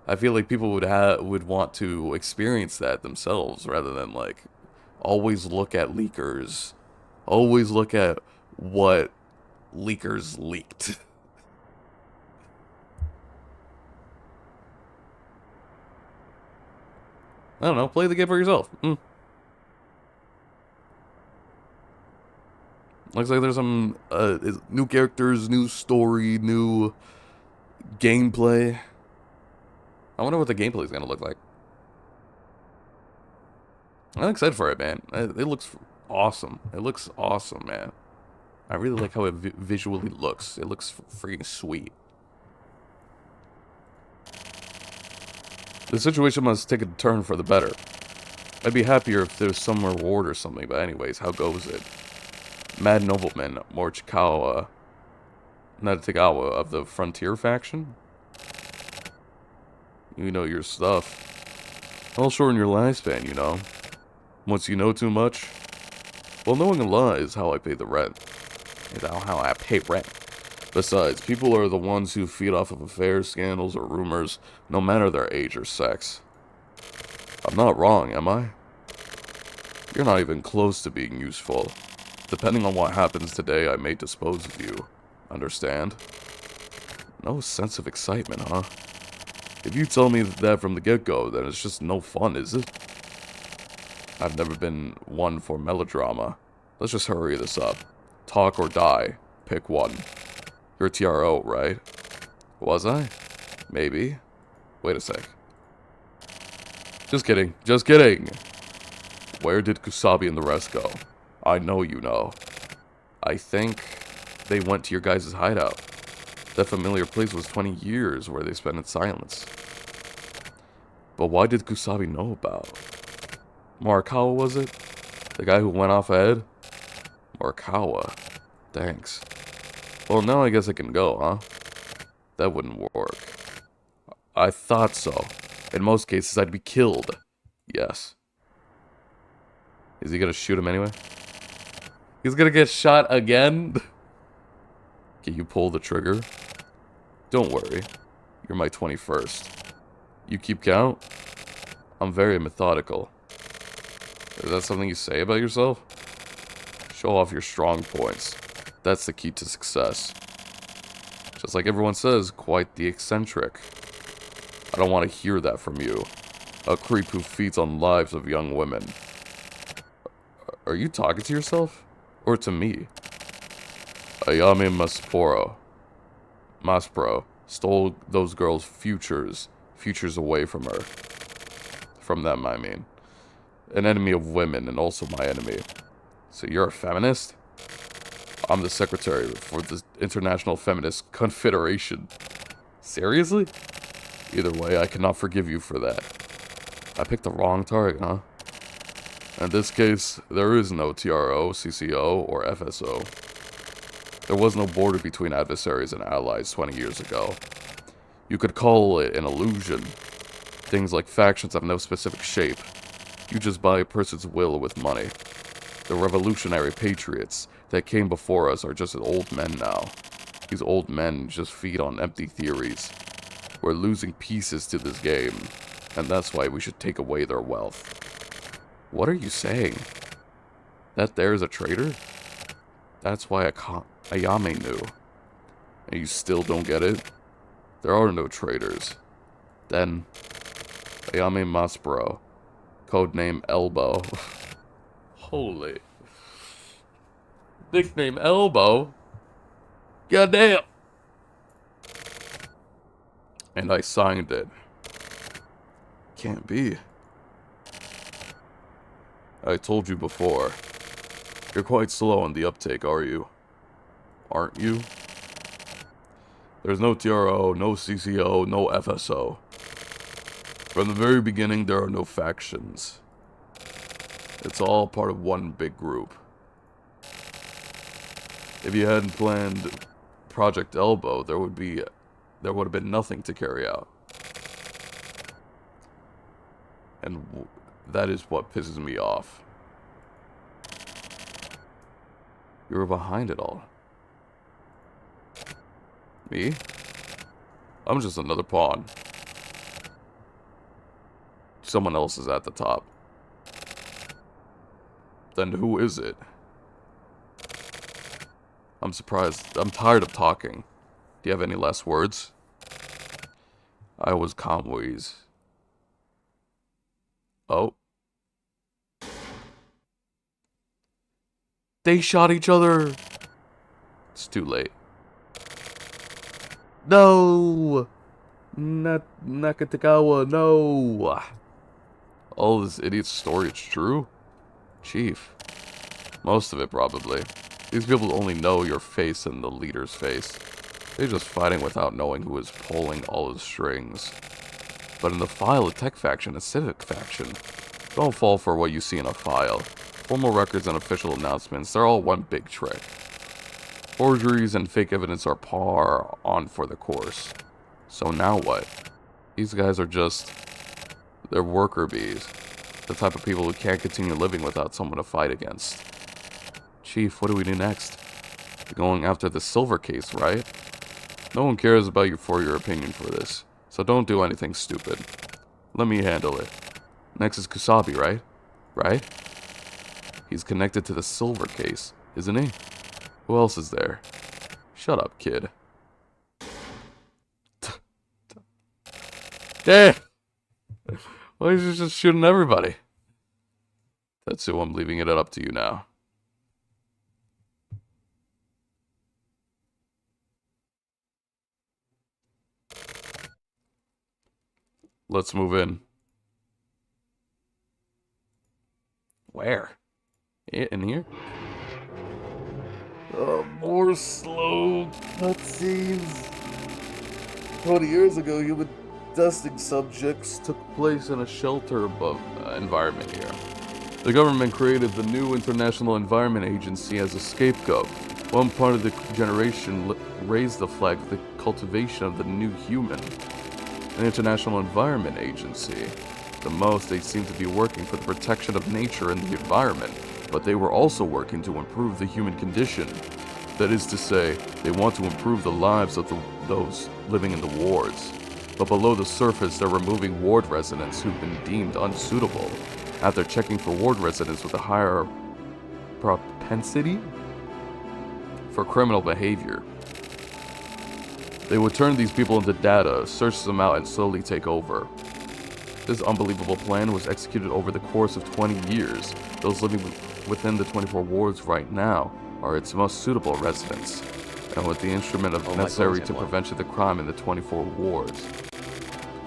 I feel like people would want to experience that themselves rather than, like, always look at leakers. Always look at what leakers leaked. I don't know, play the game for yourself. Looks like there's some new characters, new story, new gameplay. I wonder what the gameplay is going to look like. I'm excited for it, man. It looks awesome. It looks awesome, man. I really like how it visually looks. It looks freaking sweet. The situation must take a turn for the better. I'd be happier if there was some reward or something, but anyways, how goes it? Mad Nobleman Morchikawa Natagawa of the Frontier faction? You know your stuff. I'll shorten your lifespan, you know. Once you know too much, well, knowing a lie is how I pay the rent. Is how I pay rent. Besides, people are the ones who feed off of affairs, scandals, or rumors, no matter their age or sex. I'm not wrong, am I? You're not even close to being useful. Depending on what happens today, I may dispose of you. Understand? No sense of excitement, huh? If you tell me that from the get-go, then it's just no fun, is it? I've never been one for melodrama. Let's just hurry this up. Talk or die. Pick one. You're TRO, right? Was I? Maybe. Wait a sec. Just kidding. Just kidding. Where did Kusabi and the rest go? I know you know. I think they went to your guys' hideout. That familiar place was 20 years where they spent in silence. But why did Kusabi know about? Morikawa, was it? The guy who went off ahead? Morikawa. Thanks. Well, now I guess I can go, huh? That wouldn't work. I thought so. In most cases, I'd be killed. Yes. Is he gonna shoot him anyway? He's gonna get shot again? Can you pull the trigger? Don't worry. You're my 21st. You keep count? I'm very methodical. Is that something you say about yourself? Show off your strong points. That's the key to success. Just like everyone says, quite the eccentric. I don't want to hear that from you. A creep who feeds on lives of young women. Are you talking to yourself? Or to me? Ayame Maspro stole those girls' futures away from her. From them, I mean. An enemy of women and also my enemy. So you're a feminist? I'm the secretary for the International Feminist Confederation. Seriously? Either way, I cannot forgive you for that. I picked the wrong target, huh? In this case, there is no TRO, CCO, or FSO. There was no border between adversaries and allies 20 years ago. You could call it an illusion. Things like factions have no specific shape. You just buy a person's will with money. The revolutionary patriots that came before us are just old men now. These old men just feed on empty theories. We're losing pieces to this game, and that's why we should take away their wealth. What are you saying? That there's a traitor? That's why Ayame knew. And you still don't get it? There are no traitors. Then, Ayame Maspero, codename Elbow. Holy. Nickname Elbow? Goddamn! And I signed it. Can't be. I told you before. You're quite slow on the uptake, are you? Aren't you? There's no TRO, no CCO, no FSO. From the very beginning, there are no factions. It's all part of one big group. If you hadn't planned Project Elbow, there would have been nothing to carry out. And that is what pisses me off. You were behind it all. Me? I'm just another pawn. Someone else is at the top. Then who is it? I'm surprised. I'm tired of talking. Do you have any last words? I was Conway's. Oh. They shot each other. It's too late. No! Nakatagawa, no! All this idiot's story is true? Chief. Most of it, probably. These people only know your face and the leader's face. They're just fighting without knowing who is pulling all the strings. But in the file, a tech faction, a civic faction. Don't fall for what you see in a file. Formal records and official announcements, they're all one big trick. Forgeries and fake evidence are par on for the course. So now what? These guys are just... they're worker bees. The type of people who can't continue living without someone to fight against. Chief, what do we do next? We're going after the silver case, right? No one cares about you for your opinion for this, so don't do anything stupid. Let me handle it. Next is Kusabi, right? Right? He's connected to the silver case, isn't he? Who else is there? Shut up, kid. Damn! Why is he just shooting everybody? Tetsu, I'm leaving it up to you now. Let's move in. Where? In here? More slow cutscenes. 20 years ago, human testing subjects took place in a shelter above environment here. The government created the new International Environment Agency as a scapegoat. One part of the generation raised the flag for the cultivation of the new human. An International Environment Agency. The most, they seem to be working for the protection of nature and the environment, but they were also working to improve the human condition. That is to say, they want to improve the lives of those living in the wards. But below the surface, they're removing ward residents who've been deemed unsuitable, after checking for ward residents with a higher propensity for criminal behavior. They would turn these people into data, search them out, and slowly take over. This unbelievable plan was executed over the course of 20 years. Those living within the 24 wards right now are its most suitable residents, and with the instrument of necessary to prevent the crime in the 24 wards.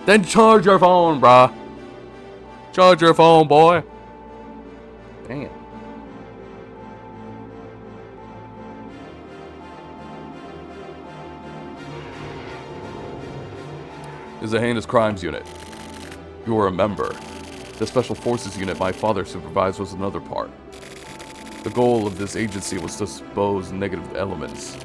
Then charge your phone, bruh! Charge your phone, boy! Damn. Is a heinous crimes unit. You will remember. The Special Forces unit my father supervised was another part. The goal of this agency was to expose negative elements.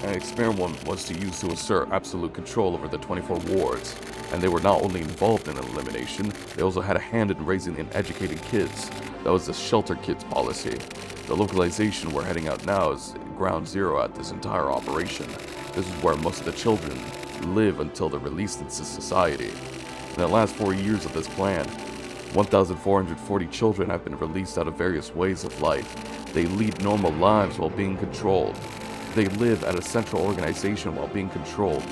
An experiment was to use to assert absolute control over the 24 wards. And they were not only involved in elimination, they also had a hand in raising and educating kids. That was the shelter kids policy. The localization we're heading out now is ground zero at this entire operation. This is where most of the children live until they're released into society. In the last 4 years of this plan, 1,440 children have been released out of various ways of life. They lead normal lives while being controlled. They live at a central organization while being controlled.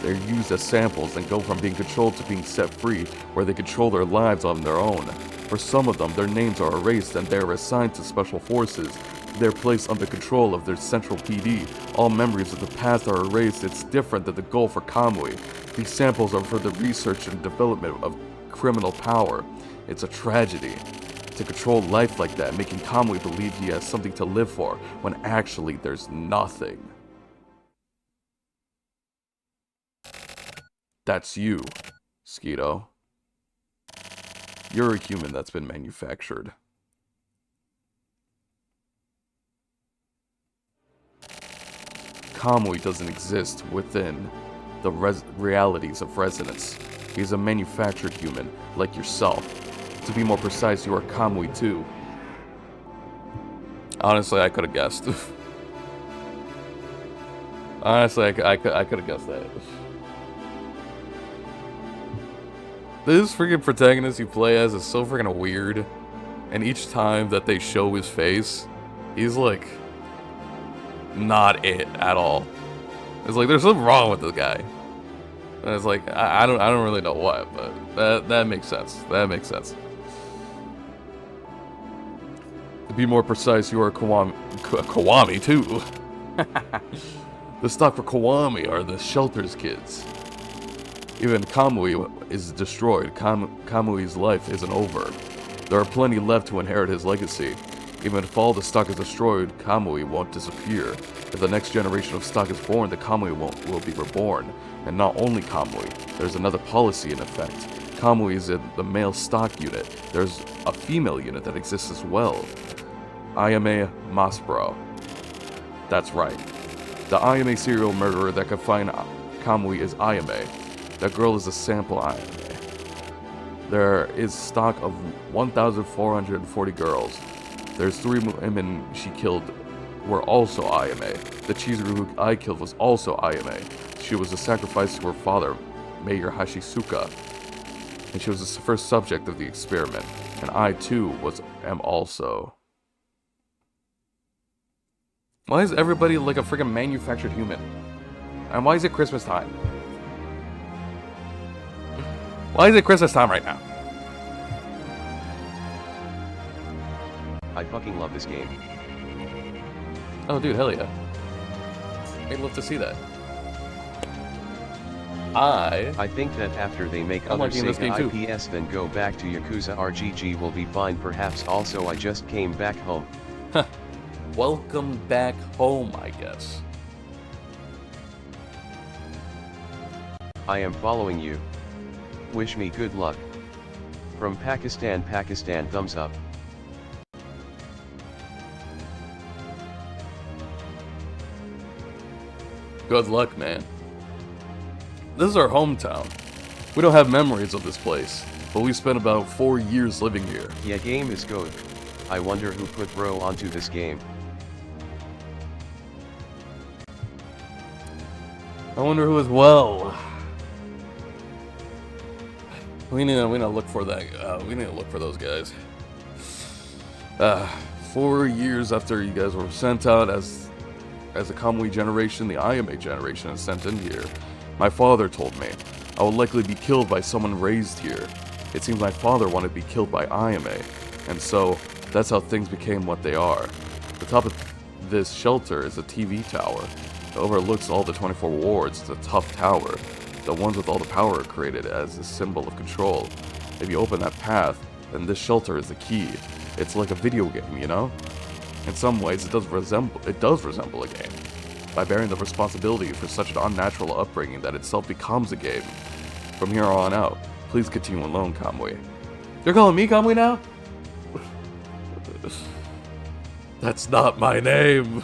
They're used as samples and go from being controlled to being set free, where they control their lives on their own. For some of them, their names are erased and they are assigned to special forces. They're placed under control of their central PD. All memories of the past are erased. It's different than the goal for Kamui. These samples are for the research and development of criminal power. It's a tragedy to control life like that, making Kamui believe he has something to live for, when actually there's nothing. That's you, Skeeto. You're a human that's been manufactured. Kamui doesn't exist within the realities of residents. He's a manufactured human, like yourself. To be more precise, you are Kamui too. Honestly, I could have guessed. Honestly, I could have guessed that. This freaking protagonist you play as is so freaking weird. And each time that they show his face, he's like not it at all. It's like there's something wrong with this guy. And it's like I don't really know what, but that makes sense. That makes sense. To be more precise, you are Kiwami too. The stock for Kiwami are the shelter's kids. Even Kamui is destroyed. Kamui's life isn't over. There are plenty left to inherit his legacy. Even if all the stock is destroyed, Kamui won't disappear. If the next generation of stock is born, the Kamui will be reborn. And not only Kamui, there's another policy in effect. Kamui is in the male stock unit. There's a female unit that exists as well. Ayame Maspero. That's right. The Ayame serial murderer that could find Kamui is Ayame. That girl is a sample Ayame. There is stock of 1,440 girls. There's 3 women she killed were also Ayame. The Chizuru who I killed was also Ayame. she was a sacrifice to her father, Mayor Hashisuka, and she was the first subject of the experiment. And I too am also. Why is everybody like a freaking manufactured human? And why is it Christmas time? Why is it Christmas time right now? I fucking love this game. Oh, dude, hell yeah. I'd love to see that. I think that after they make I'm other liking this Sega game too. IPs then go back to Yakuza RGG will be fine. Perhaps also I just came back home. Welcome back home, I guess. I am following you. Wish me good luck. From Pakistan, thumbs up. Good luck, man. This is our hometown. We don't have memories of this place, but we spent about 4 years living here. Yeah, game is good. I wonder who put bro onto this game. I wonder who as well. We need to look for that. We need to look for those guys. 4 years after you guys were sent out as the Kamui generation, the Ayame generation is sent in here. My father told me I would likely be killed by someone raised here. It seems my father wanted to be killed by Ayame, and so that's how things became what they are. The top of this shelter is a TV tower. It overlooks all the 24 wards. It's a tough tower. The ones with all the power are created as a symbol of control. If you open that path, then this shelter is the key. It's like a video game, you know? In some ways, it does resemble a game, by bearing the responsibility for such an unnatural upbringing that itself becomes a game. From here on out, please continue alone, Kamui. You're calling me Kamui now? That's not my name.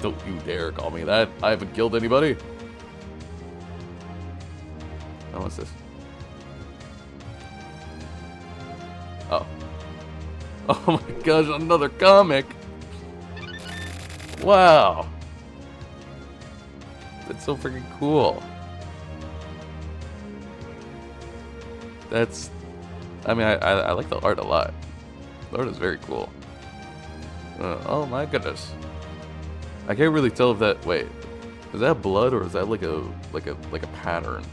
Don't you dare call me that. I haven't killed anybody. Oh, what's this? Oh. Oh my gosh, another comic. Wow. That's so freaking cool. I mean, I like the art a lot. The art is very cool. Oh my goodness. I can't really tell if that, wait, is that blood or is that like a pattern?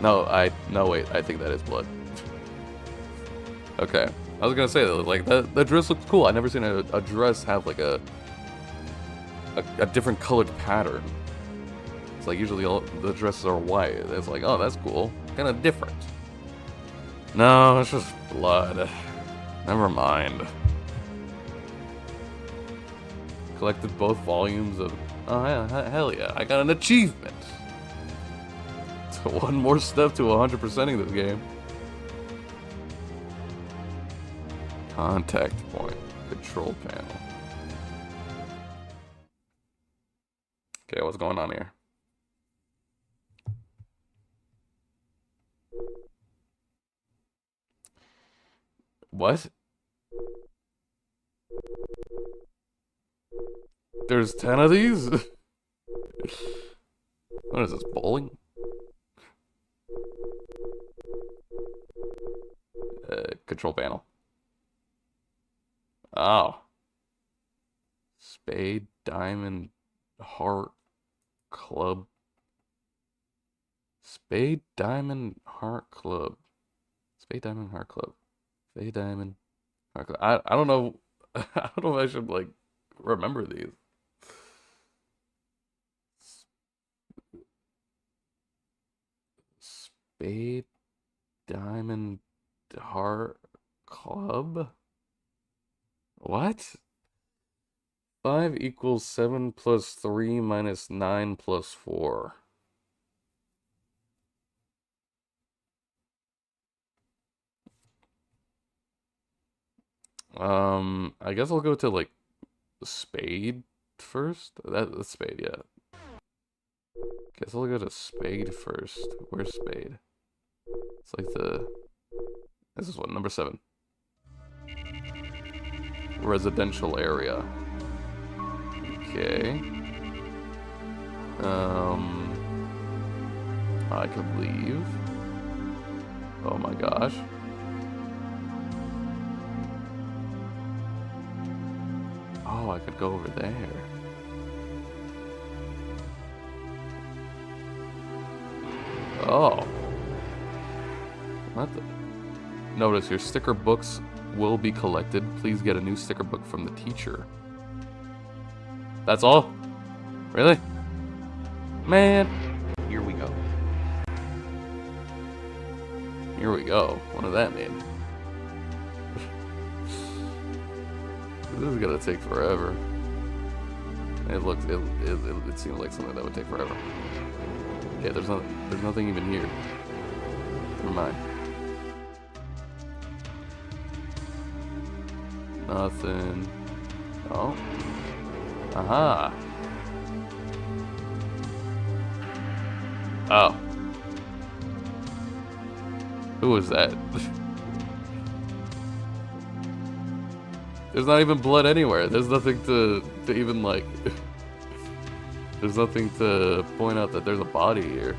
No, wait, I think that is blood. Okay. I was gonna say, like, that dress looks cool. I've never seen a dress have, like, a different colored pattern. It's like, usually all the dresses are white. It's like, oh, that's cool. Kind of different. No, it's just blood. Never mind. Collected both volumes of... Oh, yeah, hell yeah. I got an achievement. So one more step to 100%ing this game. Contact point. Control panel. Okay, what's going on here? What? There's 10 of these? What is this, bowling? Control panel. Oh. Spade, diamond, heart, club. Spade, diamond, heart, club. Spade, diamond, heart, club. Spade, diamond, heart, club. I don't know. I don't know if I should, like, remember these. Spade, diamond, heart, club? What? 5 equals 7 plus 3 minus 9 plus 4. I guess I'll go to, like, spade first. That's spade, yeah. Guess I'll go to spade first. Where's spade? It's like this is what, number 7. Residential area. Okay. I could leave. Oh my gosh. Oh, I could go over there. Oh. What the? Notice your sticker books will be collected. Please get a new sticker book from the teacher. That's all? Really? Man. Here we go. Here we go. What does that mean? This is gonna take forever. It seems like something that would take forever. Yeah, there's nothing even here. Never mind. Nothing. Oh. Aha. Oh. Who was that? There's not even blood anywhere. There's nothing to even like... There's nothing to point out that there's a body here.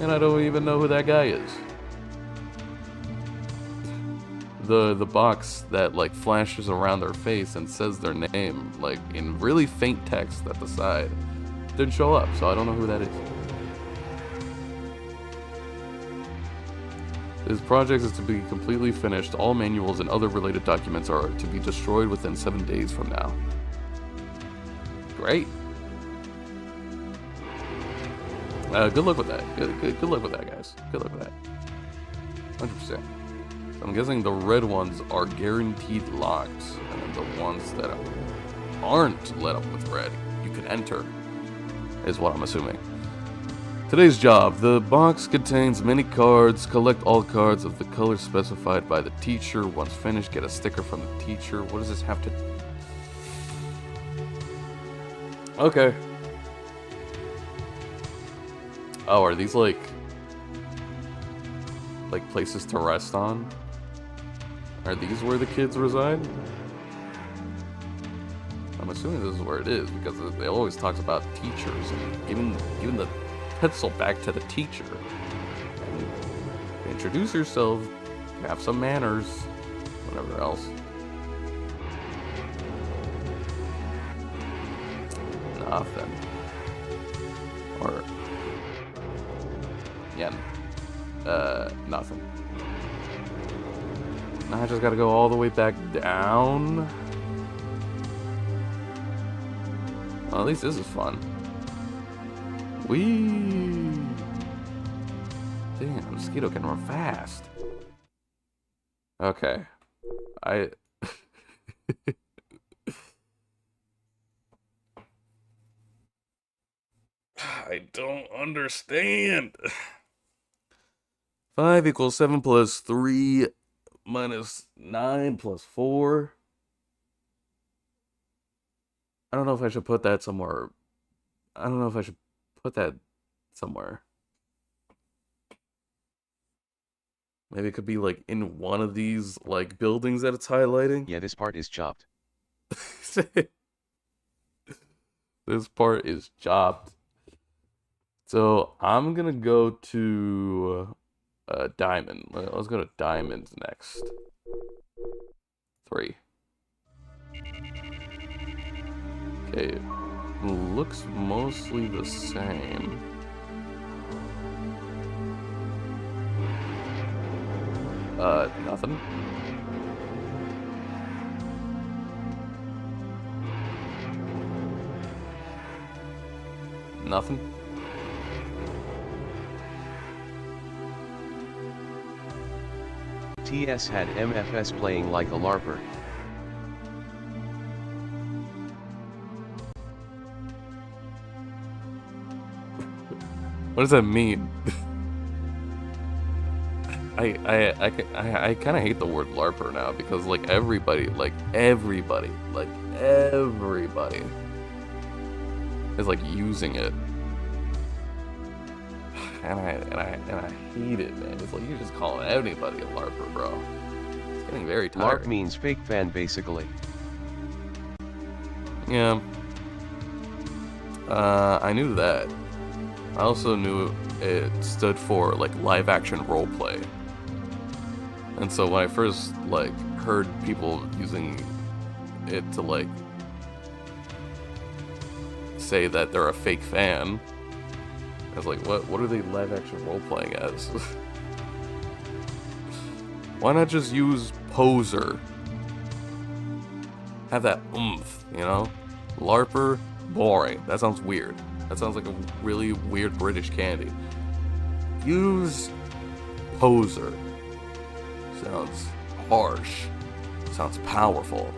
And I don't even know who that guy is. The box that like flashes around their face and says their name like in really faint text at the side didn't show up, so I don't know who that is. This project is to be completely finished. All manuals and other related documents are to be destroyed within 7 days from now. Great. Good luck with that. Good luck with that, guys. Good luck with that. 100%. I'm guessing the red ones are guaranteed locks, and then the ones that aren't lit up with red, you can enter, is what I'm assuming. Today's job. The box contains many cards. Collect all cards of the color specified by the teacher. Once finished, get a sticker from the teacher. What does this have to... Okay. Oh, are these like places to rest on? Are these where the kids reside? I'm assuming this is where it is because it always talks about teachers and giving the pencil back to the teacher. And introduce yourself, have some manners, whatever else. Nothing. Or yeah, nothing. Now I just gotta go all the way back down. Well, at least this is fun. Whee! Damn, mosquito can run fast. Okay. I don't understand. 5 equals 7 plus 3 minus 9 plus 4. I don't know if I should put that somewhere. I don't know if I should put that somewhere. Maybe it could be like in one of these like buildings that it's highlighting. Yeah, this part is chopped. This part is chopped. So I'm gonna go to diamond. Let's go to diamonds next. 3. Okay, looks mostly the same. Nothing. Nothing. TS had MFS playing like a LARPer. What does that mean? I kind of hate the word LARPer now because like everybody is like using it, and I hate it, man. It's like you're just calling anybody a LARPer, bro. It's getting very tiring. LARP means fake fan, basically. Yeah. I knew that. I also knew it stood for, like, live action roleplay. And so when I first, like, heard people using it to, like, say that they're a fake fan, I was like, what are they live action roleplaying as? Why not just use poser? Have that oomph, you know? LARPer, boring. That sounds weird. That sounds like a really weird British candy. Use poser. Sounds harsh. Sounds powerful.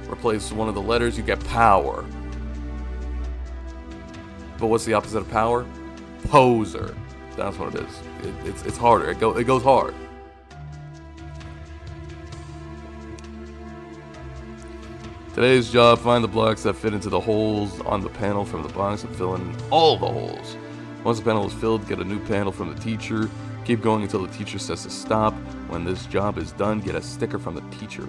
Replace one of the letters, you get power. But what's the opposite of power? Poser. That's what it is. It's harder. It goes hard. Today's job, find the blocks that fit into the holes on the panel from the box and fill in all the holes. Once the panel is filled, get a new panel from the teacher. Keep going until the teacher says to stop. When this job is done, get a sticker from the teacher.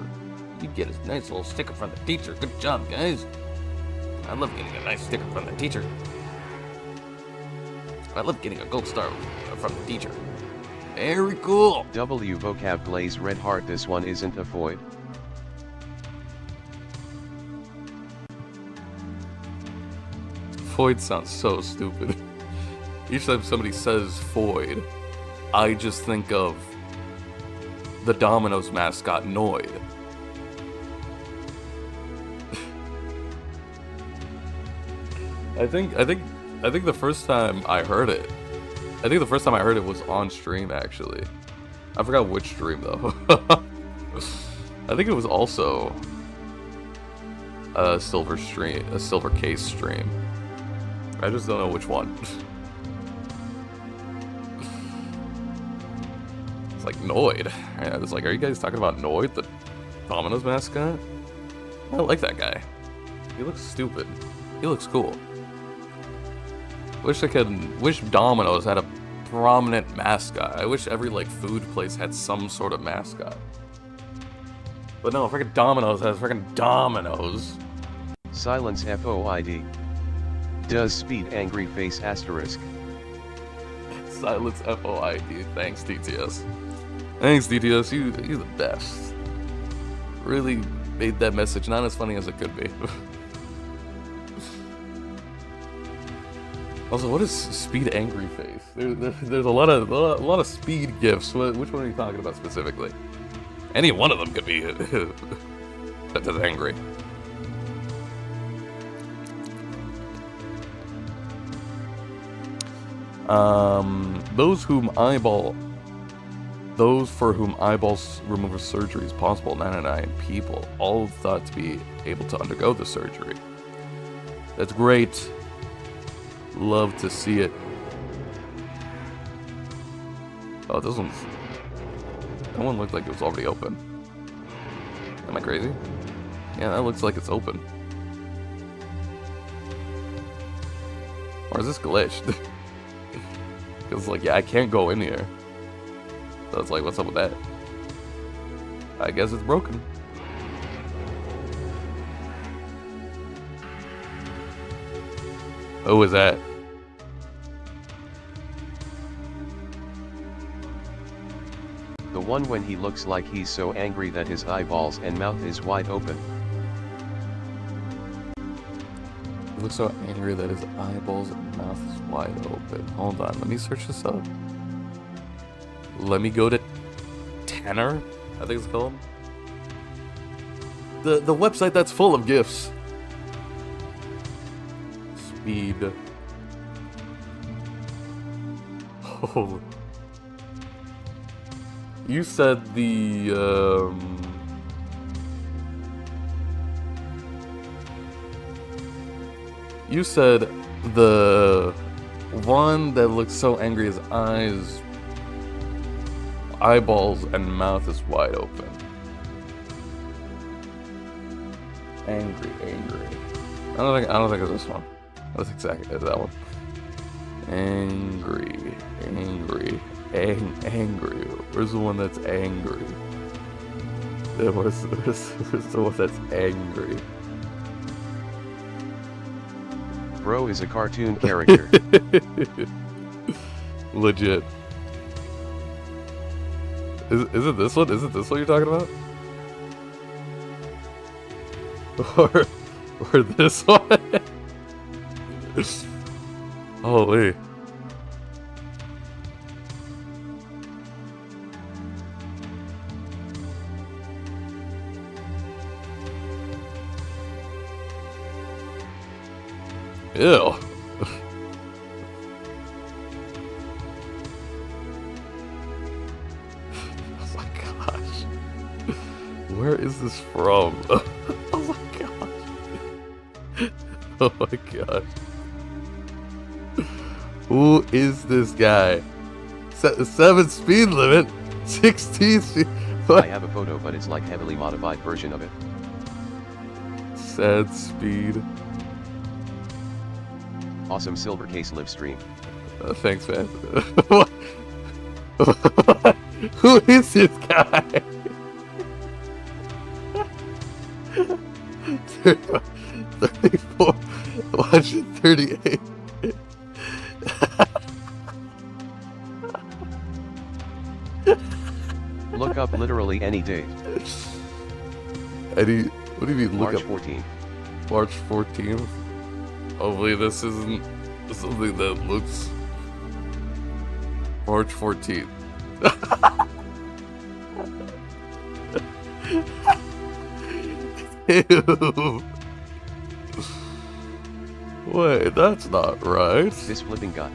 You get a nice little sticker from the teacher. Good job, guys. I love getting a nice sticker from the teacher. I love getting a gold star from the teacher. Very cool. W vocab glaze red heart. This one isn't a void. Void sounds so stupid. Each time somebody says void, I just think of the Domino's mascot Noid. I think the first time I heard it, was on stream actually. I forgot which stream though. I think it was also a silver case stream. I just don't know which one. It's like Noid. I was like, are you guys talking about Noid, the Domino's mascot? I like that guy. He looks stupid. He looks cool. Wish Domino's had a prominent mascot. I wish every like food place had some sort of mascot. But no, freaking Domino's has freaking Domino's. Silence FOID. Does speed angry face asterisk. Silence FOID. Thanks, DTS. Thanks, DTS. You're the best. Really made that message not as funny as it could be. Also, what is speed angry face? There's a lot of speed gifs. Which one are you talking about specifically? Any one of them could be that's angry. Those for whom eyeball removal surgery is possible, 99 people, all thought to be able to undergo the surgery. That's great. Love to see it. Oh, that one looked like it was already open. Am I crazy? Yeah, that looks like it's open. Or is this glitched? Because, like, yeah, I can't go in here. So it's like, what's up with that? I guess it's broken. Who is that? The one when he looks like he's so angry that his eyeballs and mouth is wide open. He looks so angry that his eyeballs and mouth is wide open. Hold on, let me search this up. Let me go to Tanner, I think it's called. The website that's full of GIFs. Speed. Oh. You said the, you said the one that looks so angry, his eyeballs and mouth is wide open. Angry. I don't think it's this one. That's exactly that one. Angry. Where's the one that's angry? Where's the one that's angry? Bro is a cartoon character. Legit. Is it this one? Is it this one you're talking about? Or this one? Holy. Ew. Oh my gosh. Where is this from? Oh my gosh. Oh my gosh. Who is this guy? 7 speed limit? 16 speed. I have a photo, but it's like heavily modified version of it. Sad speed. Awesome silver case live stream. Thanks, man. Who is this guy? 34, 138. Look up literally any date. What do you mean look March up? 14th. March 14th? Hopefully this isn't something that looks... March 14th. Ew. Wait, that's not right. This flipping guy.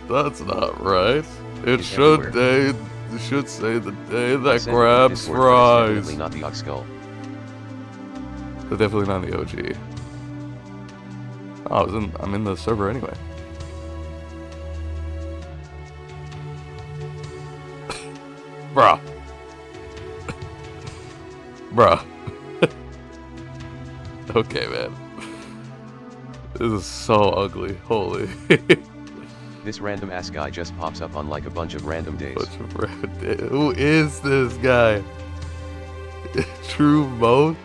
That's not right. It It's should everywhere. it should say the day I that sent you grabs Discord, but it's fries. definitely not the Ox Skull. They're definitely not the OG. Oh, I'm in the server anyway. Bruh. Bruh. Okay, man. This is so ugly. Holy. This random ass guy just pops up on like a bunch of random days. Who is this guy? True mode?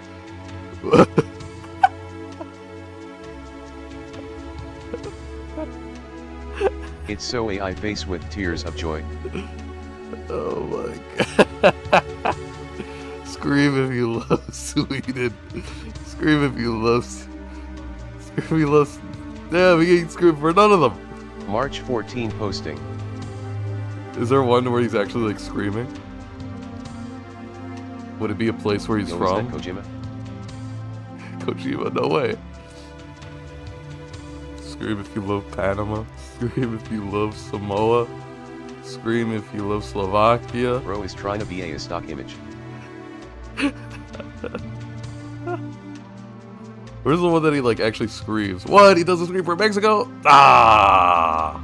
It's so AI face with tears of joy. Oh my god. Scream if you love Sweden. Scream if you love... Scream if you love... Damn, he ain't scream for none of them. March 14 posting. Is there one where he's actually like screaming? Would it be a place where he's Yo, from? is that Kojima? Kojima, no way. Scream if you love Panama. Scream if you love Samoa. Scream if you love Slovakia. Bro is trying to be a stock image. Where's the one that he like actually screams? What? He doesn't scream for Mexico? Ah!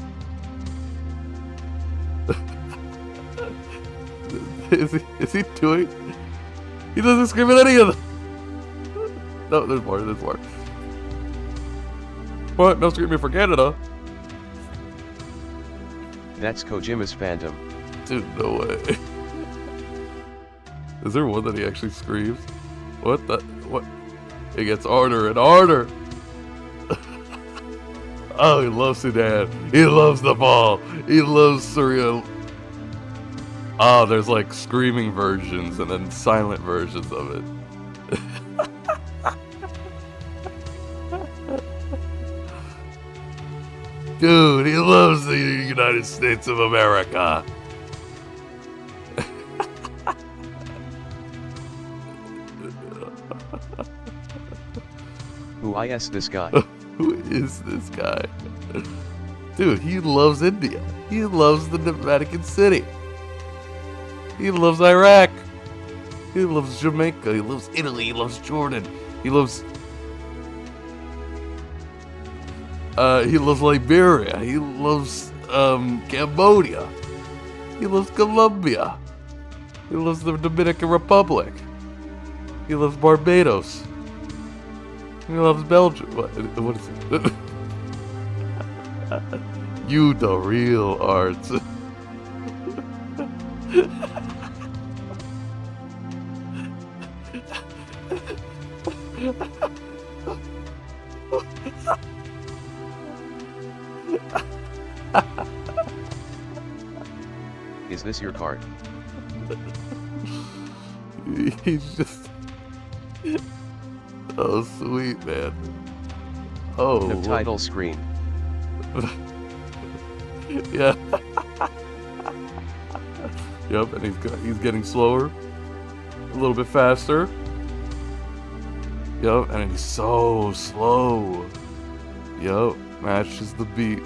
Is he doing? He doesn't scream at any of them. No, there's more. There's more. What? No screaming for Canada? That's Kojima's Phantom. Dude, no way. Is there one that he actually screams? What the? What? It gets harder and harder. Oh, he loves Sudan. He loves the ball. He loves Syria. Oh, there's like screaming versions and then silent versions of it. Dude, he loves the United States of America. Who is this guy? Who is this guy? Dude, he loves India. He loves the Vatican City. He loves Iraq. He loves Jamaica. He loves Italy. He loves Jordan. He loves Liberia. He loves Cambodia. He loves Colombia. He loves the Dominican Republic. He loves Barbados. He loves Belgium. What is it? You the real arts. Is this your card? He's just. Oh, sweet, man. Oh. No title screen. Yeah. Yep, and he's getting slower. A little bit faster. Yep, and he's so slow. Yep, matches the beat.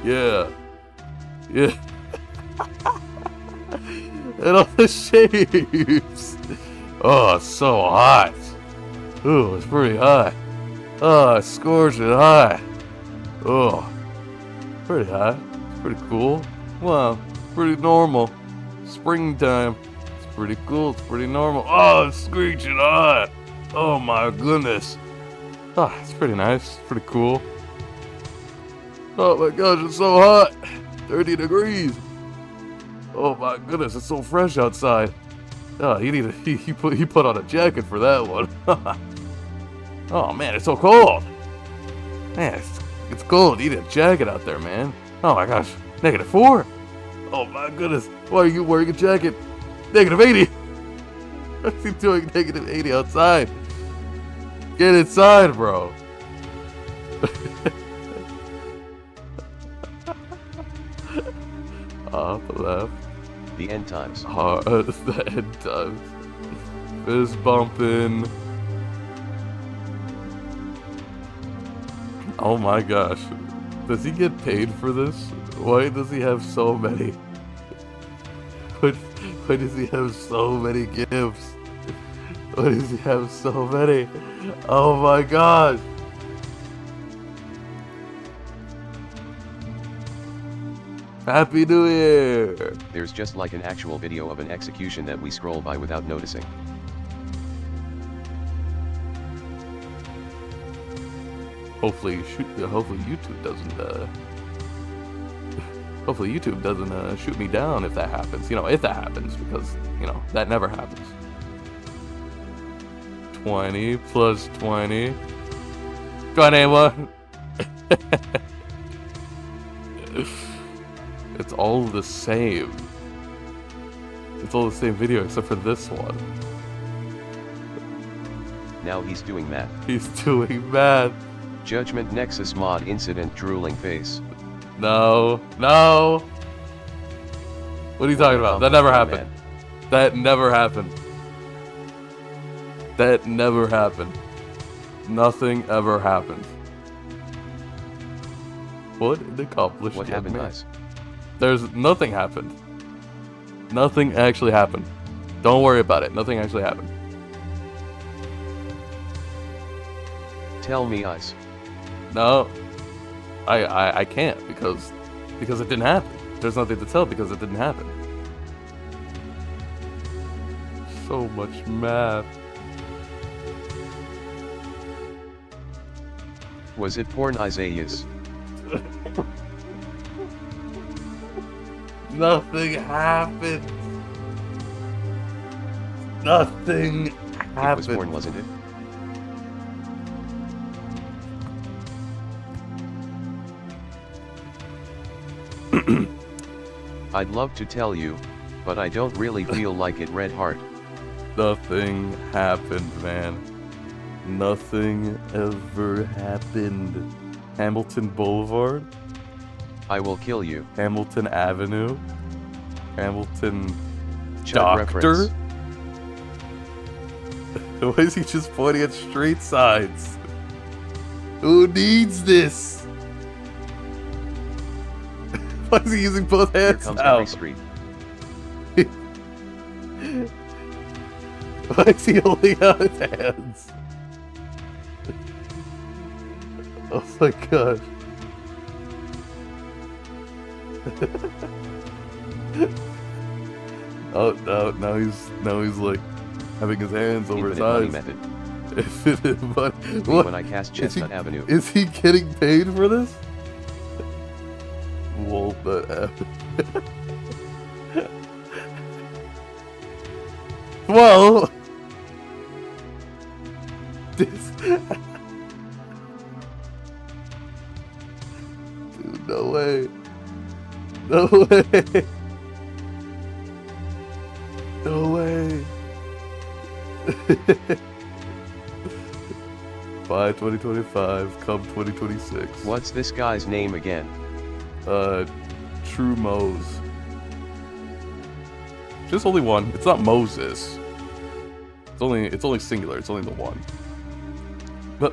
Yeah. Yeah. And all the shapes. Oh, it's so hot. Ooh, it's pretty hot. Oh, it's scorching hot. Oh, pretty hot. It's pretty cool. Wow, pretty normal. Springtime. It's pretty cool. It's pretty normal. Oh, it's screeching hot. Oh my goodness. Oh, it's pretty nice. It's pretty cool. Oh my gosh, it's so hot. 30 degrees. Oh my goodness, it's so fresh outside. Oh, he put on a jacket for that one. Oh man, it's so cold. Man, it's cold. You need a jacket out there, man. Oh my gosh, -4. Oh my goodness, why are you wearing a jacket? -80. What's he doing -80 outside? Get inside, bro. Off left. The end times. The end times. Fist bumping. Oh my gosh. Does he get paid for this? Why does he have so many? Why does he have so many gifts? Why does he have so many? Oh my gosh. Happy New Year! There's just like an actual video of an execution that we scroll by without noticing. Hopefully YouTube doesn't hopefully YouTube doesn't shoot me down if that happens. You know, if that happens, because you know that never happens. 20 plus 20. 21. It's all the same. It's all the same video except for this one. Now he's doing math. He's doing math. Judgment Nexus mod incident drooling face. No. No. What are you talking about? That never happened. That never happened. That never happened. Nothing ever happened. What an accomplished What young happened, man. guys? There's nothing happened. Nothing actually happened. Don't worry about it. Nothing actually happened. Tell me, Ice. No. I can't because it didn't happen. There's nothing to tell because it didn't happen. So much math. Was it porn eyezayis? Nothing happened. Nothing happened. It was porn, wasn't it? I'd love to tell you, but I don't really feel like it, Red Heart. Nothing happened, man. Nothing ever happened. Hamilton Boulevard? I will kill you. Hamilton Avenue? Hamilton Chud Doctor? reference. Why is he just pointing at straight sides? Who needs this? Why is he using both Here hands comes now? every street. Why is he holding out his hands? Oh my god. Oh no, now he's like having his hands over his Infinite money eyes. method. Infinite money. Me What? when I cast Is he- Chestnut Avenue. Is he getting paid for this? Walnut Avenue. Well, this No way. No way. No way. By 2025, come 2026. What's this guy's name again? True Mose. Just only one. It's not Moses. It's only singular. It's only the one. But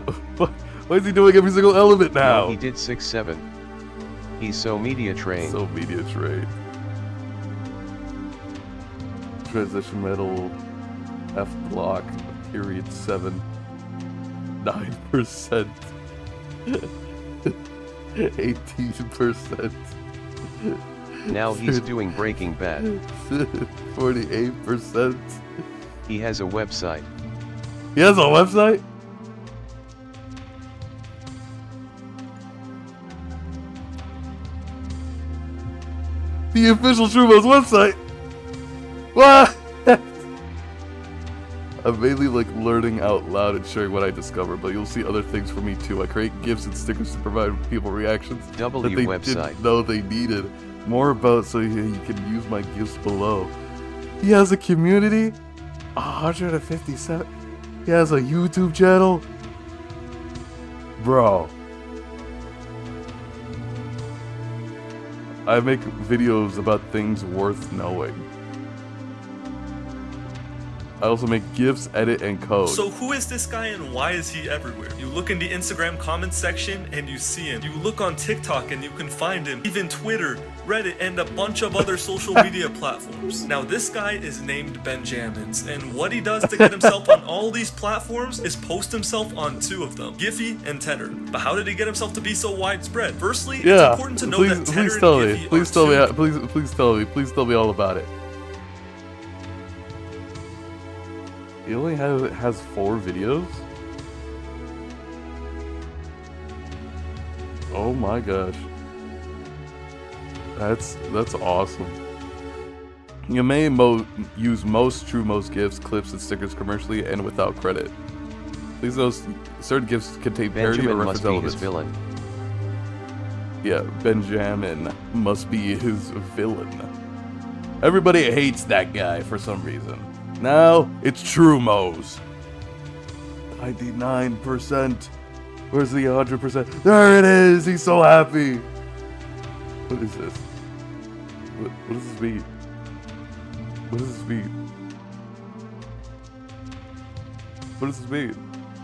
why is he doing every single element now? No, he did 6-7. He's so media trained. So media trained. Transition metal, F block, period 7, 9%, 18%. Now he's doing Breaking Bad. 48%. He has a website. He has a website? The official Trumo's website? What? I'm mainly like learning out loud and sharing what I discover, but you'll see other things from me too. I create GIFs and stickers to provide people reactions W that they website. didn't know they needed. More about so you can use my GIFs below. He has a community? 157? He has a YouTube channel? Bro. I make videos about things worth knowing. I also make GIFs, edit, and code. So who is this guy and why is he everywhere? You look in the Instagram comments section and you see him. You look on TikTok and you can find him. Even Twitter, Reddit, and a bunch of other social media platforms. Now this guy is named Benjamins, and what he does to get himself on all these platforms is post himself on 2 of them, Giphy and Tenor. But how did he get himself to be so widespread? Firstly, it's important to know that Tenor and Giphy please tell me all about it. He only has 4 videos? Oh my gosh. That's awesome. You may use most TrueMo's GIFs, clips, and stickers commercially and without credit. Please note, certain GIFs contain parody or Benjamin reference must be his elements. villain. Yeah, Benjamin must be his villain. Everybody hates that guy for some reason. Now, it's TrueMo's. 99%. Where's the 100%? There it is! He's so happy! What is this? What does this mean? What does this mean? What does this mean?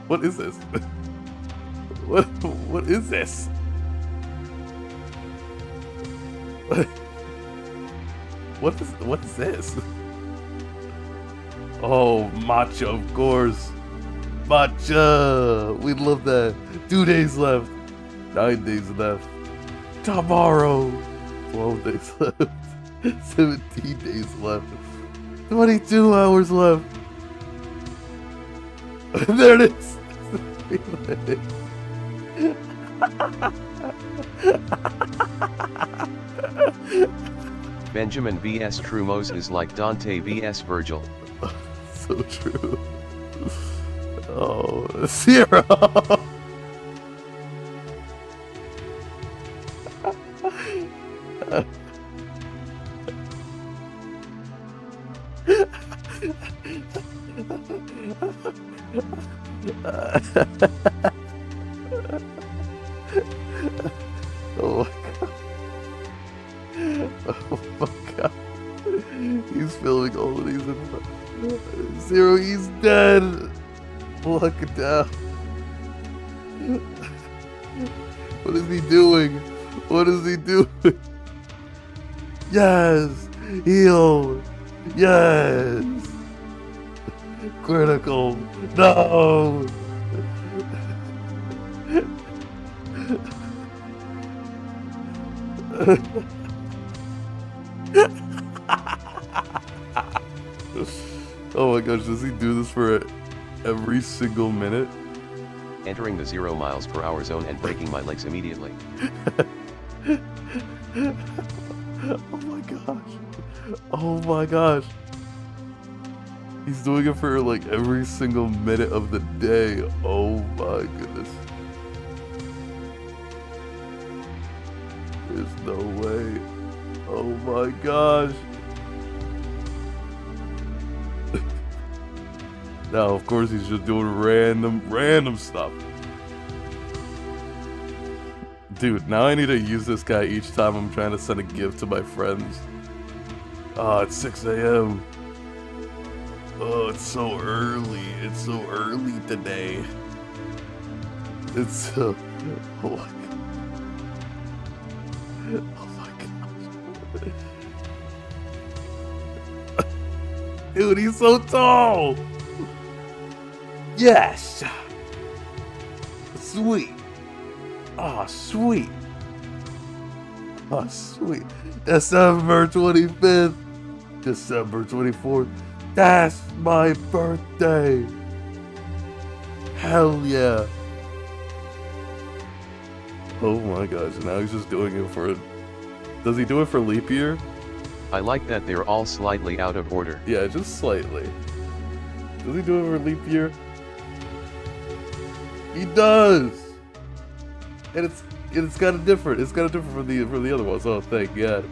What is this? What is this? What is this? Oh, matcha, of course. Matcha! We love that. 2 days left. 9 days left. Tomorrow. 12 days left. 17 days left. 22 hours left. There it is. Benjamin vs TrueMo's is like Dante vs Virgil. So true. Oh, 0. Oh my god. Oh my god. He's filming all of these in 0, he's dead. Look it down. What is he doing? What is he doing? Yes! Heal! Yes! Critical! No! Oh my gosh, does he do this for every single minute? Entering the 0 miles per hour zone and breaking my legs immediately. Oh my gosh. Oh my gosh. He's doing it for like every single minute of the day. Oh my goodness. There's no way. Oh my gosh. Now, of course, he's just doing random stuff. Dude, now I need to use this guy each time I'm trying to send a gift to my friends. Ah, it's 6 a.m. Oh, it's so early. It's so early today. It's so... Oh my god. Oh my gosh. Dude, he's so tall! Yes! Sweet! Oh, sweet! Oh, sweet! December 25th! December 24th! That's my birthday! Hell yeah! Oh my gosh, now he's just doing it for... Does he do it for leap year? I like that they're all slightly out of order. Yeah, just slightly. Does he do it for leap year? He does! And it's kind of different. It's kind of different from the other ones. Oh, thank God.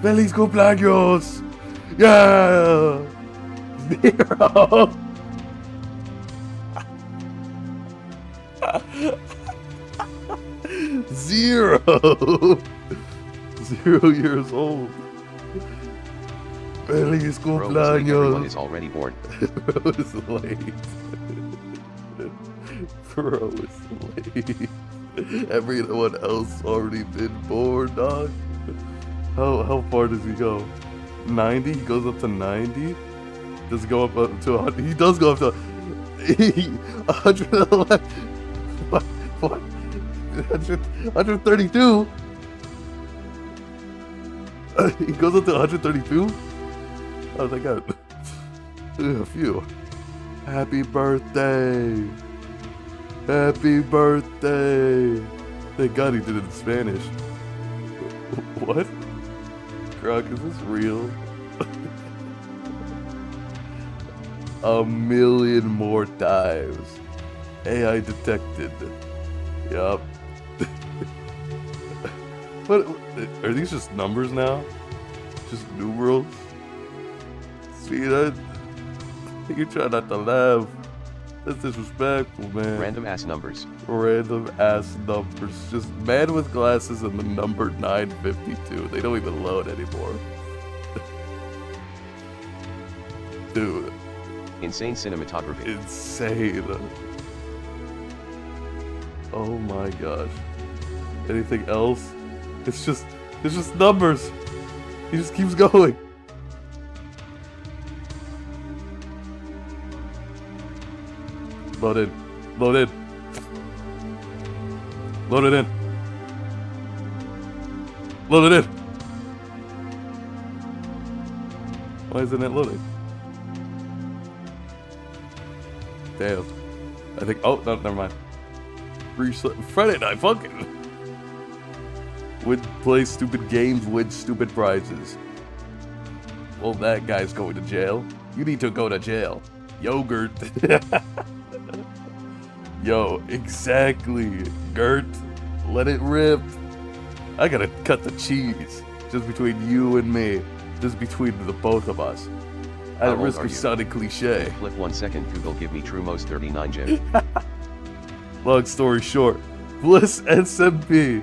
Feliz cumpleaños! Yeah! Zero! 0 years old. Feliz Bro, looks like everyone cumpleaños! is already born. Bro is late. Bro is late. Everyone else already been born, dog. How far does he go? 90? He goes up to 90? Does he go up to 100? He does go up to 111. What? 132? He goes up to 132? Oh, they got a few. Happy birthday! Happy birthday! Thank God he did it in Spanish. What? Croc, is this real? A million more times. AI detected. Yup. What? Are these just numbers now? Just numerals? Sweetheart, you try not to laugh. That's disrespectful, man. Random ass numbers. Random ass numbers. Just man with glasses and the number 952. They don't even load anymore. Dude. Insane cinematography. Insane. Oh my gosh. Anything else? It's just numbers. He just keeps going. Load in. Load in. Load it in. Load it in. Why isn't it loading? Damn. I think. Oh, no, never mind. Friday night, fucking. Would play stupid games, win stupid prizes. Well, that guy's going to jail. You need to go to jail. Yogurt. Yo, exactly. Gert, let it rip. I gotta cut the cheese. Just between you and me. Just between the both of us. At How the risk old are of you? sounding cliche. Flip 1 second, Google give me Trumos 39 Jim. Long story short, Bliss SMP.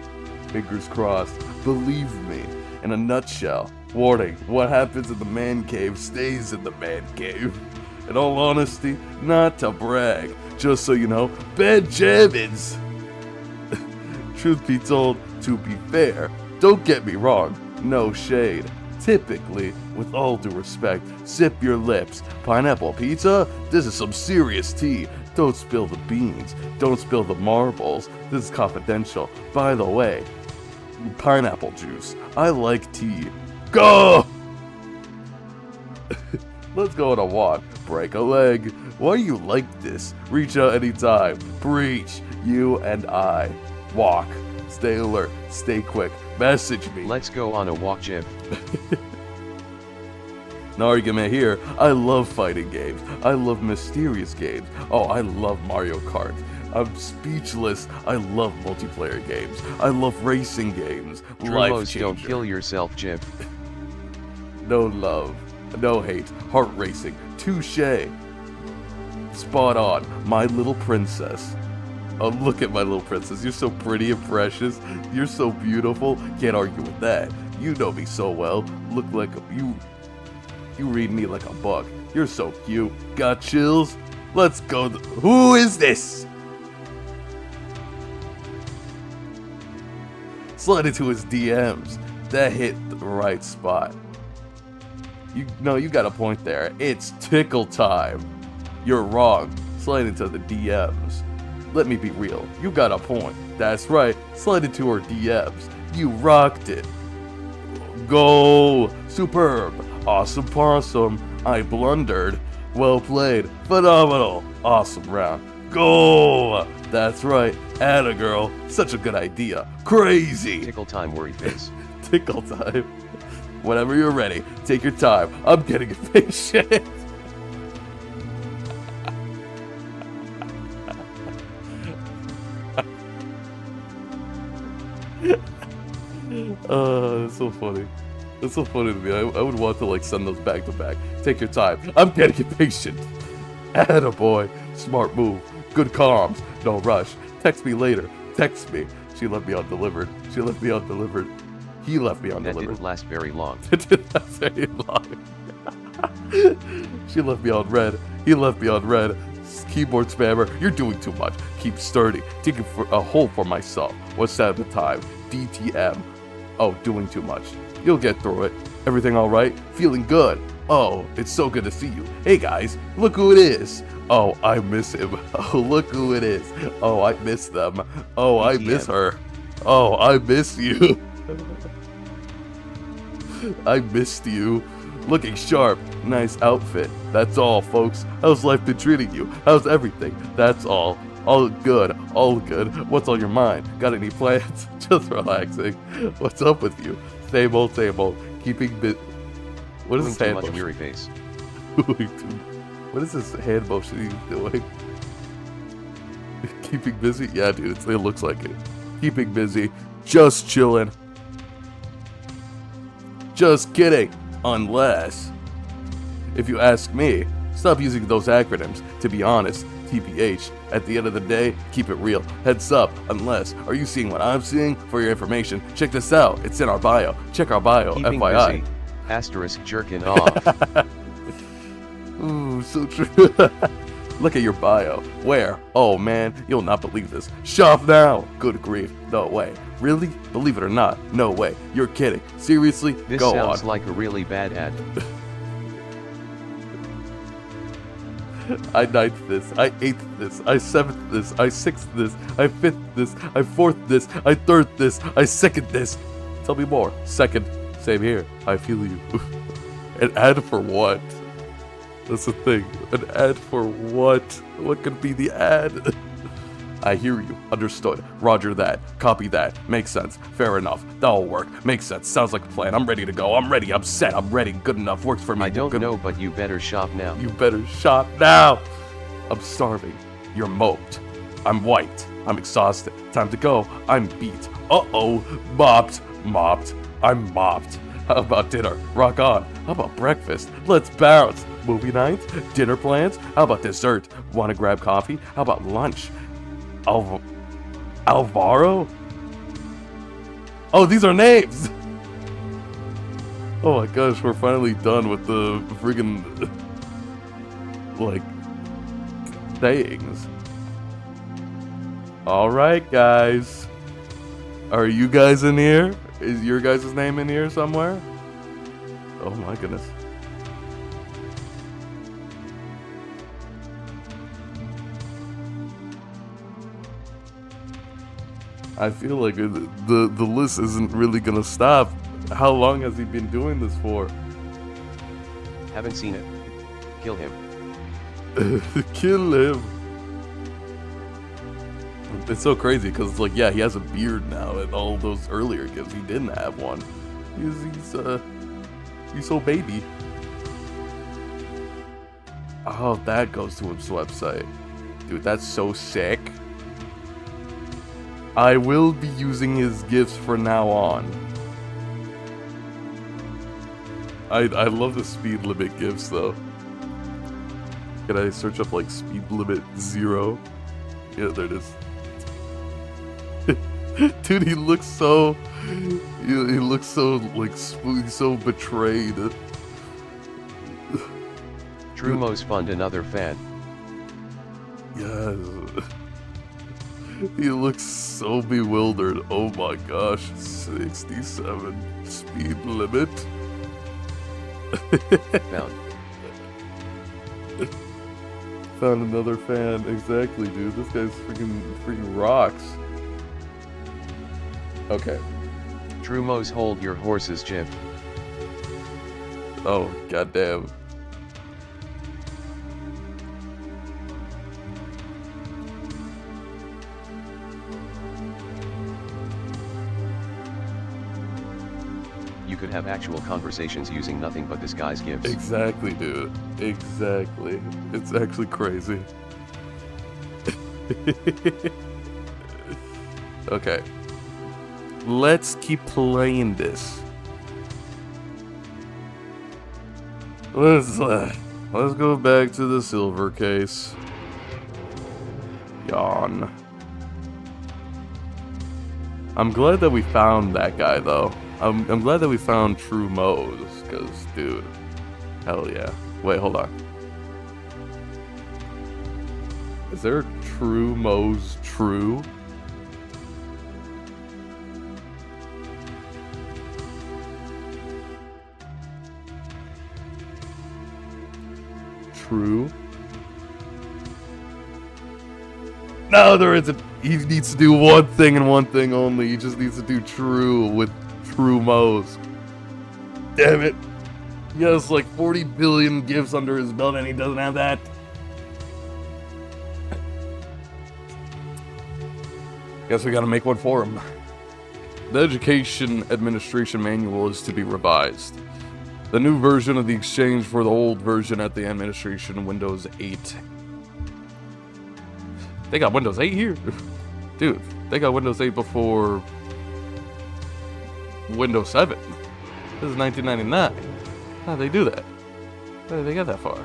Fingers crossed. Believe me. In a nutshell. Warning, what happens in the man cave stays in the man cave. In all honesty, not to brag. Just so you know, Benjamins. Truth be told, to be fair, don't get me wrong, no shade. Typically, with all due respect, sip your lips. Pineapple pizza? This is some serious tea. Don't spill the beans. Don't spill the marbles. This is confidential. By the way, pineapple juice. I like tea. Go! Let's go on a walk. Break a leg. Why you like this? Reach out anytime. Preach. You and I. Walk. Stay alert. Stay quick. Message me. Let's go on a walk, Jim. No argument here. I love fighting games. I love mysterious games. Oh, I love Mario Kart. I'm speechless. I love multiplayer games. I love racing games. Life Drumos, changer. don't kill yourself, Jib. No love, no hate, heart racing, touche. Spot on, my little princess. Oh, look at my little princess. You're so pretty and precious. You're so beautiful. Can't argue with that. You know me so well. Look like you read me like a book. You're so cute. Got chills? Let's go. Who is this? Slide into his DMs. That hit the right spot. You got a point there. It's tickle time. You're wrong. Slide into the DMs. Let me be real. You got a point. That's right. Slide into her DMs. You rocked it. Go. Superb. Awesome possum. I blundered. Well played. Phenomenal. Awesome round. Go. That's right. Atta girl. Such a good idea. Crazy. Tickle time, worry face. Tickle time. Whenever you're ready, take your time. I'm getting impatient. That's so funny. That's so funny to me. I would want to like send those back to back. Take your time. I'm getting impatient. Attaboy. Smart move. Good comms. No rush. Text me later. Text me. She left me undelivered. She left me undelivered. He left me That undelivered. didn't last very long. It didn't last very long. She left me on red. He left me on red. Keyboard spammer, you're doing too much. Keep sturdy. Taking a hole for myself. What's that at the time? DTM. Oh, doing too much. You'll get through it. Everything all right? Feeling good. Oh, it's so good to see you. Hey guys, look who it is. Oh, I miss him. Oh, look who it is. Oh, I miss them. Oh, I miss her. Oh, I miss you. I missed you. Looking sharp. Nice outfit. That's all, folks. How's life been treating you? How's everything? That's all. All good. All good. What's on your mind? Got any plans? Just relaxing. What's up with you? Same old, same old. Keeping bit. What is Doing this too hand much, motion? weary face. What is this hand motion he's doing? Keeping busy? Yeah, dude, it looks like it. Keeping busy. Just chilling. Just kidding. Unless, if you ask me, stop using those acronyms. To be honest, TPH, at the end of the day, keep it real. Heads up, unless, are you seeing what I'm seeing? For your information, check this out. It's in our bio. Check our bio, Keeping FYI. busy. Asterisk jerking off. Ooh, so true. Look at your bio. Where? Oh man, you'll not believe this. Shop now! Good grief. No way. Really? Believe it or not, no way. You're kidding. Seriously? This Go sounds on. like a really bad ad. I ninth this, I eighth this, I seventh this, I sixth this, I fifth this, I fourth this, I third this, I second this. Tell me more. Second. Same here. I feel you. An ad for what? That's the thing. An ad for what? What could be the ad? I hear you. Understood. Roger that. Copy that. Makes sense. Fair enough. That'll work. Makes sense. Sounds like a plan. I'm ready to go. I'm ready. I'm set. I'm ready. Good enough. Works for me. I don't Good. know, but you better shop now. You better shop now. I'm starving. You're moped. I'm wiped. I'm exhausted. Time to go. I'm beat. Uh-oh. Mopped. Mopped. I'm mopped. How about dinner? Rock on. How about breakfast? Let's bounce. Movie night? Dinner plans? How about dessert? Want to grab coffee? How about lunch? Alvaro? Oh, these are names! Oh my gosh, we're finally done with the friggin' like sayings. Alright guys. Are you guys in here? Is your guys' name in here somewhere? Oh my goodness. I feel like the list isn't really gonna stop. How long has he been doing this for? Haven't seen it. Kill him. Kill him. It's so crazy because it's like, yeah, he has a beard now, and all those earlier gifts he didn't have one. He's so baby. Oh, that goes to his website. Dude, that's so sick. I will be using his gifts from now on. I love the speed limit gifts though. Can I search up like speed limit 0? Yeah, there it is. Dude, he looks so... He looks so, like, so betrayed. Trumos fund another fan. Yes. He looks so bewildered. Oh my gosh. 67 speed limit. Found. Found another fan. Exactly, dude. This guy's freaking rocks. Okay. Trumos hold your horses, Jib. Oh, goddamn. You could have actual conversations using nothing but this guy's gifts. Exactly, dude. Exactly. It's actually crazy. Okay. Let's keep playing this. Let's go back to the silver case. Yawn. I'm glad that we found that guy, though. I'm glad that we found True Moe's, because, dude, hell yeah. Wait, hold on. Is there True Moe's True? True? No, there isn't. He needs to do one thing and one thing only. He just needs to do True with True Moe's. Damn it. He has like 40 billion gifts under his belt and he doesn't have that. Guess we gotta make one for him. The Education Administration Manual is to be revised. The new version of the exchange for the old version at the administration Windows 8. They got Windows 8 here. Dude, they got Windows 8 before Windows 7. This is 1999. How did they do that? How did they get that far?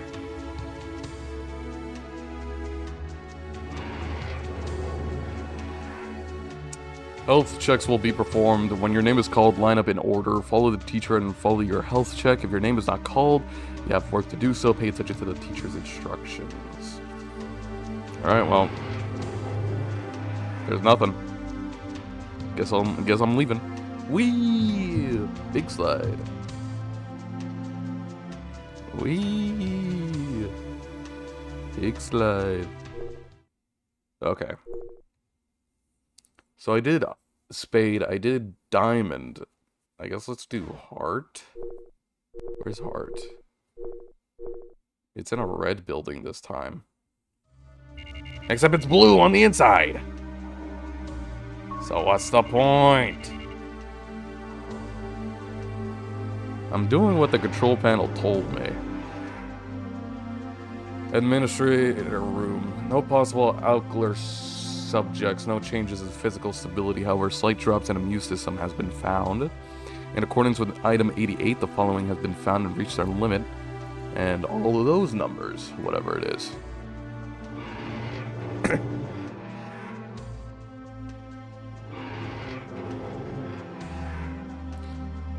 Health checks will be performed. When your name is called, line up in order. Follow the teacher and follow your health check. If your name is not called, you have work to do so. Pay attention to the teacher's instructions. Alright, well. There's nothing. Guess I'm leaving. Whee! Big slide. Whee! Big slide. Okay. So I did spade, I did diamond. I guess let's do heart. Where's heart? It's in a red building this time. Except it's blue on the inside. So what's the point? I'm doing what the control panel told me. Administrator room. No possible outlier subjects, no changes in physical stability, however, slight drops in immune system has been found. In accordance with item 88, the following has been found and reached their limit, and all of those numbers, whatever it is.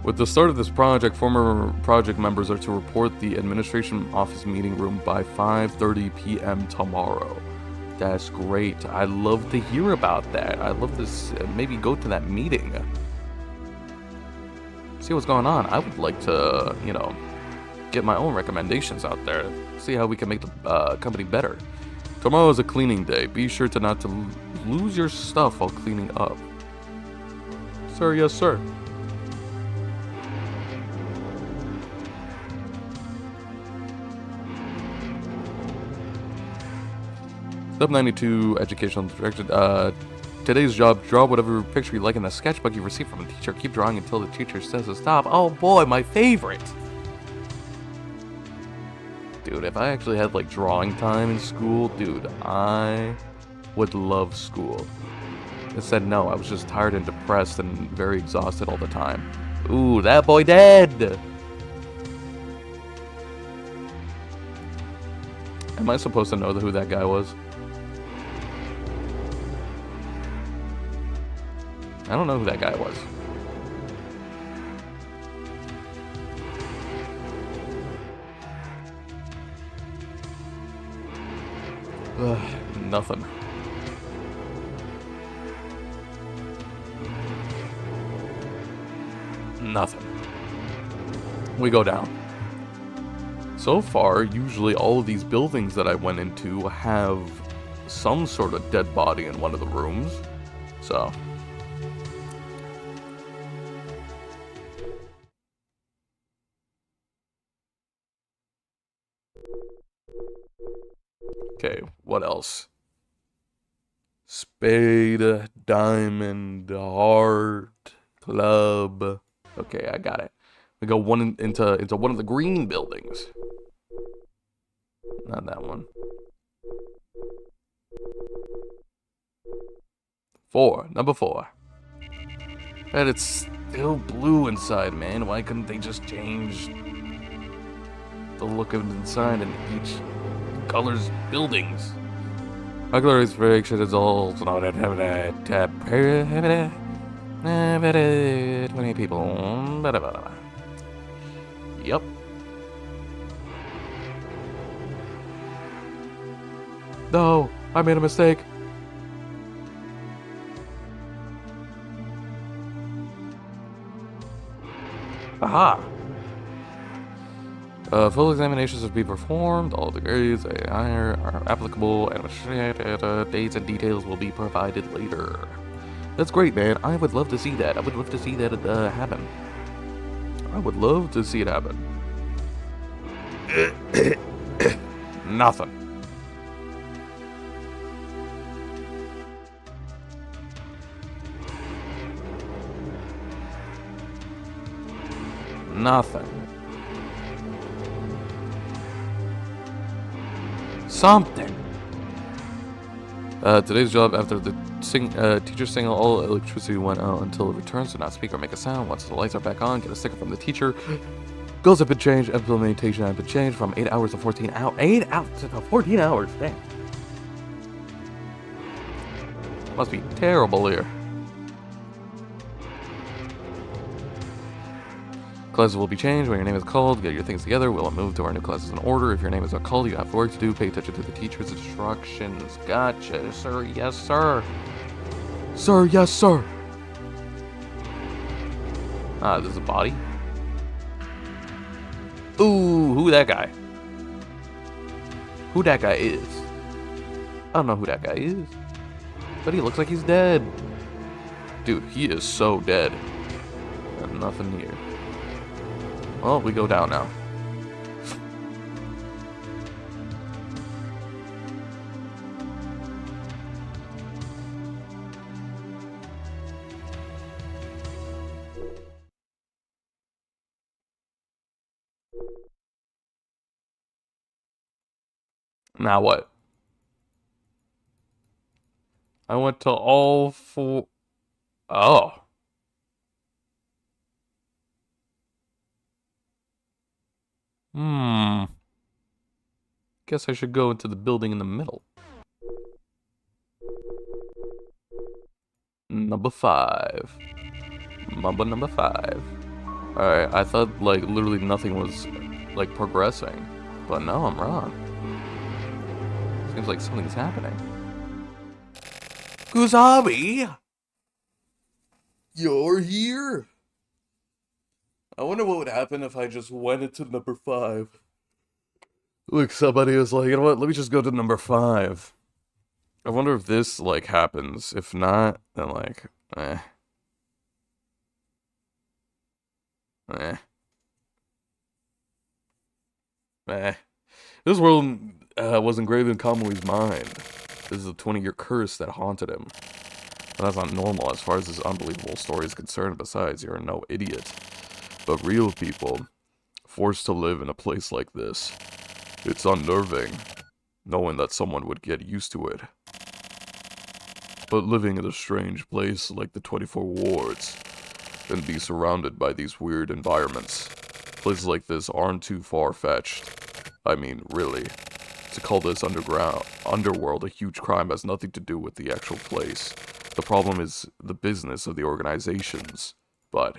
With the start of this project, former project members are to report the administration office meeting room by 5:30 p.m. tomorrow. That's great. I'd love to hear about that. I'd love to maybe go to that meeting. See what's going on. I would like to, you know, get my own recommendations out there. See how we can make the company better. Tomorrow is a cleaning day. Be sure to not to lose your stuff while cleaning up. Sir, yes, sir. Step 92, educational direction. Today's job, draw whatever picture you like in the sketchbook you received from a teacher. Keep drawing until the teacher says to stop. Oh boy, my favorite! Dude, if I actually had like drawing time in school, dude, I would love school. It said no, I was just tired and depressed and very exhausted all the time. Ooh, that boy dead! Am I supposed to know who that guy was? I don't know who that guy was. Nothing. Nothing. We go down. So far, usually all of these buildings that I went into have some sort of dead body in one of the rooms. So. Okay, what else? Spade, diamond, heart, club. Okay, I got it. We go into one of the green buildings. Not that one. 4, number 4. And it's still blue inside, man. Why couldn't they just change the look of inside in each color's buildings? Regular inspiration is all 20 people. Yep. No, I made a mistake. Aha! Full examinations will be performed. All the grades are applicable, and dates and details will be provided later. That's great, man. I would love to see that. I would love to see that happen. I would love to see it happen. Nothing. Nothing. Something. Today's job, after the teacher signal, all electricity went out until it returns. Do not speak or make a sound. Once the lights are back on, get a sticker from the teacher. Goals have been changed. Implementation have been changed from 8 hours to 14 hours. 8 hours to 14 hours. Damn. Must be terrible here. Classes will be changed when your name is called. Get your things together. We'll move to our new classes in order. If your name is not called, you have work to do. Pay attention to the teacher's instructions. Gotcha, sir. Yes, sir. Sir, yes, sir. Ah, this is a body. Ooh, who that guy? Who that guy is? I don't know who that guy is. But he looks like he's dead. Dude, he is so dead. And nothing here. Well, we go down now. Now what? I went to all 4. Oh. Guess I should go into the building in the middle. Number 5. Number 5. Alright, I thought, like, literally nothing was, like, progressing. But no, I'm wrong. Seems like something's happening. Kuzabi! You're here? I wonder what would happen if I just went into number 5. Look, somebody was like, you know what, let me just go to number 5. I wonder if this, like, happens. If not, then, like, This world wasn't greater than Kamui's mind. This is a 20-year curse that haunted him. But that's not normal as far as this unbelievable story is concerned. Besides, you're no idiot. But real people, forced to live in a place like this, it's unnerving, knowing that someone would get used to it. But living in a strange place like the 24 wards, and be surrounded by these weird environments. Places like this aren't too far-fetched. I mean, really. To call this underworld a huge crime has nothing to do with the actual place. The problem is the business of the organizations. But,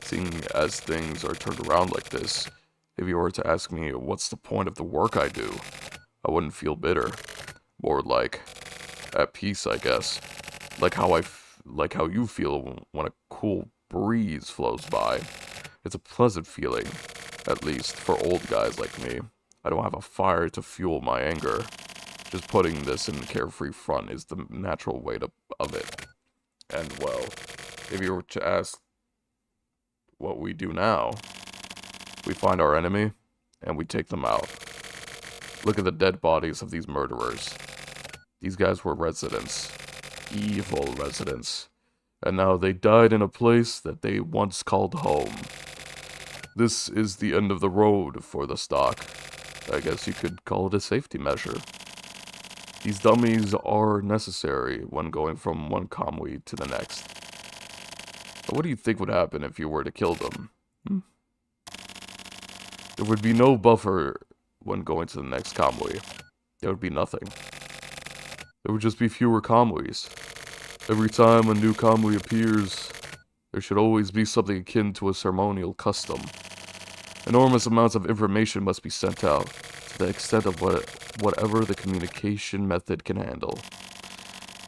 seeing as things are turned around like this, if you were to ask me what's the point of the work I do, I wouldn't feel bitter. More like, at peace, I guess. Like how you feel when a cool breeze flows by. It's a pleasant feeling, at least for old guys like me. I don't have a fire to fuel my anger. Just putting this in carefree front is the natural way of it. And well, if you were to ask what we do now, we find our enemy and we take them out. Look at the dead bodies of these murderers. These guys were residents. Evil residents. And now they died in a place that they once called home. This is the end of the road for the stock. I guess you could call it a safety measure. These dummies are necessary when going from one kamui to the next. But what do you think would happen if you were to kill them? There would be no buffer when going to the next kamui. There would be nothing. There would just be fewer kamuis. Every time a new kamui appears, there should always be something akin to a ceremonial custom. Enormous amounts of information must be sent out, to the extent of whatever the communication method can handle.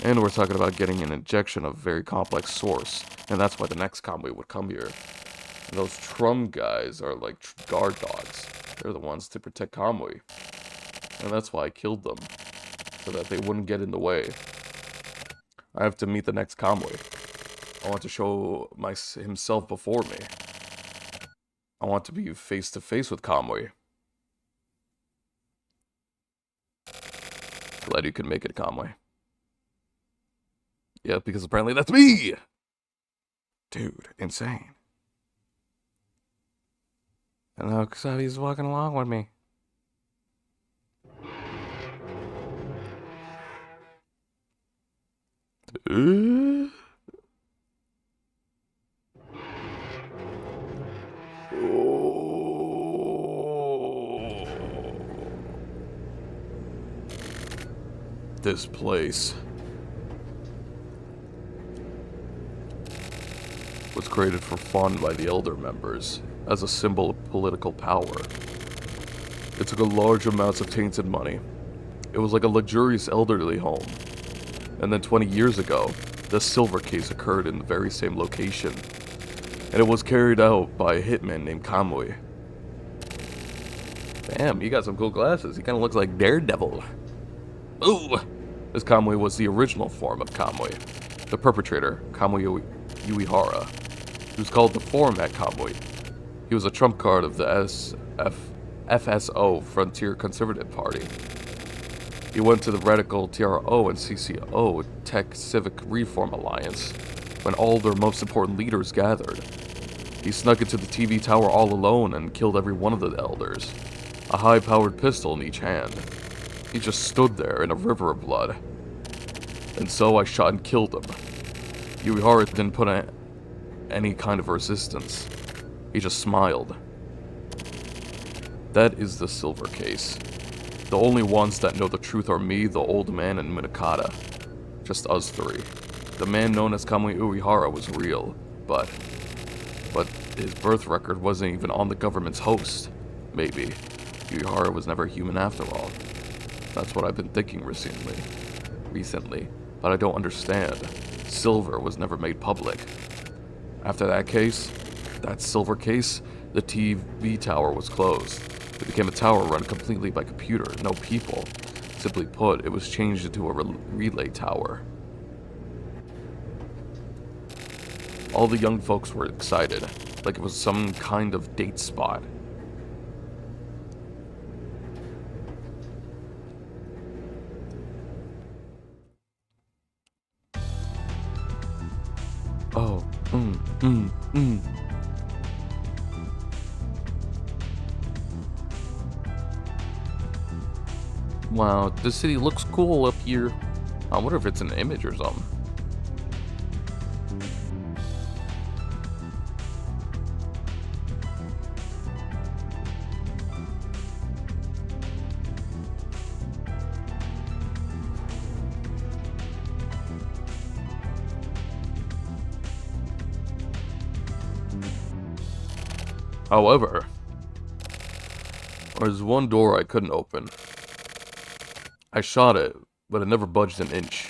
And we're talking about getting an injection of a very complex source, and that's why the next kamui would come here. And those Trum guys are like guard dogs. They're the ones to protect kamui. And that's why I killed them, so that they wouldn't get in the way. I have to meet the next kamui. I want to show himself before me. I want to be face to face with kamui. Glad you could make it, kamui. Yeah, because apparently that's me! Dude, insane. And now Kusabi's walking along with me. This place was created for fun by the elder members as a symbol of political power. It took a large amounts of tainted money. It was like a luxurious elderly home. And then 20 years ago, the silver case occurred in the very same location. And it was carried out by a hitman named Kamui. Damn, you got some cool glasses. He kind of looks like Daredevil. Ooh! This Kamui was the original form of Kamui. The perpetrator, Kamui Uehara. He was called the Format Kamui. He was a trump card of the FSO, Frontier Conservative Party. He went to the radical TRO and CCO, Tech Civic Reform Alliance, when all their most important leaders gathered. He snuck into the TV tower all alone and killed every one of the elders, a high-powered pistol in each hand. He just stood there in a river of blood. And so I shot and killed him. Uehara didn't put any kind of resistance. He just smiled. That is the silver case. The only ones that know the truth are me, the old man, and Minakata. Just us three. The man known as Kamui Uehara was real, but his birth record wasn't even on the government's host. Maybe Uehara was never human after all. That's what I've been thinking recently, but I don't understand. Silver was never made public. After that case, that silver case, the TV tower was closed. It became a tower run completely by computer, no people. Simply put, it was changed into a relay tower. All the young folks were excited, like it was some kind of date spot. Oh, Wow, the city looks cool up here. I wonder if it's an image or something. However, there's one door I couldn't open. I shot it, but it never budged an inch.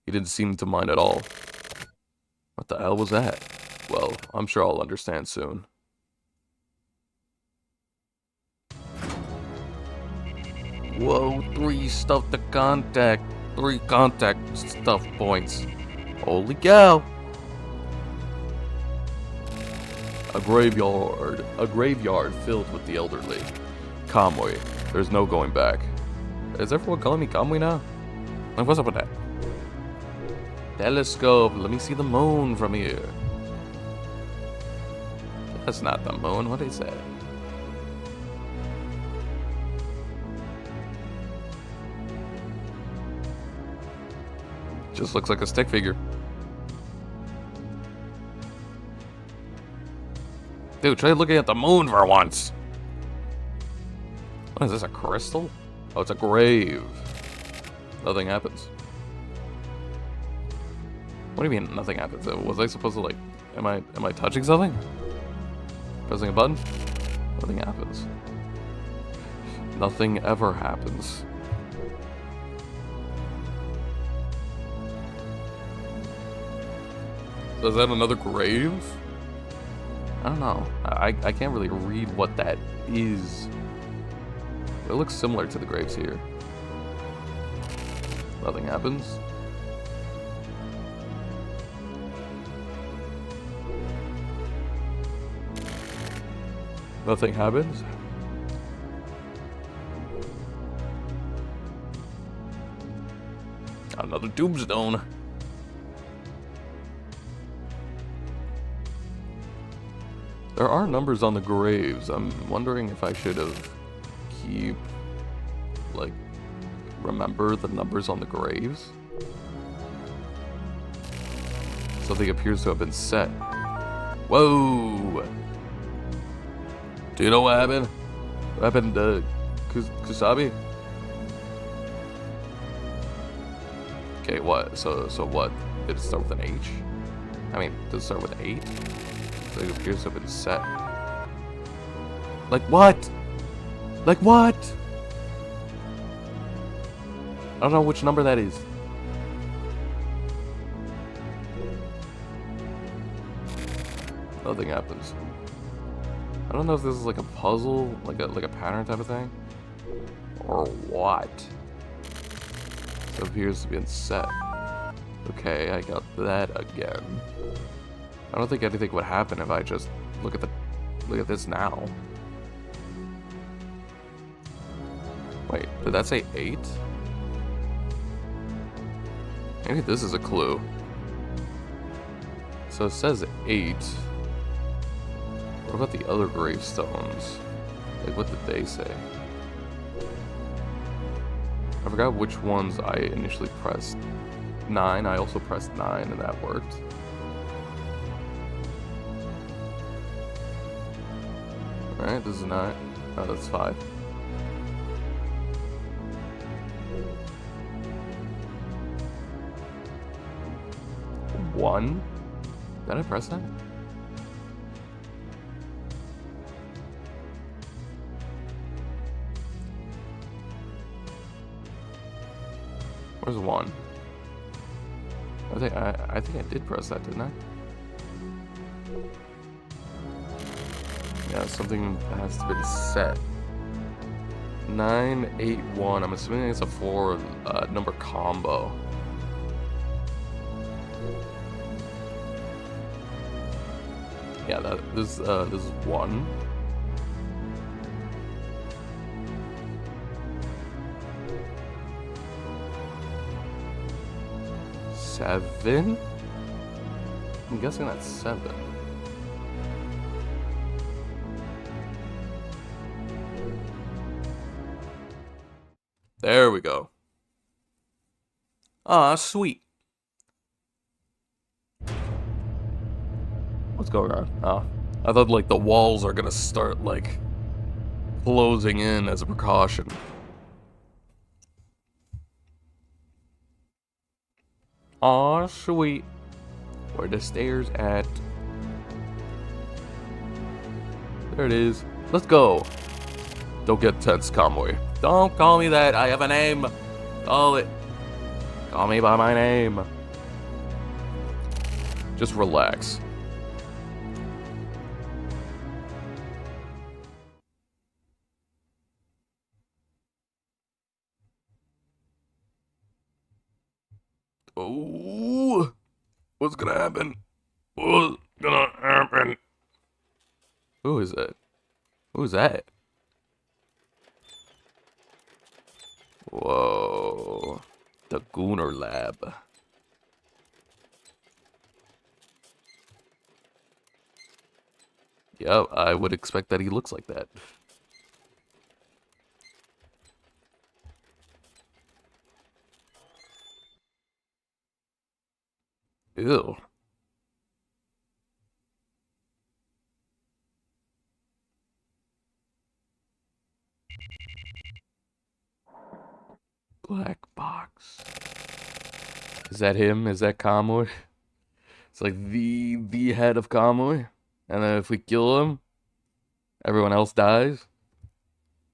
He didn't seem to mind at all. What the hell was that? Well, I'm sure I'll understand soon. Whoa, 3 stuff to contact. 3 contact stuff points. Holy cow! A graveyard filled with the elderly. Kamui, there's no going back. Is everyone calling me Kamui now? Like, what's up with that? Telescope, let me see the moon from here. That's not the moon, what is that? Just looks like a stick figure. Dude, try looking at the moon for once. What is this, a crystal? Oh, it's a grave. Nothing happens. What do you mean nothing happens? Was I supposed to, like, am I touching something? Pressing a button? Nothing happens. Nothing ever happens. So is that another grave? I don't know. I can't really read what that is. It looks similar to the graves here. Nothing happens. Nothing happens. Another tombstone. There are numbers on the graves. I'm wondering if I should have remember the numbers on the graves. Something appears to have been set. Whoa! Do you know what happened? What happened to Kusabi? Okay, what? So what? Did it start with an H? I mean, does it start with 8? So it appears to have been set. Like what? Like what? I don't know which number that is. Nothing happens. I don't know if this is like a puzzle, like a pattern type of thing, or what. So it appears to be set. Okay, I got that again. I don't think anything would happen if I just look at this now. Wait, did that say 8? Maybe this is a clue. So it says 8. What about the other gravestones? Like, what did they say? I forgot which ones I initially pressed. 9, I also pressed 9 and that worked. Alright, this is 9. Oh, that's 5. One? Did I press that? Where's 1? I think I did press that, didn't I? Yeah, something has to be set. 9, 8, 1. I'm assuming it's a 4 number combo. Yeah, this is 1. Seven? I'm guessing that's 7. There we go. Ah, sweet. What's going on? Oh, I thought like the walls are gonna start like closing in as a precaution. Aw, sweet. Where the stairs at? There it is. Let's go. Don't get tense, Kamui. Don't call me that. I have a name. Call it. Call me by my name. Just relax. Oh, what's gonna happen? What's gonna happen? Who is that? Who's that? Whoa. The Gooner Lab. Yep, I would expect that he looks like that. Ew. Black box. Is that him? Is that Kamui? It's like the head of Kamui. And then if we kill him, everyone else dies.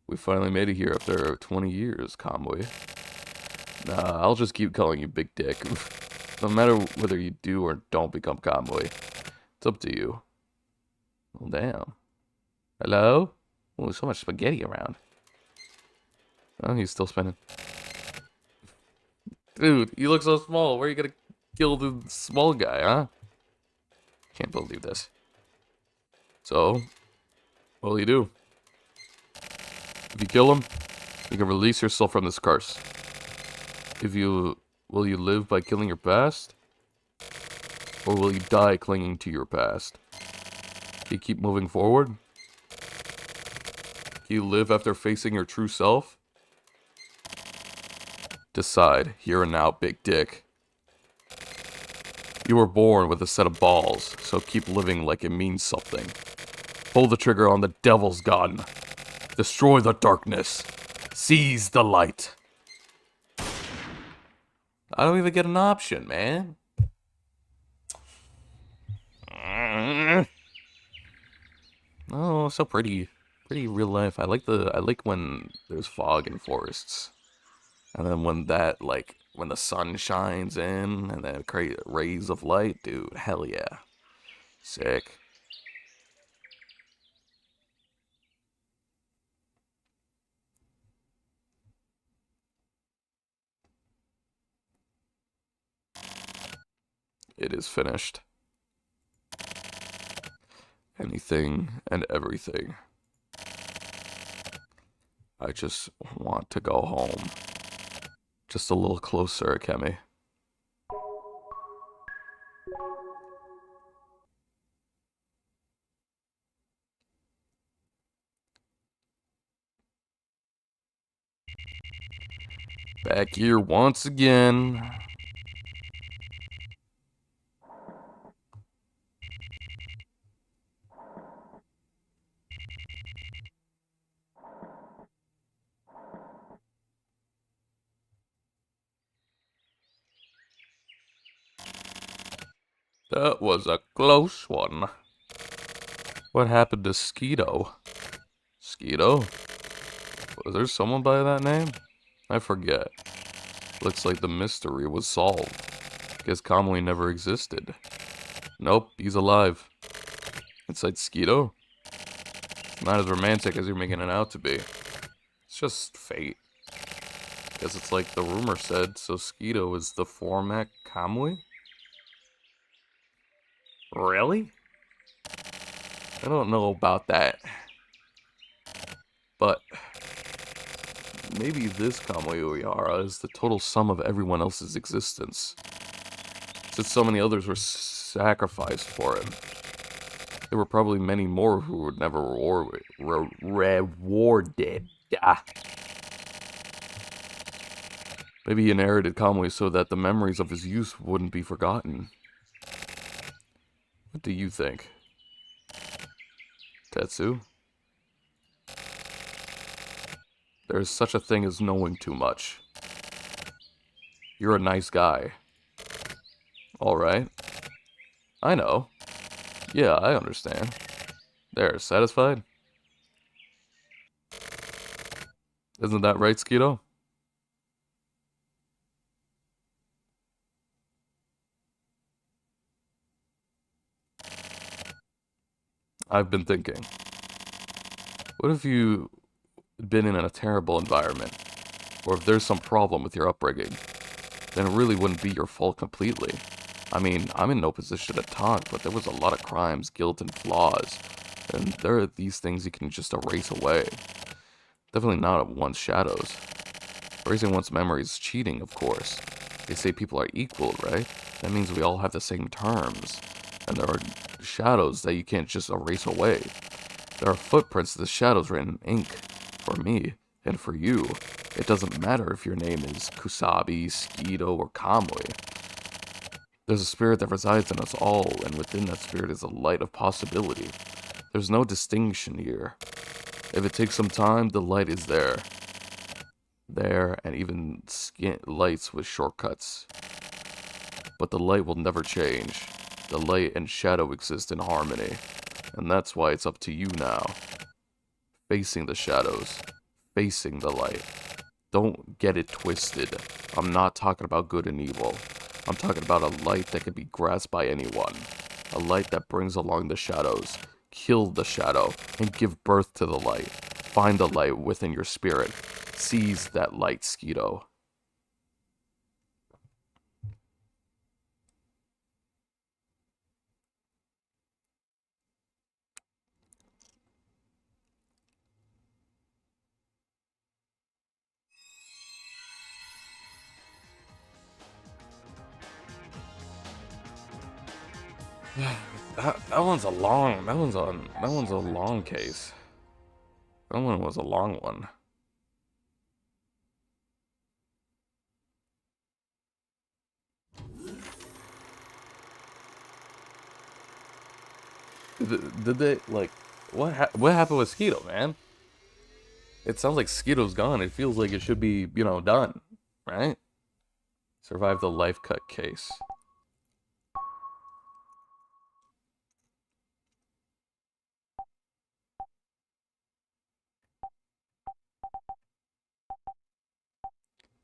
We finally made it here after 20 years, Kamui. Nah, I'll just keep calling you Big Dick. No matter whether you do or don't become Kamui. It's up to you. Well, damn. Hello? Oh, so much spaghetti around. Oh, he's still spinning. Dude, you look so small. Where are you gonna kill the small guy, huh? Can't believe this. So, what'll you do? If you kill him, you can release yourself from this curse. Will you live by killing your past? Or will you die clinging to your past? Do you keep moving forward? Can you live after facing your true self? Decide, here and now, Big Dick. You were born with a set of balls, so keep living like it means something. Pull the trigger on the devil's gun. Destroy the darkness. Seize the light. I don't even get an option, man. Oh, so pretty. Pretty real life. I like when there's fog in forests. And then when the sun shines in and then create rays of light, dude, hell yeah. Sick. It is finished. Anything and everything. I just want to go home. Just a little closer, Kemi. Back here once again. That was a close one. What happened to Skeeto? Skeeto? Was there someone by that name? I forget. Looks like the mystery was solved. Guess Kamui never existed. Nope, he's alive. Inside Skeeto? Not as romantic as you're making it out to be. It's just fate. Guess it's like the rumor said, so Skeeto is the format Kamui? Really? I don't know about that. But maybe this Kamui Uehara is the total sum of everyone else's existence. Since so many others were sacrificed for him. There were probably many more who were never rewarded. Ah. Maybe he inherited Kamui so that the memories of his youth wouldn't be forgotten. What do you think? Tetsu? There is such a thing as knowing too much. You're a nice guy. Alright. I know. Yeah, I understand. There, satisfied? Isn't that right, Skeeto? I've been thinking. What if you had been in a terrible environment? Or if there's some problem with your upbringing? Then it really wouldn't be your fault completely. I mean, I'm in no position to talk, but there was a lot of crimes, guilt, and flaws. And there are these things you can just erase away. Definitely not one's shadows. Erasing one's memories is cheating, of course. They say people are equal, right? That means we all have the same terms. And there are shadows that you can't just erase away. There are footprints of the shadows written in ink. For me, and for you. It doesn't matter if your name is Kusabi, Skeeto, or Kamui. There's a spirit that resides in us all, and within that spirit is a light of possibility. There's no distinction here. If it takes some time, the light is there. There, and even lights with shortcuts. But the light will never change. The light and shadow exist in harmony. And that's why it's up to you now. Facing the shadows. Facing the light. Don't get it twisted. I'm not talking about good and evil. I'm talking about a light that can be grasped by anyone. A light that brings along the shadows. Kill the shadow and give birth to the light. Find the light within your spirit. Seize that light, Skeeto. That one's a long case. That one was a long one. Did they, like, what happened with Skeeto, man? It sounds like Skeeto's gone. It feels like it should be, you know, done, right? Survived the life cut case.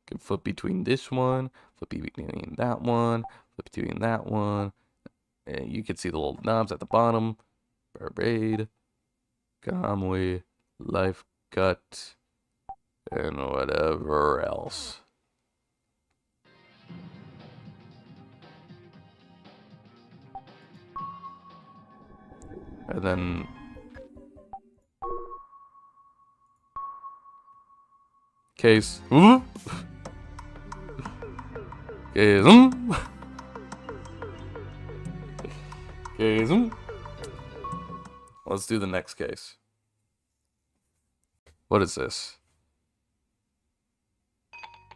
Can flip between this one, flip between that one, flip between that one. And you can see the little knobs at the bottom. Barbade, Kamui, life cut, and whatever else. And then case. Case. Case. Let's do the next case. What is this?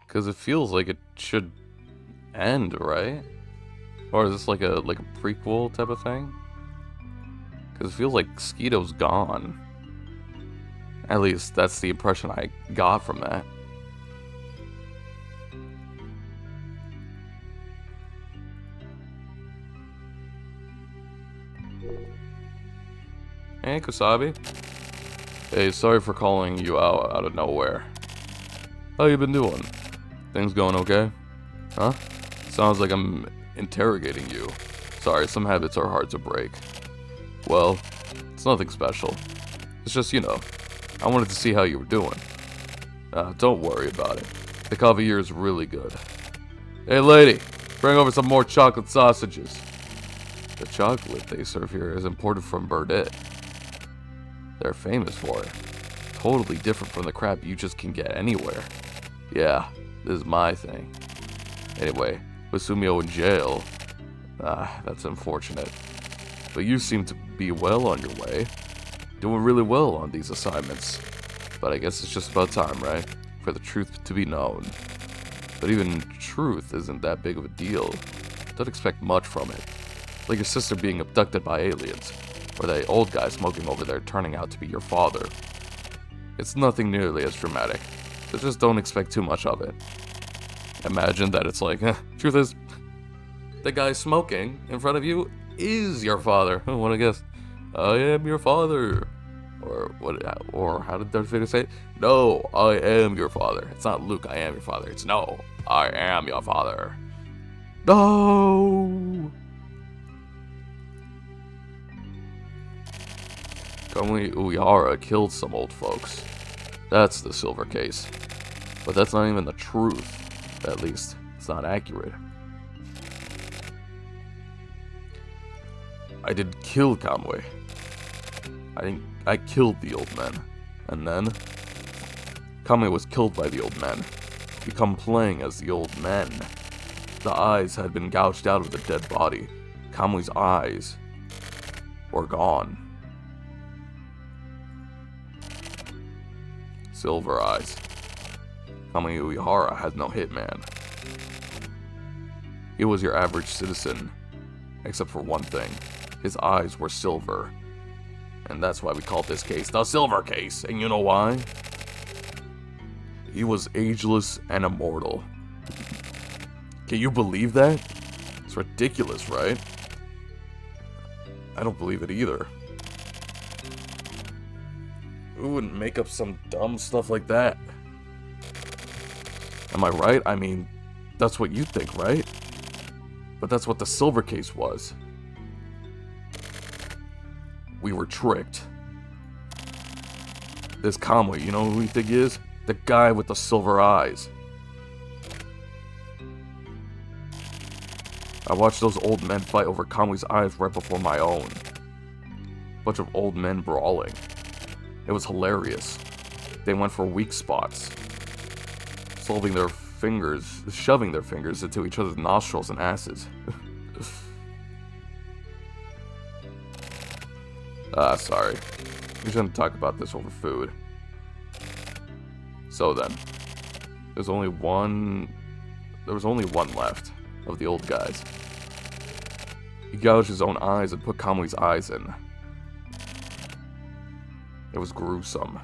Because it feels like it should end, right? Or is this like a prequel type of thing? Because it feels like Skeeto's gone. At least that's the impression I got from that. Hey, Kusabi. Hey, sorry for calling you out of nowhere. How you been doing? Things going okay? Huh? Sounds like I'm interrogating you. Sorry, some habits are hard to break. Well, it's nothing special. It's just, you know, I wanted to see how you were doing. Don't worry about it. The coffee here is really good. Hey lady, bring over some more chocolate sausages. The chocolate they serve here is imported from Burdett. They're famous for it. Totally different from the crap you just can get anywhere. Yeah, this is my thing. Anyway, with Sumio in jail, that's unfortunate. But you seem to be well on your way. Doing really well on these assignments. But I guess it's just about time, right? For the truth to be known. But even truth isn't that big of a deal. Don't expect much from it. Like your sister being abducted by aliens, or that old guy smoking over there turning out to be your father. It's nothing nearly as dramatic, so just don't expect too much of it. Imagine that it's like, truth is, the guy smoking in front of you is your father. I want to guess, I am your father. Or what? Or how did Darth Vader say it? No, I am your father. It's not Luke, I am your father. It's no, I am your father. No! Kamui Uehara killed some old folks. That's the silver case. But that's not even the truth. At least, it's not accurate. I did kill Kamui. I killed the old men. And then, Kamui was killed by the old men. Become playing as the old men. The eyes had been gouged out of the dead body. Kamui's eyes were gone. Silver eyes. Kamui Uehara has no hitman. He was your average citizen, except for one thing. His eyes were silver. And that's why we call this case the Silver Case. And you know why? He was ageless and immortal. Can you believe that? It's ridiculous, right? I don't believe it either. Who wouldn't make up some dumb stuff like that? Am I right? I mean, that's what you think, right? But that's what the Silver Case was. We were tricked. This Kamui, you know who you think he is? The guy with the silver eyes. I watched those old men fight over Kamui's eyes right before my own. Bunch of old men brawling. It was hilarious. They went for weak spots. Shoving their fingers into each other's nostrils and asses. Sorry. We shouldn't talk about this over food. So then, there was only one left of the old guys. He gouged his own eyes and put Kamui's eyes in. It was gruesome.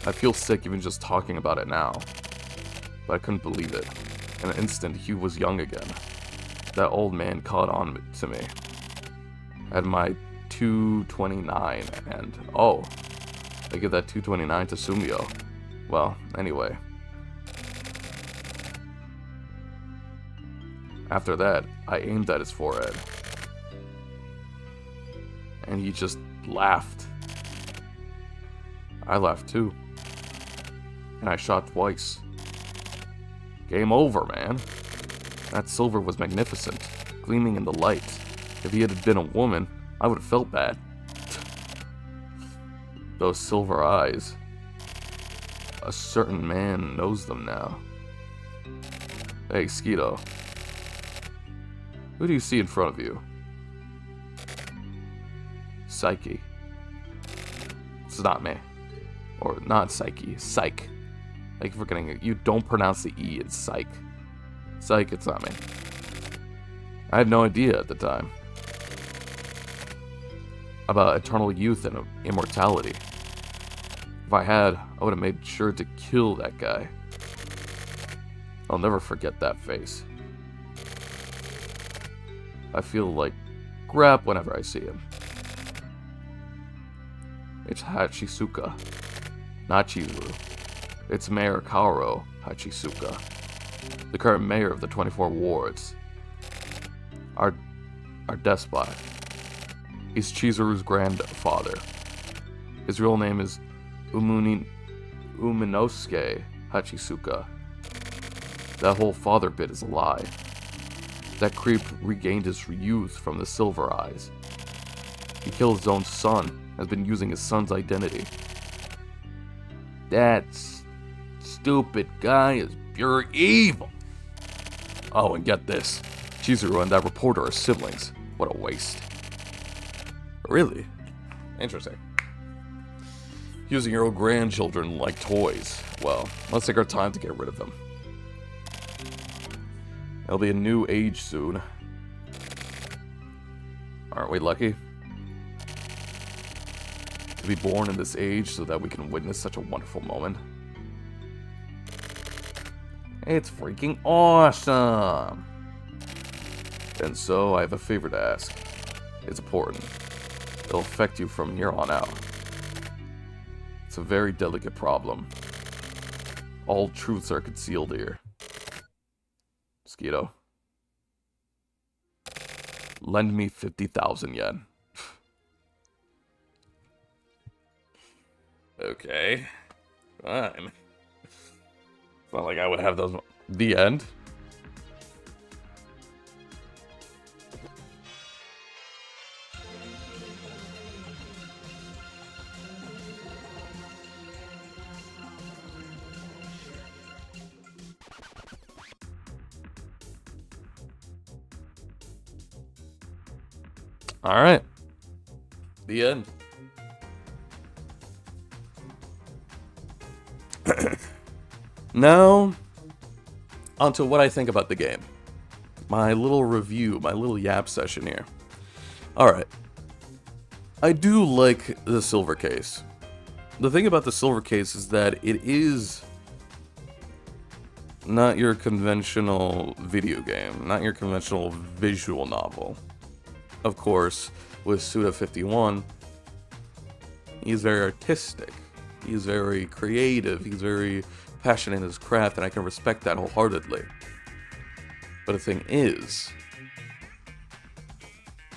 I feel sick even just talking about it now. But I couldn't believe it. In an instant, Hugh was young again. That old man caught on to me. At my 229, and oh, I give that 229 to Sumio. Well, anyway. After that, I aimed at his forehead. And he just laughed. I laughed too. And I shot twice. Game over, man. That silver was magnificent, gleaming in the light. If he had been a woman, I would have felt bad. Those silver eyes. A certain man knows them now. Hey, Skeeto. Who do you see in front of you? Psyche. It's not me. Or not Psyche. Psych. I keep forgetting it. You don't pronounce the E, it's Psych. Psych, it's not me. I had no idea at the time about eternal youth and immortality. If I had, I would have made sure to kill that guy. I'll never forget that face. I feel like crap whenever I see him. It's Hachisuka, not Chizuru. It's Mayor Kaoru Hachisuka, the current mayor of the 24 wards. Our despot. He's Chizuru's grandfather. His real name is Uminosuke Hachisuka. That whole father bit is a lie. That creep regained his youth from the silver eyes. He killed his own son, has been using his son's identity. That stupid guy is pure evil. Oh, and get this. Chizuru and that reporter are siblings. What a waste. Really? Interesting. Using your own grandchildren like toys. Well, let's take our time to get rid of them. There'll be a new age soon. Aren't we lucky? To be born in this age so that we can witness such a wonderful moment. It's freaking awesome! And so, I have a favor to ask. It's important. It'll affect you from here on out. It's a very delicate problem. All truths are concealed here. Mosquito. Lend me 50,000 yen. Okay. Fine. It's not like I would have those. The end. Alright. The end. Now, onto what I think about the game. My little review, my little yap session here. Alright. I do like the silver case. The thing about the silver case is that it is not your conventional video game, not your conventional visual novel. Of course, with Suda51, he's very artistic, he's very creative, he's very passionate in his craft, and I can respect that wholeheartedly. But the thing is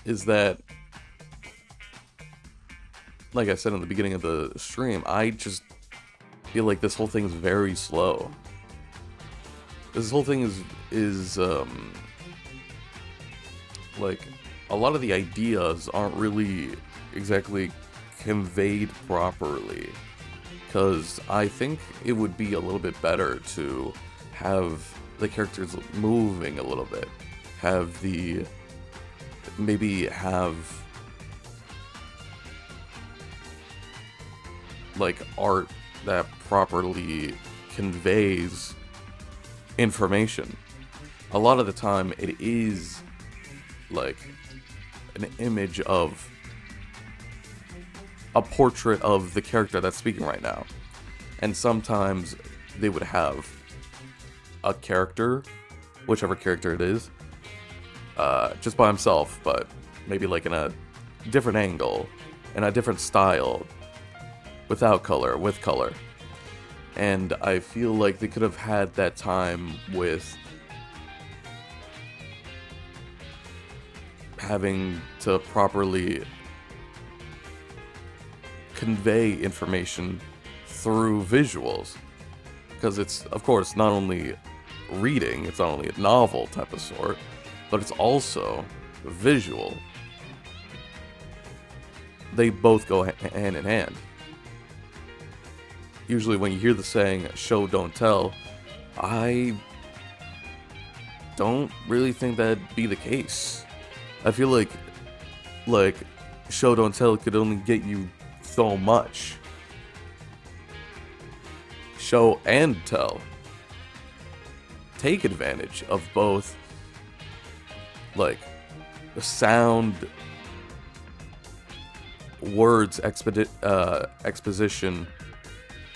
that, like I said in the beginning of the stream, I just feel like this whole thing is very slow. This whole thing is like, a lot of the ideas aren't really exactly conveyed properly, because I think it would be a little bit better to have the characters moving a little bit, maybe have like art that properly conveys information. A lot of the time it is like an image of a portrait of the character that's speaking right now. And sometimes they would have a character, whichever character it is, just by himself, but maybe like in a different angle, in a different style, without color, with color. And I feel like they could have had that time with having to properly convey information through visuals, because it's, of course, not only reading, it's not only a novel type of sort, but it's also visual. They both go hand in hand. Usually when you hear the saying, show don't tell, I don't really think that'd be the case. I feel like show don't tell could only get you so much. Show and tell. Take advantage of both, like, the sound, words, exposition,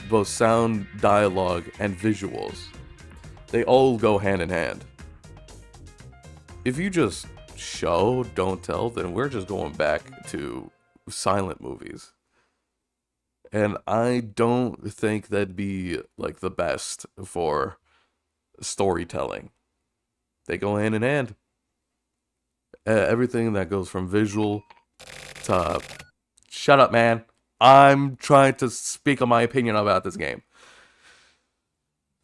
both sound, dialogue, and visuals. They all go hand in hand. If you just show, don't tell, then we're just going back to silent movies. And I don't think that'd be, like, the best for storytelling. They go hand in hand. Everything that goes from visual to... Shut up, man. I'm trying to speak on my opinion about this game.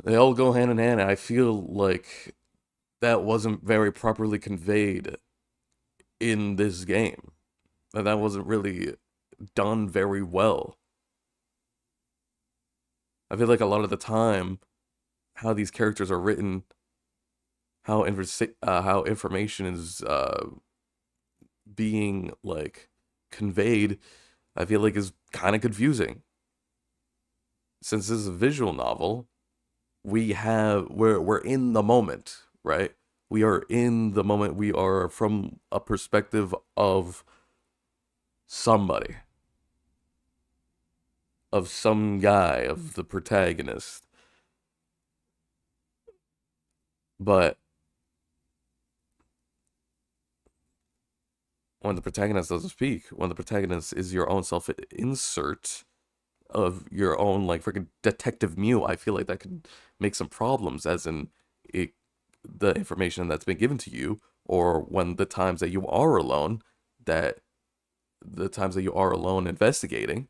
They all go hand in hand, and I feel like that wasn't very properly conveyed in this game. That wasn't really done very well. I feel like a lot of the time, how these characters are written, how information is being, like, conveyed, I feel like is kind of confusing. since this is a visual novel, we're in the moment, right? We are in the moment. We are from a perspective of somebody, of some guy, of the protagonist. But when the protagonist doesn't speak, when the protagonist is your own self insert of your own, like, freaking Detective Mew, I feel like that could make some problems, as in it, the information that's been given to you, or when the times that you are alone, that the times that you are alone investigating,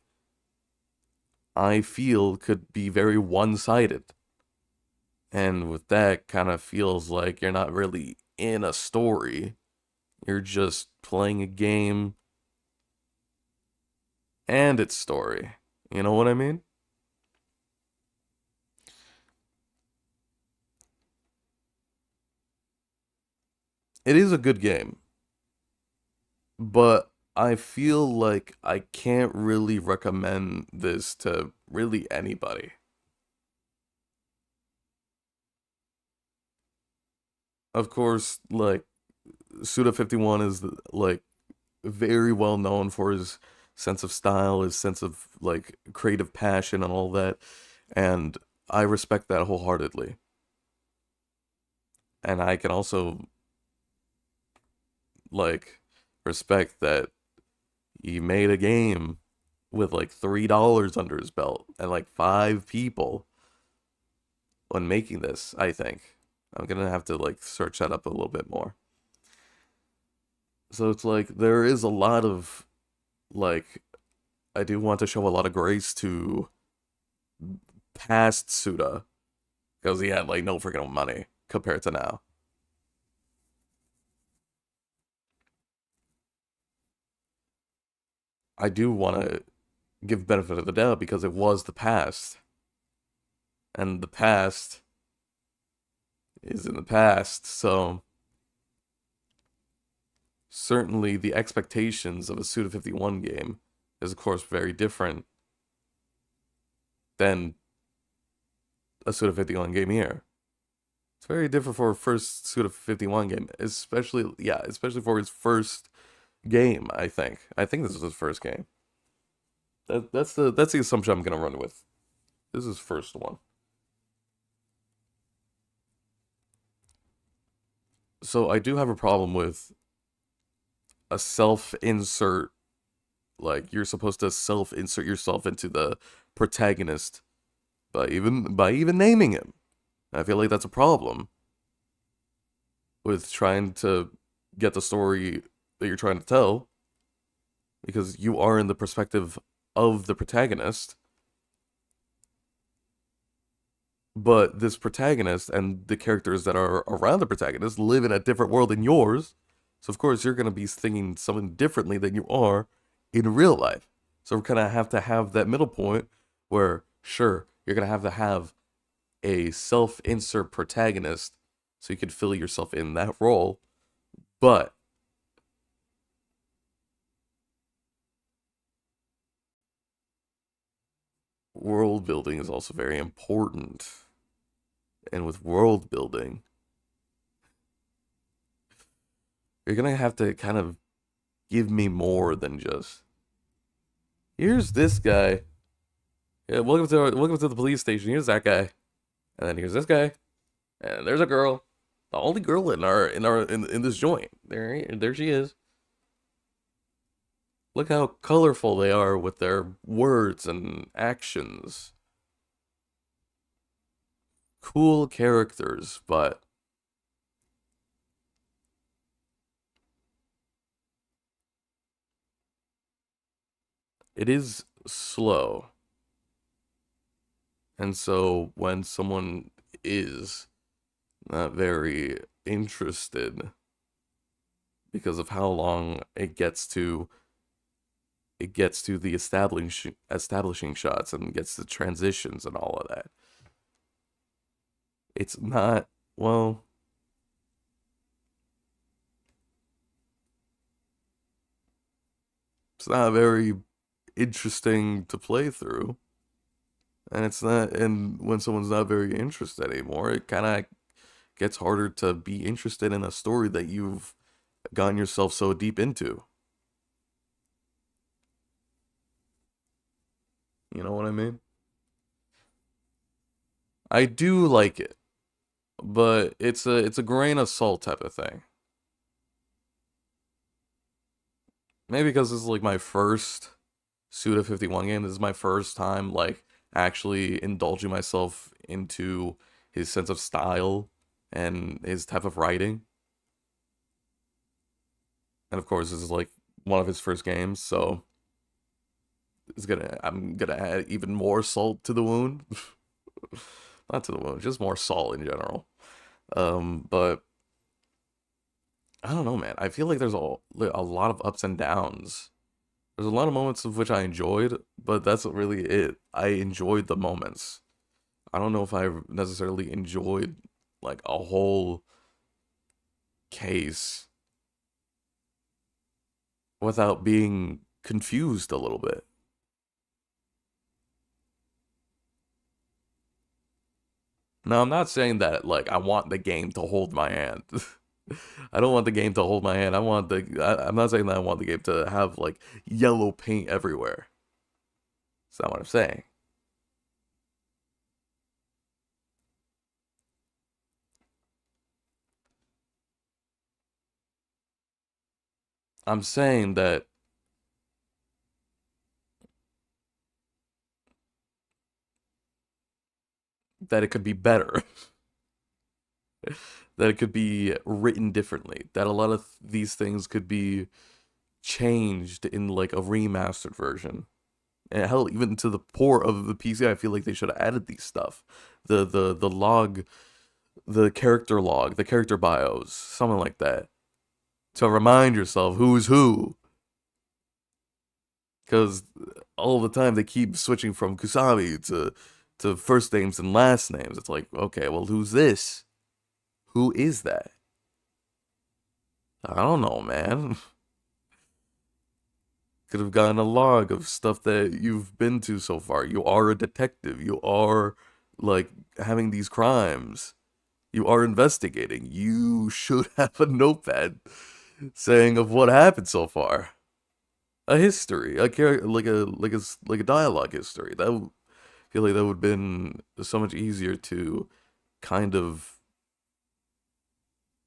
I feel could be very one-sided. And with that, kind of feels like you're not really in a story. You're just playing a game and its story. You know what I mean? It is a good game, but I feel like I can't really recommend this to really anybody. Of course, like, Suda51 is like very well known for his sense of style, his sense of like creative passion and all that, and I respect that wholeheartedly. And I can also like respect that he made a game with like $3 under his belt and like 5 people when making this, I think. I'm gonna have to like search that up a little bit more. So it's like there is a lot of like, I do want to show a lot of grace to past Suda because he had like no freaking money compared to now. I do want to give benefit of the doubt because it was the past, and the past is in the past. So certainly the expectations of a Suda51 game is of course very different than a Suda51 game here. It's very different for a first Suda51 game, especially, yeah, especially for his first game, I think. I think this is his first game. That's the assumption I'm gonna run with. This is his first one. So I do have a problem with a self-insert, like you're supposed to self-insert yourself into the protagonist by even naming him. I feel like that's a problem with trying to get the story that you're trying to tell, because you are in the perspective of the protagonist, but this protagonist and the characters that are around the protagonist live in a different world than yours. So of course you're going to be thinking something differently than you are in real life. So we're going to have that middle point where, sure, you're going to have a self-insert protagonist so you can fill yourself in that role, but world building is also very important. And with world building, you're gonna have to kind of give me more than just, here's this guy. Yeah, welcome to the police station. Here's that guy, and then here's this guy, and there's a girl, the only girl in this joint. There she is. Look how colorful they are with their words and actions. Cool characters, but it is slow. And so when someone is not very interested because of how long it gets to the establishing shots and gets the transitions and all of that. It's not, well, it's not very interesting to play through. And it's not, and when someone's not very interested anymore, it kind of gets harder to be interested in a story that you've gotten yourself so deep into. You know what I mean? I do like it, but it's a grain of salt type of thing. Maybe because this is like my first Suda 51 game. This is my first time like actually indulging myself into his sense of style and his type of writing. And of course, this is like one of his first games, so I'm gonna add even more salt to the wound. Not to the wound, just more salt in general. But I don't know, man. I feel like there's a lot of ups and downs. There's a lot of moments of which I enjoyed, but that's really it. I enjoyed the moments. I don't know if I necessarily enjoyed like a whole case without being confused a little bit. Now, I'm not saying that like I want the game to hold my hand. I don't want the game to hold my hand. I'm not saying that I want the game to have like yellow paint everywhere. That's not what I'm saying. I'm saying that it could be better. That it could be written differently. That a lot of these things could be changed in like a remastered version. And hell, even to the port of the PC, I feel like they should have added these stuff. The log, the character log, the character bios, something like that. To remind yourself who's who. Because all the time they keep switching from Kusami to first names and last names. It's like, okay, well, who's this? Who is that? I don't know, man. Could have gotten a log of stuff that you've been to so far. You are a detective. You are, like, having these crimes. You are investigating. You should have a notepad saying of what happened so far. A history, a character, like a dialogue history. I feel like that would have been so much easier to kind of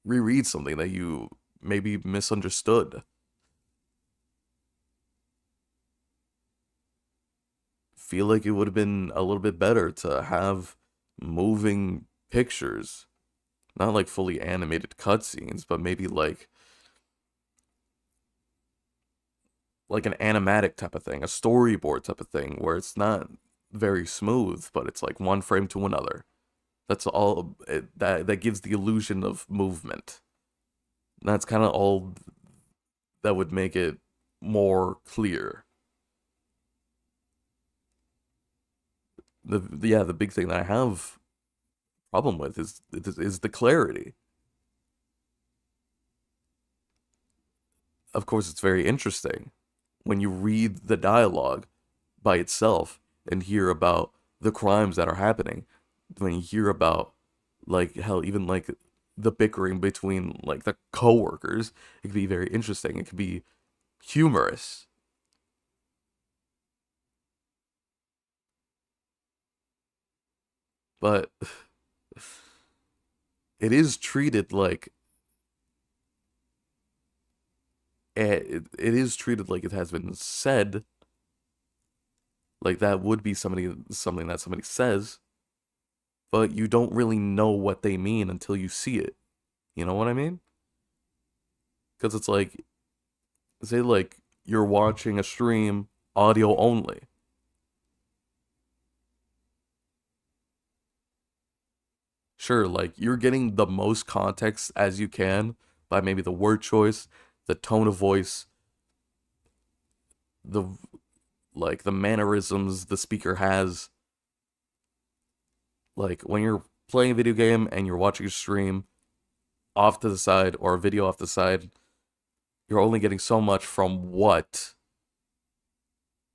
reread something that you maybe misunderstood. Feel like it would have been a little bit better to have moving pictures, not like fully animated cutscenes, but maybe like an animatic type of thing, a storyboard type of thing, where it's not very smooth, but it's like one frame to another. That's all that gives the illusion of movement. That's kind of all that would make it more clear. The big thing that I have problem with is the clarity. Of course, it's very interesting when you read the dialogue by itself and hear about the crimes that are happening. When you hear about like hell, even like the bickering between like the coworkers, it could be very interesting. It could be humorous. But it is treated like it is treated like it has been said, like that would be something that somebody says, but you don't really know what they mean until you see it. You know what I mean? Because it's like, say like you're watching a stream audio only. Sure, like you're getting the most context as you can by maybe the word choice, the tone of voice, the like the mannerisms the speaker has. Like when you're playing a video game and you're watching a stream off to the side or a video off the side, you're only getting so much from what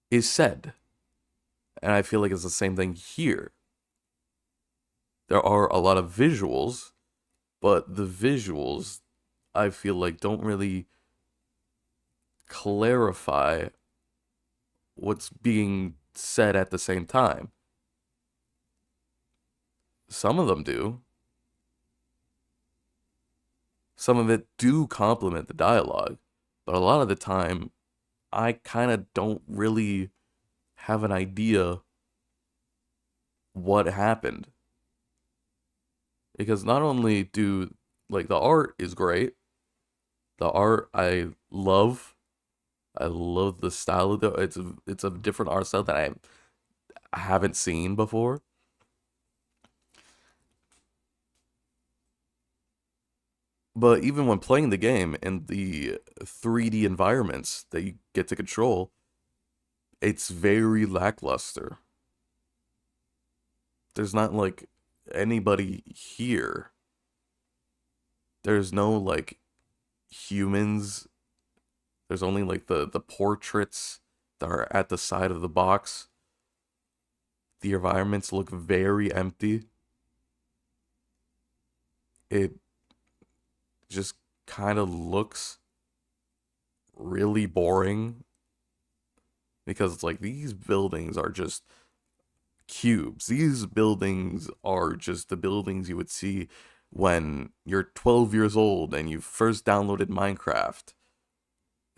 is said. And I feel like it's the same thing here. There are a lot of visuals, but the visuals, I feel like, don't really clarify what's being said at the same time. Some of them do. Some of it do complement the dialogue, but a lot of the time, I kind of don't really have an idea what happened. Because not only do, like, the art is great, the art I love the style of it's a different art style that I haven't seen before. But even when playing the game in the 3D environments that you get to control, it's very lackluster. There's not like anybody here. There's no like humans. There's only like the portraits that are at the side of the box. The environments look very empty. It just kind of looks really boring because it's like these buildings are just cubes. These buildings are just the buildings you would see when you're 12 years old and you first downloaded Minecraft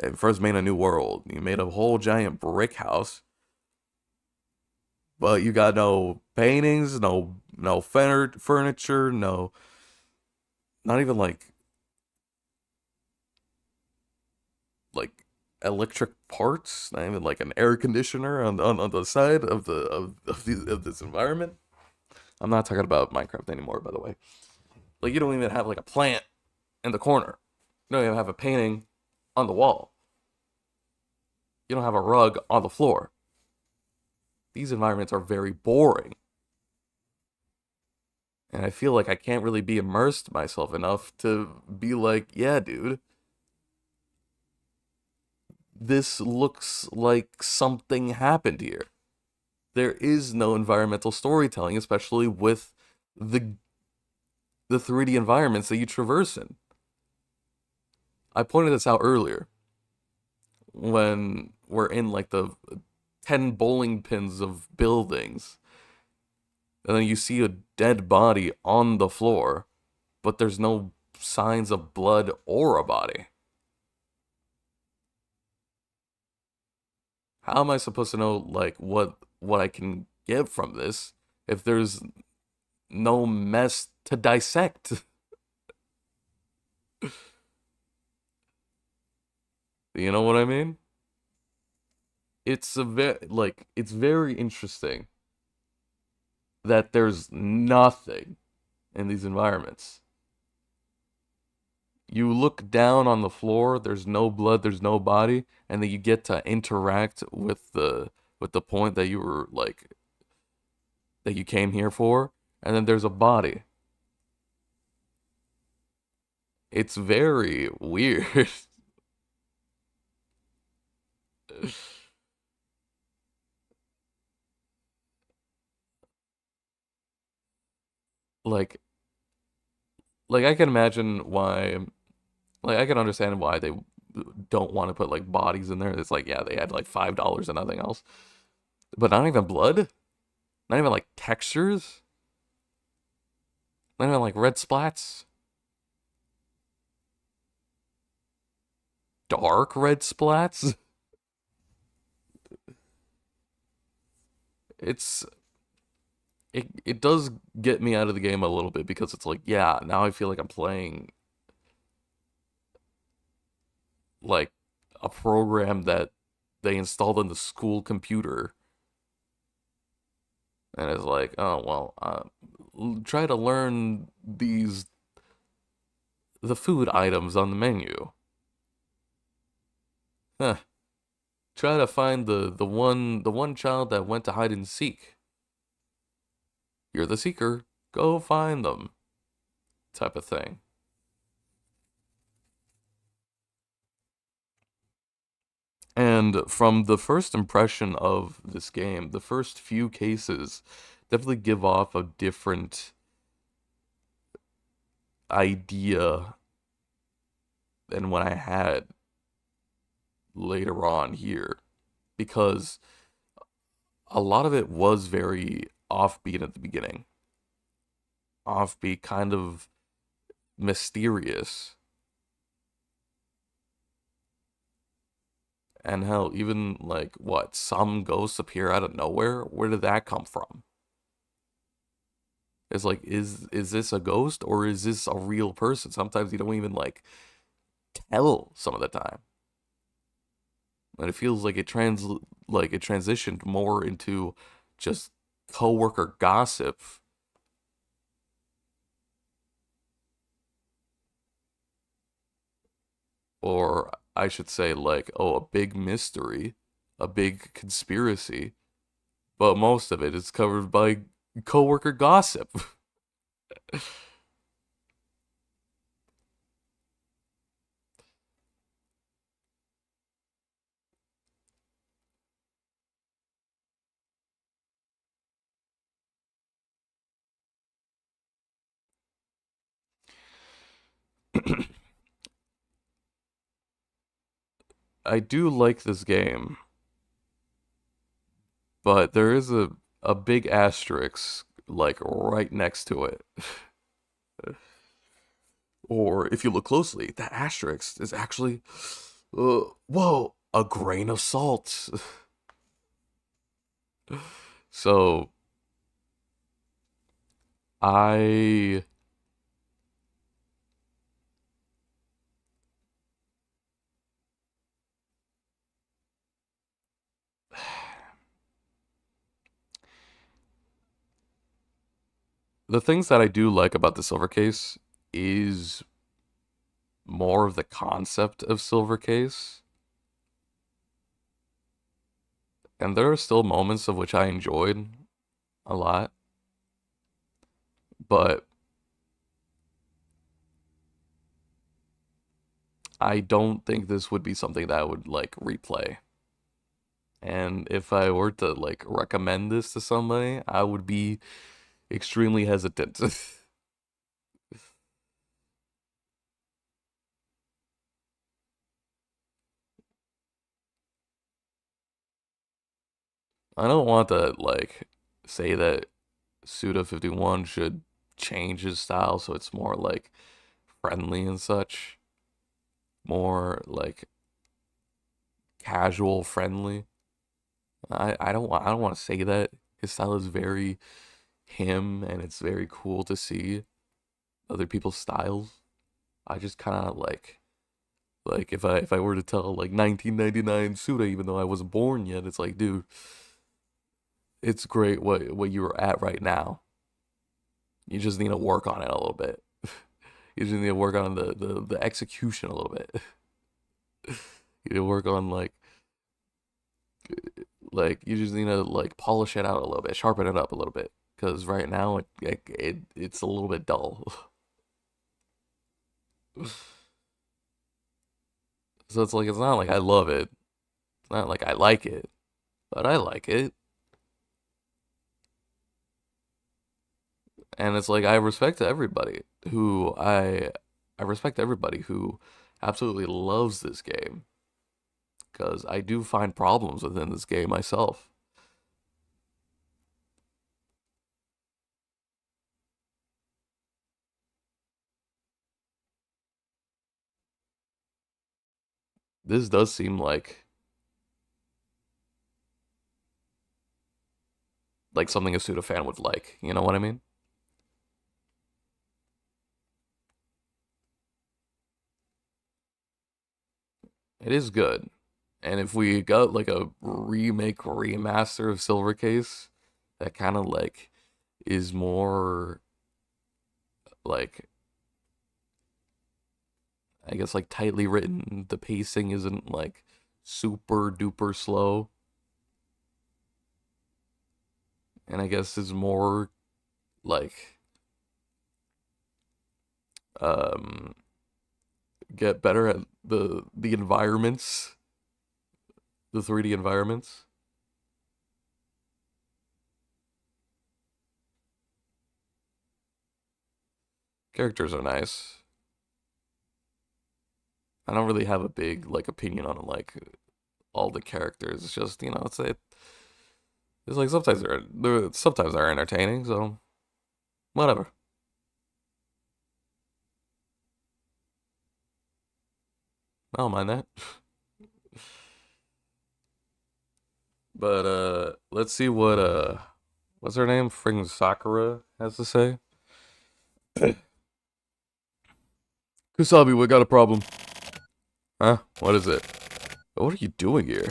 and first made a new world. You made a whole giant brick house, but you got no paintings, no furniture, no, not even like electric parts, not even like an air conditioner on the side of this environment. I'm not talking about Minecraft anymore, by the way. Like, you don't even have like a plant in the corner. You don't even have a painting on the wall. You don't have a rug on the floor. These environments are very boring. And I feel like I can't really be immersed myself enough to be like, yeah, dude, this looks like something happened here. There is no environmental storytelling, especially with the 3D environments that you traverse in. I pointed this out earlier when we're in like the 10 bowling pins of buildings, and then you see a dead body on the floor, but there's no signs of blood or a body. How am I supposed to know like what I can get from this if there's no mess to dissect? You know what I mean? It's it's very interesting that there's nothing in these environments. You look down on the floor, there's no blood, there's no body, and then you get to interact with the point that you were like that you came here for, and then there's a body. It's very weird. like I can imagine why, like I can understand why they don't want to put like bodies in there. It's like, yeah, they had like $5 and nothing else. But not even blood? Not even like textures? Not even like red splats? Dark red splats? It's it does get me out of the game a little bit because it's like, yeah, now I feel like I'm playing like a program that they installed on the school computer. And it's like, oh, well, try to learn the food items on the menu. Huh. Try to find the one child that went to hide and seek. You're the seeker. Go find them. Type of thing. And And from the first impression of this game, the first few cases definitely give off a different idea than what I had later on here, because a lot of it was very offbeat at the beginning. Offbeat, kind of mysterious. And hell, even like what, some ghosts appear out of nowhere? Where did that come from? It's like, is this a ghost or is this a real person? Sometimes you don't even like tell some of the time. And it feels like it transitioned more into just coworker gossip. Or I should say like, oh, a big mystery, a big conspiracy. But most of it is covered by coworker gossip. I do like this game, but there is a big asterisk like right next to it. Or if you look closely, that asterisk is actually, whoa, a grain of salt. So I the things that I do like about the silver case is more of the concept of silver case. And there are still moments of which I enjoyed a lot, but I don't think this would be something that I would like replay. And if I were to like recommend this to somebody, I would be extremely hesitant. I don't want to like say that Suda51 should change his style so it's more like friendly and such, more like casual friendly. I don't want to say that. His style is very him and it's very cool to see other people's styles. I just kind of like if I were to tell like 1999 Suda even though I wasn't born yet, it's like, dude, it's great what you're at right now. You just need to work on it a little bit. You just need to work on the execution a little bit. You need to work on like you just need to like polish it out a little bit, sharpen it up a little bit. Because right now it's a little bit dull. So it's like it's not like I love it. It's not like I like it, but I like it. And it's like I respect everybody who absolutely loves this game because I do find problems within this game myself. This does seem like something a Suda fan would like. You know what I mean? It is good. And if we got like a remake remaster of Silver Case that kind of like is more like I guess like tightly written, the pacing isn't like super duper slow. And I guess is more like um get better at the environments the 3D environments. Characters are nice. I don't really have a big like opinion on like all the characters. It's just, you know, it's like sometimes they're entertaining, so whatever. I don't mind that. But let's see what what's her name? Friggin' Sakura has to say. Kusabi, we got a problem. Huh? What is it? What are you doing here?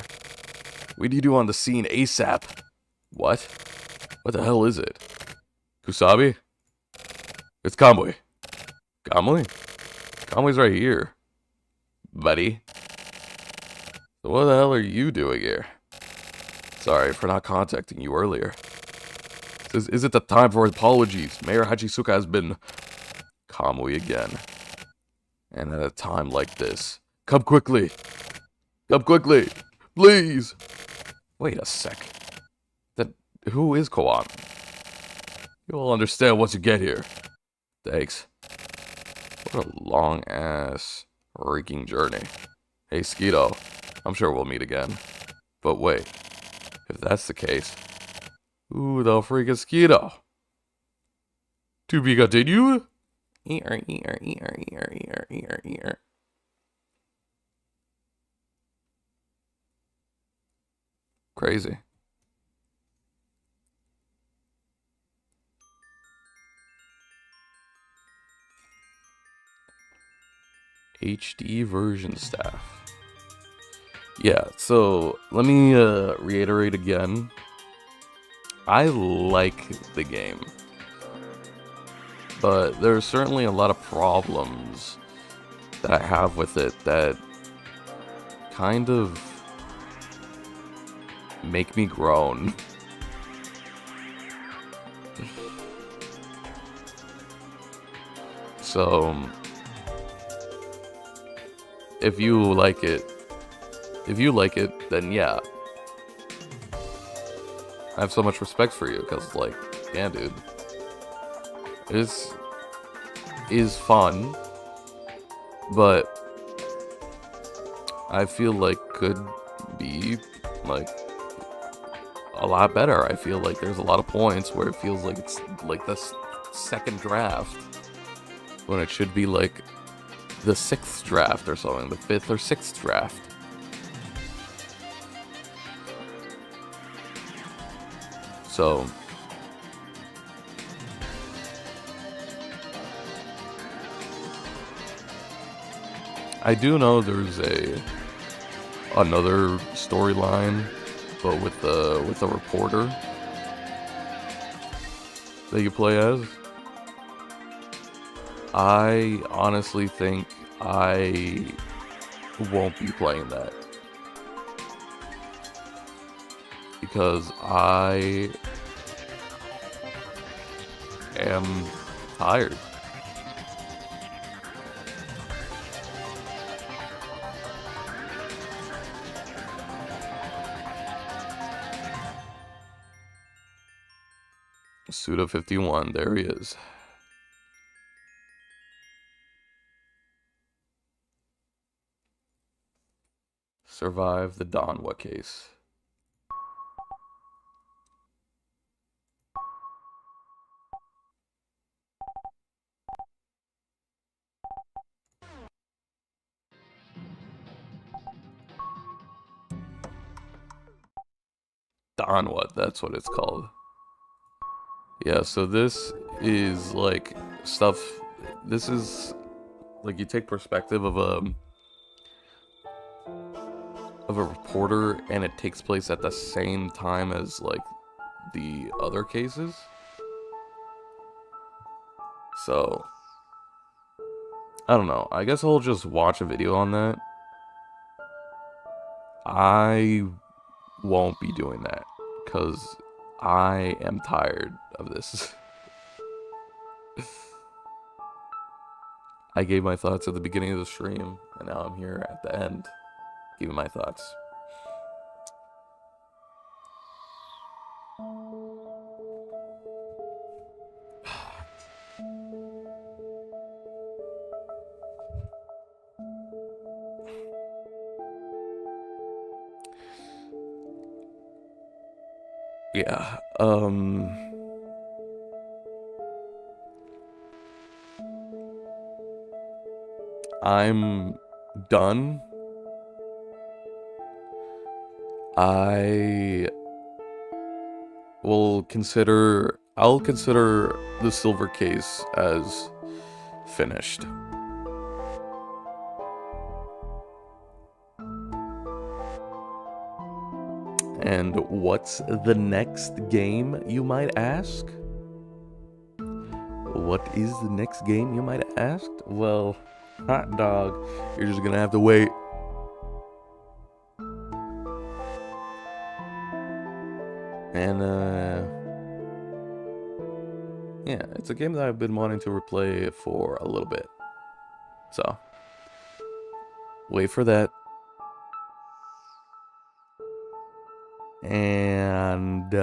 We need you on the scene ASAP. What? What the hell is it? Kusabi? It's Kamui. Kamui? Kamui's right here. Buddy. So what the hell are you doing here? Sorry for not contacting you earlier. Is it the time for apologies? Mayor Hachisuka has been Kamui again. And at a time like this. Come quickly. Come quickly. Please. Wait a sec. Who is Koan? You'll understand once you get here. Thanks. What a long ass freaking journey. Hey Skeeto, I'm sure we'll meet again. But wait, if that's the case, who the freak is Skeeto? To be continued? Crazy. HD version staff. Yeah, so let me reiterate again. I like the game, but there's certainly a lot of problems that I have with it that kind of make me groan. So if you like it, then yeah. I have so much respect for you, because, like, yeah, dude. This is fun, but I feel like could be, like, a lot better. I feel like there's a lot of points where it feels like it's, like, the second draft, when it should be, like, the 6th draft or something, the 5th or 6th draft. So I do know there's another storyline, but with a reporter that you play as. I honestly think I won't be playing that, because I am tired. Suda 51, there he is. Survive the Donwa case. Donwa, that's what it's called. Yeah, so this is like stuff. This is like you take perspective of a reporter, and it takes place at the same time as like the other cases. So I don't know. I guess I'll just watch a video on that. I won't be doing that because I am tired of this. I gave my thoughts at the beginning of the stream, and now I'm here at the end giving my thoughts. Yeah. I'm done. I'll consider the silver case as finished. And what's the next game, you might ask? What is the next game, you might ask? Well, hot dog, you're just gonna have to wait. And, yeah, it's a game that I've been wanting to replay for a little bit. So, wait for that. And,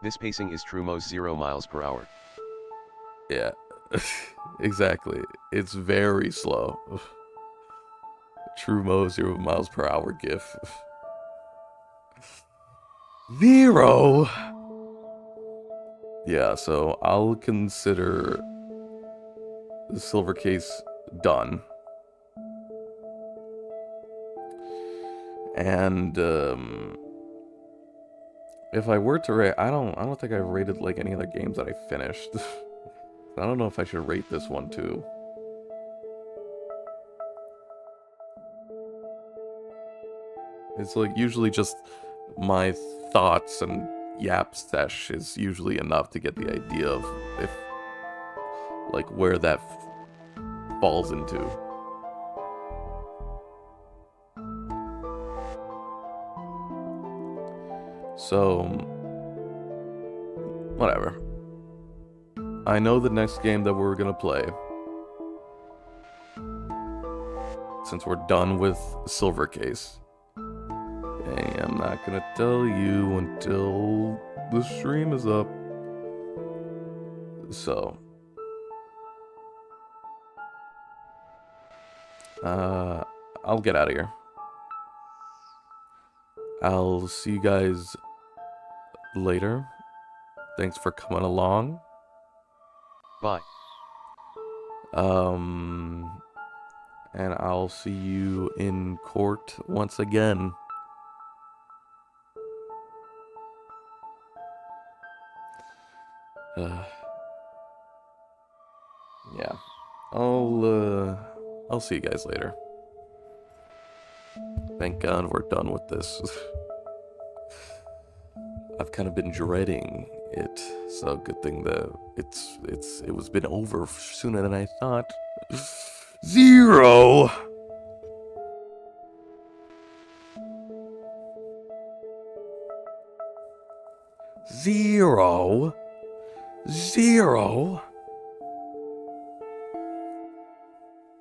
This pacing is Trumo's 0 miles per hour. yeah, exactly. It's very slow. Trumo 0 miles per hour gif. 0! Yeah, so I'll consider the silver case done. And, if I were to rate, I don't think I've rated like any other games that I finished. I don't know if I should rate this one too. It's like usually just my thoughts and yap sesh is usually enough to get the idea of if like where that falls into. So, whatever. I know the next game that we're gonna play. Since we're done with Silver Case. Hey, I'm not gonna tell you until the stream is up. So. I'll get out of here. I'll see you guys later. Thanks for coming along. Bye. And I'll see you in court once again. Yeah. I'll see you guys later. Thank God we're done with this. I've kind of been dreading it, so good thing that it was been over sooner than I thought. 0! Zero?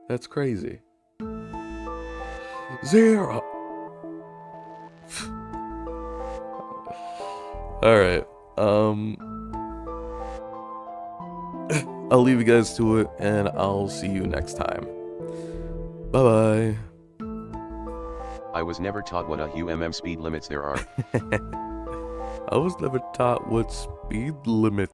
That's crazy. 0. Alright, I'll leave you guys to it, and I'll see you next time. Bye-bye. I was never taught what a UMM speed limits there are. I was never taught what speed limit